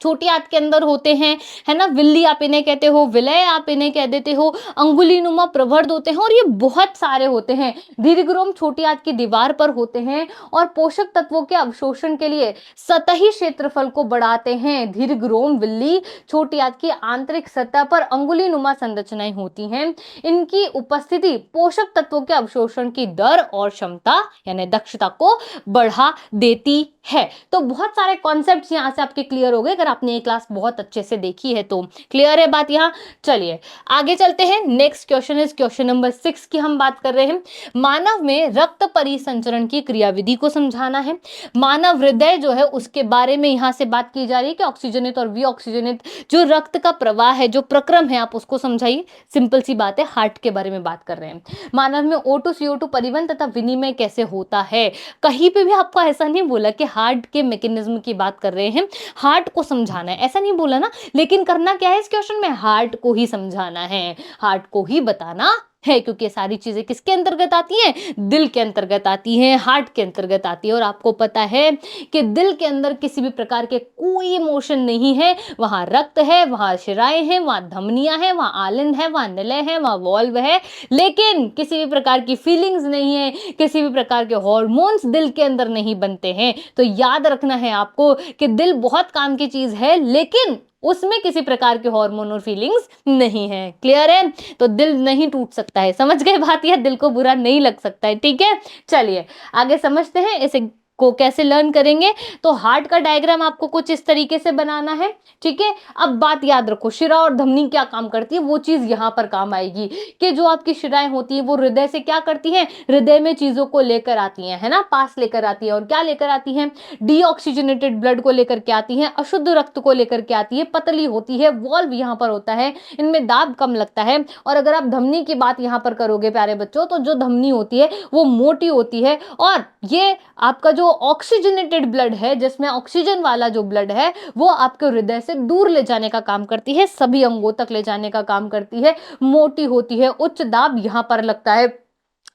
छोटी आंत के अंदर होते हैं, है ना, विल्ली आप इन्हें कहते हो, विलय आप इन्हें कह देते हो, अंगुलीनुमा प्रवर्ध होते हैं और ये बहुत सारे होते हैं। दीर्घरोम छोटी आंत की दीवार पर होते हैं और पोषक तत्वों के अवशोषण के लिए सतही क्षेत्रफल को बढ़ाते हैं। दीर्घरोम विल्ली छोटी आंत की आंतरिक सतह पर अंगुलीनुमा संरचनाएं होती हैं। इनकी उपस्थिति पोषक तत्वों के अवशोषण की दर और क्षमता यानी दक्षता को बढ़ा देती है। तो बहुत सारे कॉन्सेप्ट्स यहां से आपके क्लियर हो गए अगर आपने ये क्लास बहुत अच्छे से देखी है तो। क्लियर है बात यहाँ? चलिए आगे चलते हैं। Next question is question number 6 की हम बात कर रहे हैं। मानव में रक्त परिसंचरण की क्रियाविधि को समझाना है। मानव हृदय जो है उसके बारे में यहां से बात की जा रही है कि ऑक्सीजनित और विऑक्सीजनित जो रक्त का प्रवाह है, जो प्रक्रम है, आप उसको समझाइए। सिंपल सी बात है, हार्ट के बारे में बात कर रहे हैं। मानव में O2 CO2 परिवहन तथा विनिमय कैसे होता है। कहीं पे भी आपको ऐसा नहीं बोला कि हार्ट के मैकेनिज्म की बात कर रहे हैं, हार्ट को समझाना है, ऐसा नहीं बोला ना। लेकिन करना क्या है इस क्वेश्चन में, हार्ट को ही समझाना है, हार्ट को ही बताना है, क्योंकि सारी चीजें किसके अंतर्गत आती हैं, दिल के अंतर्गत आती हैं, हार्ट के अंतर्गत आती है। और आपको पता है कि दिल के अंदर किसी भी प्रकार के कोई इमोशन नहीं है, वहां रक्त है, वहां शिराएं हैं, वहां धमनियां हैं, वहां आलिंद है, वहां निलय है, वहां वॉल्व है, लेकिन किसी भी प्रकार की फीलिंग्स नहीं है, किसी भी प्रकार के हॉर्मोन्स दिल के अंदर नहीं बनते हैं। तो याद रखना है आपको कि दिल बहुत काम की चीज है, लेकिन उसमें किसी प्रकार के हार्मोन और फीलिंग्स नहीं है। क्लियर है? तो दिल नहीं टूट सकता है, समझ गए बात? यह दिल को बुरा नहीं लग सकता है, ठीक है। चलिए आगे समझते हैं इसे को कैसे लर्न करेंगे। तो हार्ट का डायग्राम आपको कुछ इस तरीके से बनाना है, ठीक है। अब बात याद रखो, शिरा और धमनी क्या काम करती है, वो चीज यहां पर काम आएगी कि जो आपकी शिराएं होती है वो हृदय से क्या करती हैं, हृदय में चीजों को लेकर आती हैं, है ना, पास लेकर आती है। और क्या लेकर आती हैं, डीऑक्सीजनेटेड ब्लड को लेकर के आती हैं, अशुद्ध रक्त को लेकर के आती है, पतली होती है, वॉल्व यहां पर होता है, इनमें दाब कम लगता है। और अगर आप धमनी की बात यहां पर करोगे प्यारे बच्चों, तो जो धमनी होती है वो मोटी होती है और ये आपका जो ऑक्सीजनेटेड ब्लड है, जिसमें ऑक्सीजन वाला जो ब्लड है, वो आपके हृदय से दूर ले जाने का काम करती है, सभी अंगों तक ले जाने का काम करती है, मोटी होती है, उच्च दाब यहां पर लगता है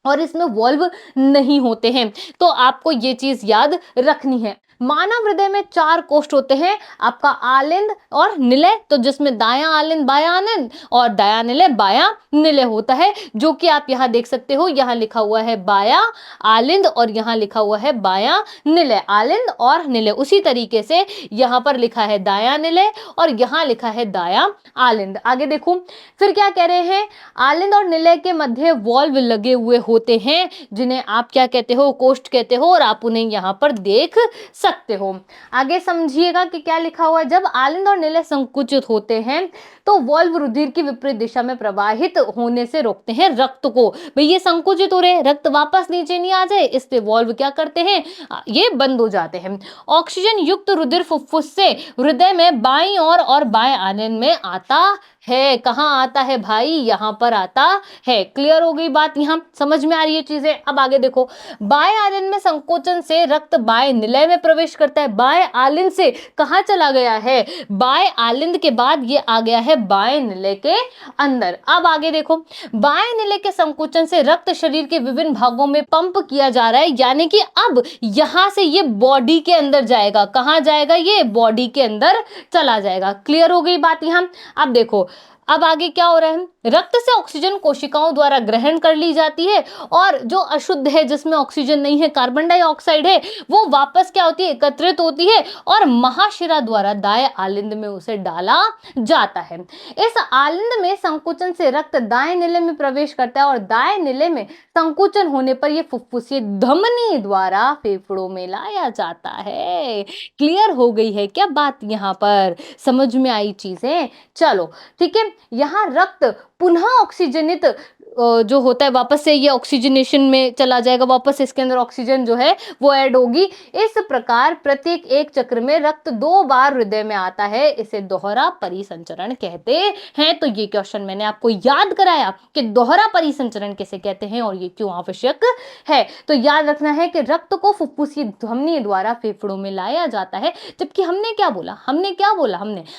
और इसमें वॉल्व नहीं होते हैं। तो आपको ये चीज याद रखनी है। मानव हृदय में 4 कोष्ठ होते हैं, आपका आलिंद और निलय, तो जिसमें दायां आलिंद बायां आलिंद और दायां निलय बायां निलय होता है, जो कि आप यहां देख सकते हो। यहां लिखा हुआ है बायां आलिंद और यहां लिखा हुआ है बायां निलय, आलिंद और निलय। उसी तरीके से यहां पर लिखा है दायां निलय और यहां लिखा है दायां आलिंद। आगे देखो फिर क्या कह रहे हैं, आलिंद और निलय के मध्य वॉल्व लगे हुए होते हैं, जिन्हें आप क्या कहते हो, कोष्ठ कहते हो, और आप उन्हें यहां पर देख सकते हो। आगे समझिएगा कि क्या लिखा हुआ है, जब आलिंद और निलय संकुचित होते हैं तो वॉल्व रुधिर की विपरीत दिशा में प्रवाहित होने से रोकते हैं रक्त को। भाई ये संकुचित हो रहे हैं, रक्त वापस नीचे नहीं आ जाए, इसलिए वॉल्व क्या करते हैं, ये बंद हो जाते हैं। ऑक्सीजन युक्त रुधिर फुफ्फुस से हृदय में बाईं ओर और बाएं आलिंद में आता है। कहां आता है भाई, यहां पर आता है। क्लियर हो गई बात, यहां समझ में आ रही है चीजें। अब आगे देखो, बाएं आलिंद में संकोचन से रक्त बाएं निलय में प्रवेश करता है। बाएं आलिंद से कहां चला गया है, बाएं आलिंद के बाद ये आ गया है बाएं निलय के अंदर। अब आगे देखो, बाएं निलय के संकोचन से रक्त शरीर के विभिन्न भागों में पंप किया जा रहा है, यानी कि अब यहां से ये बॉडी के अंदर जाएगा। कहां जाएगा, ये बॉडी के अंदर चला जाएगा। क्लियर हो गई बात यहां। अब देखो अब आगे क्या हो रहा है, रक्त से ऑक्सीजन कोशिकाओं द्वारा ग्रहण कर ली जाती है और जो अशुद्ध है, जिसमें ऑक्सीजन नहीं है, कार्बन डाइऑक्साइड है, वो वापस क्या होती है, एकत्रित होती है और महाशिरा द्वारा दाएं आलिंद में उसे डाला जाता है। इस आलिंद में संकुचन से रक्त दाएं निलय में प्रवेश करता है और दाएं निलय में संकुचन होने पर यह फुफ्फुसीय धमनी द्वारा फेफड़ों में लाया जाता है। क्लियर हो गई है क्या बात, यहां पर समझ में आई चीजें? चलो ठीक है, यहां रक्त पुनः ऑक्सीजनित जो होता है, वापस से ये ऑक्सीजनेशन में चला जाएगा, वापस इसके अंदर ऑक्सीजन जो है वो ऐड होगी। इस प्रकार प्रत्येक एक चक्र में रक्त 2 बार हृदय में आता है, इसे दोहरा परिसंचरण कहते हैं। तो ये क्वेश्चन मैंने आपको याद कराया कि दोहरा परिसंचरण किसे कहते हैं और ये क्यों आवश्यक है। तो याद रखना है कि रक्त को फुफ्फुसीय धमनी द्वारा फेफड़ों में लाया जाता है, जबकि हमने क्या बोला,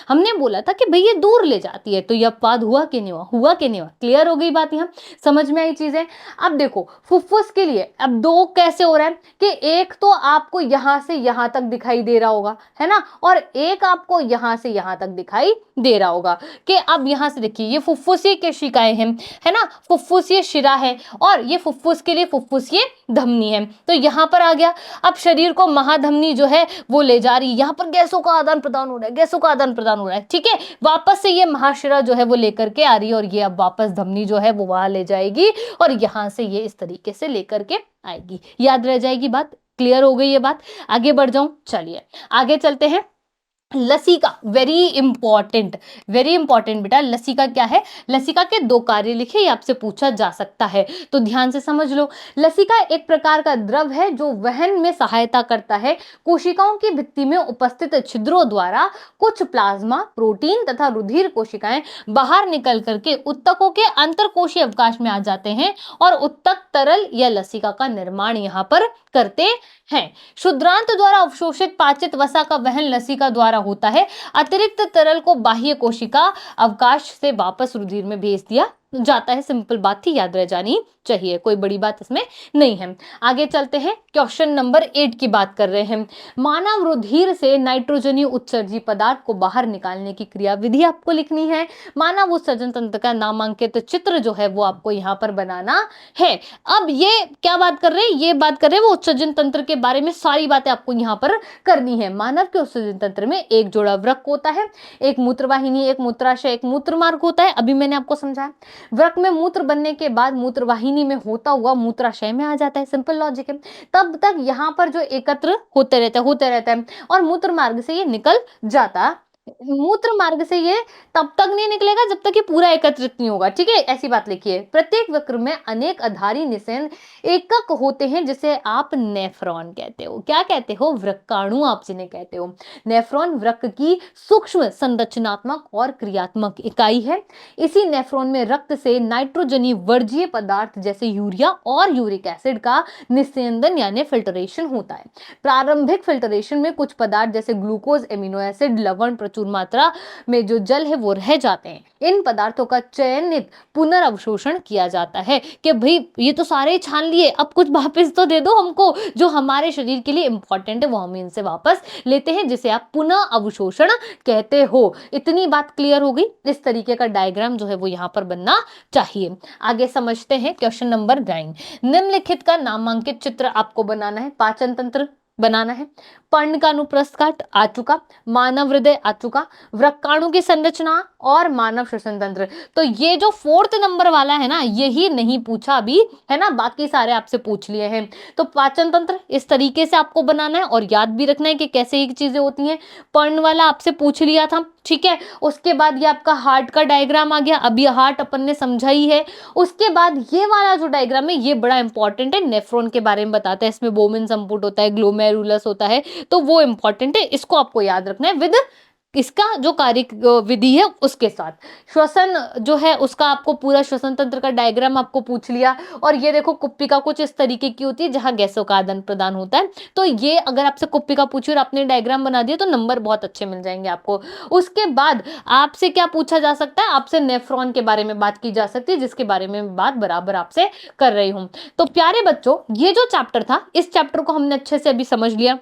हमने बोला था कि भैया दूर ले जाती है। तो यह अपवाद हुआ कि नहीं हुआ, हुआ कि नहीं हुआ? क्लियर हो गई बात यहाँ। समझ में आई चीजें। अब देखो फुफ्फुस के लिए अब दो कैसे हो रहा है कि एक तो आपको यहां से यहां तक दिखाई दे रहा होगा, है ना, और एक आपको यहां से यहां तक दिखाई दे रहा होगा कि अब यहां से देखिए ये फुफ्फुसीय केशिकाएं हैं, है ना, फुफ्फुसीय शिरा है और ये फुफ्फुस के लिए फुफ्फुसीय धमनी है। तो यहां पर आ गया। अब शरीर को महाधमनी जो है वो ले जा रही है, यहां पर गैसों का आदान प्रदान हो रहा है, गैसों का आदान प्रदान हो रहा है, ठीक है। वापस से ये महाशिरा जो है वो लेकर के आ रही है और ये अब वापस धमनी जो है वो वहां ले जाएगी और यहां से ये इस तरीके से लेकर के आएगी। याद रह जाएगी बात, क्लियर हो गई ये बात। आगे बढ़ जाऊं, चलिए आगे चलते हैं। लसिका वेरी इंपॉर्टेंट बेटा। लसिका क्या है, लसिका के दो कार्य लिखे, ये आपसे पूछा जा सकता है, तो ध्यान से समझ लो। लसिका एक प्रकार का द्रव है जो वहन में सहायता करता है। कोशिकाओं की भित्ति में उपस्थित छिद्रों द्वारा कुछ प्लाज्मा प्रोटीन तथा रुधिर कोशिकाएं बाहर निकल करके उत्तकों के अंतरकोशीय अवकाश में आ जाते हैं और उत्तक तरल या लसिका का निर्माण यहां पर करते हैं। क्षुद्रांत द्वारा अवशोषित पाचित वसा का वहन लसिका द्वारा होता है। अतिरिक्त तरल को बाह्य कोशिका अवकाश से वापस रुधिर में भेज दिया जाता है। सिंपल बात थी, याद रह जानी चाहिए, कोई बड़ी बात इसमें नहीं है। आगे चलते हैं, क्वेश्चन नंबर 8 की बात कर रहे हैं। मानव रुधिर से नाइट्रोजनीय उत्सर्जी पदार्थ को बाहर निकालने की क्रिया विधि आपको लिखनी है। मानव उत्सर्जन तंत्र का नामांकित चित्र जो है वो आपको यहाँ पर बनाना है। अब ये क्या बात कर रहे हैं, ये बात कर रहे हैं वो उत्सर्जन तंत्र के बारे में सारी बातें आपको यहाँ पर करनी है। मानव के उत्सर्जन तंत्र में एक जोड़ा वृक्क होता है, एक मूत्रवाहिनी, एक मूत्राशय, एक मूत्रमार्ग होता है। अभी मैंने आपको समझाया वृक्क में मूत्र बनने के बाद मूत्रवाहिनी में होता हुआ मूत्राशय में आ जाता है, सिंपल लॉजिक है। तब तक यहाँ पर जो एकत्र होते रहता है और मूत्र मार्ग से ये निकल जाता, मूत्र मार्ग से ये तब तक नहीं निकलेगा जब तक ये पूरा एकत्रित नहीं होगा, ठीक है, ऐसी बात लिखिए। प्रत्येक वक्र में अनेक आधारी निषेध एकक होते हैं जिसे आप नेफ्रॉन कहते हो। क्या कहते हो, वृक्काणु आप जिन्हें कहते हो। नेफ्रॉन वृक्क की सूक्ष्म संरचनात्मक और क्रियात्मक इकाई है। इसी नेफ्रॉन में रक्त से नाइट्रोजनी वर्जीय पदार्थ जैसे यूरिया और यूरिक एसिड का निस्यंदन यानी फिल्टरेशन होता है। प्रारंभिक फिल्टरेशन में कुछ पदार्थ जैसे ग्लूकोज, एमिनो एसिड, लवण प्रचुर मात्रा में जो जल है वो रह जाते हैं। इन पदार्थों का चयनित पुनर्अवशोषण किया जाता है कि भाई ये तो सारे छान लिए, अब कुछ वापस तो दे दो हमको जो हमारे शरीर के लिए इंपॉर्टेंट है, वो हम इनसे वापस लेते हैं, जिसे आप पुनः अवशोषण कहते हो। इतनी बात क्लियर हो गई। इस तरीके का डायग्राम जो है वो यहाँ पर बनना चाहिए। आगे समझते हैं क्वेश्चन नंबर 9। निम्नलिखित का नामांकित चित्र आपको बनाना है। पाचन तंत्र बनाना है, पर्ण का अनुप्रस्थ काट आ चुका, मानव हृदय आ चुका, वृक्काणु की संरचना और मानव श्वसन तंत्र। तो ये जो 4th नंबर वाला है ना, यही नहीं पूछा अभी, है ना, बाकी सारे आपसे पूछ लिए हैं। तो पाचन तंत्र इस तरीके से आपको बनाना है और याद भी रखना है कि कैसे ये चीजें होती हैं। पर्ण वाला आपसे पूछ लिया था, ठीक है। उसके बाद ये आपका हार्ट का डायग्राम आ गया, अभी हार्ट अपन ने समझा ही है। उसके बाद ये वाला जो डायग्राम है ये बड़ा इंपॉर्टेंट है, नेफ्रॉन के बारे में बताता है। इसमें बोमेन संपुट होता है, ग्लोमेरुलस होता है, तो वो इंपॉर्टेंट है, इसको आपको याद रखना है विद इसका जो कार्य विधि है उसके साथ। श्वसन जो है उसका आपको पूरा श्वसन तंत्र का डायग्राम आपको पूछ लिया। और ये देखो कुप्पिका कुछ इस तरीके की होती है जहां गैसों का आदान प्रदान होता है। तो ये अगर आपसे कुप्पिका पूछी और आपने डायग्राम बना दिया तो नंबर बहुत अच्छे मिल जाएंगे आपको। उसके बाद आपसे क्या पूछा जा सकता है, आपसे नेफ्रॉन के बारे में बात की जा सकती है, जिसके बारे में बात बराबर आपसे कर रही हूं। तो प्यारे बच्चों, ये जो चैप्टर था, इस चैप्टर को हमने अच्छे से अभी समझ लिया।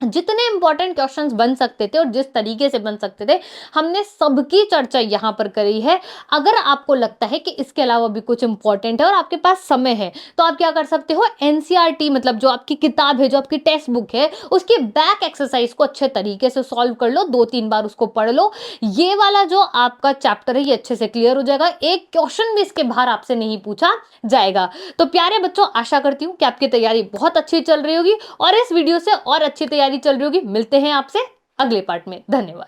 जितने इंपॉर्टेंट क्वेश्चंस बन सकते थे और जिस तरीके से बन सकते थे हमने सबकी चर्चा यहां पर करी है। अगर आपको लगता है कि इसके अलावा भी कुछ इंपॉर्टेंट है और आपके पास समय है तो आप क्या कर सकते हो, एनसीईआरटी मतलब जो आपकी किताब है, जो आपकी टेक्स्ट बुक है, उसकी बैक एक्सरसाइज को अच्छे तरीके से सॉल्व कर लो, 2-3 बार उसको पढ़ लो। ये वाला जो आपका चैप्टर है ये अच्छे से क्लियर हो जाएगा, एक क्वेश्चन भी इसके बाहर आपसे नहीं पूछा जाएगा। तो प्यारे बच्चों, आशा करती हूँ कि आपकी तैयारी बहुत अच्छी चल रही होगी और इस वीडियो से और अच्छी तैयारी चल रही होगी। मिलते हैं आपसे अगले पार्ट में। धन्यवाद।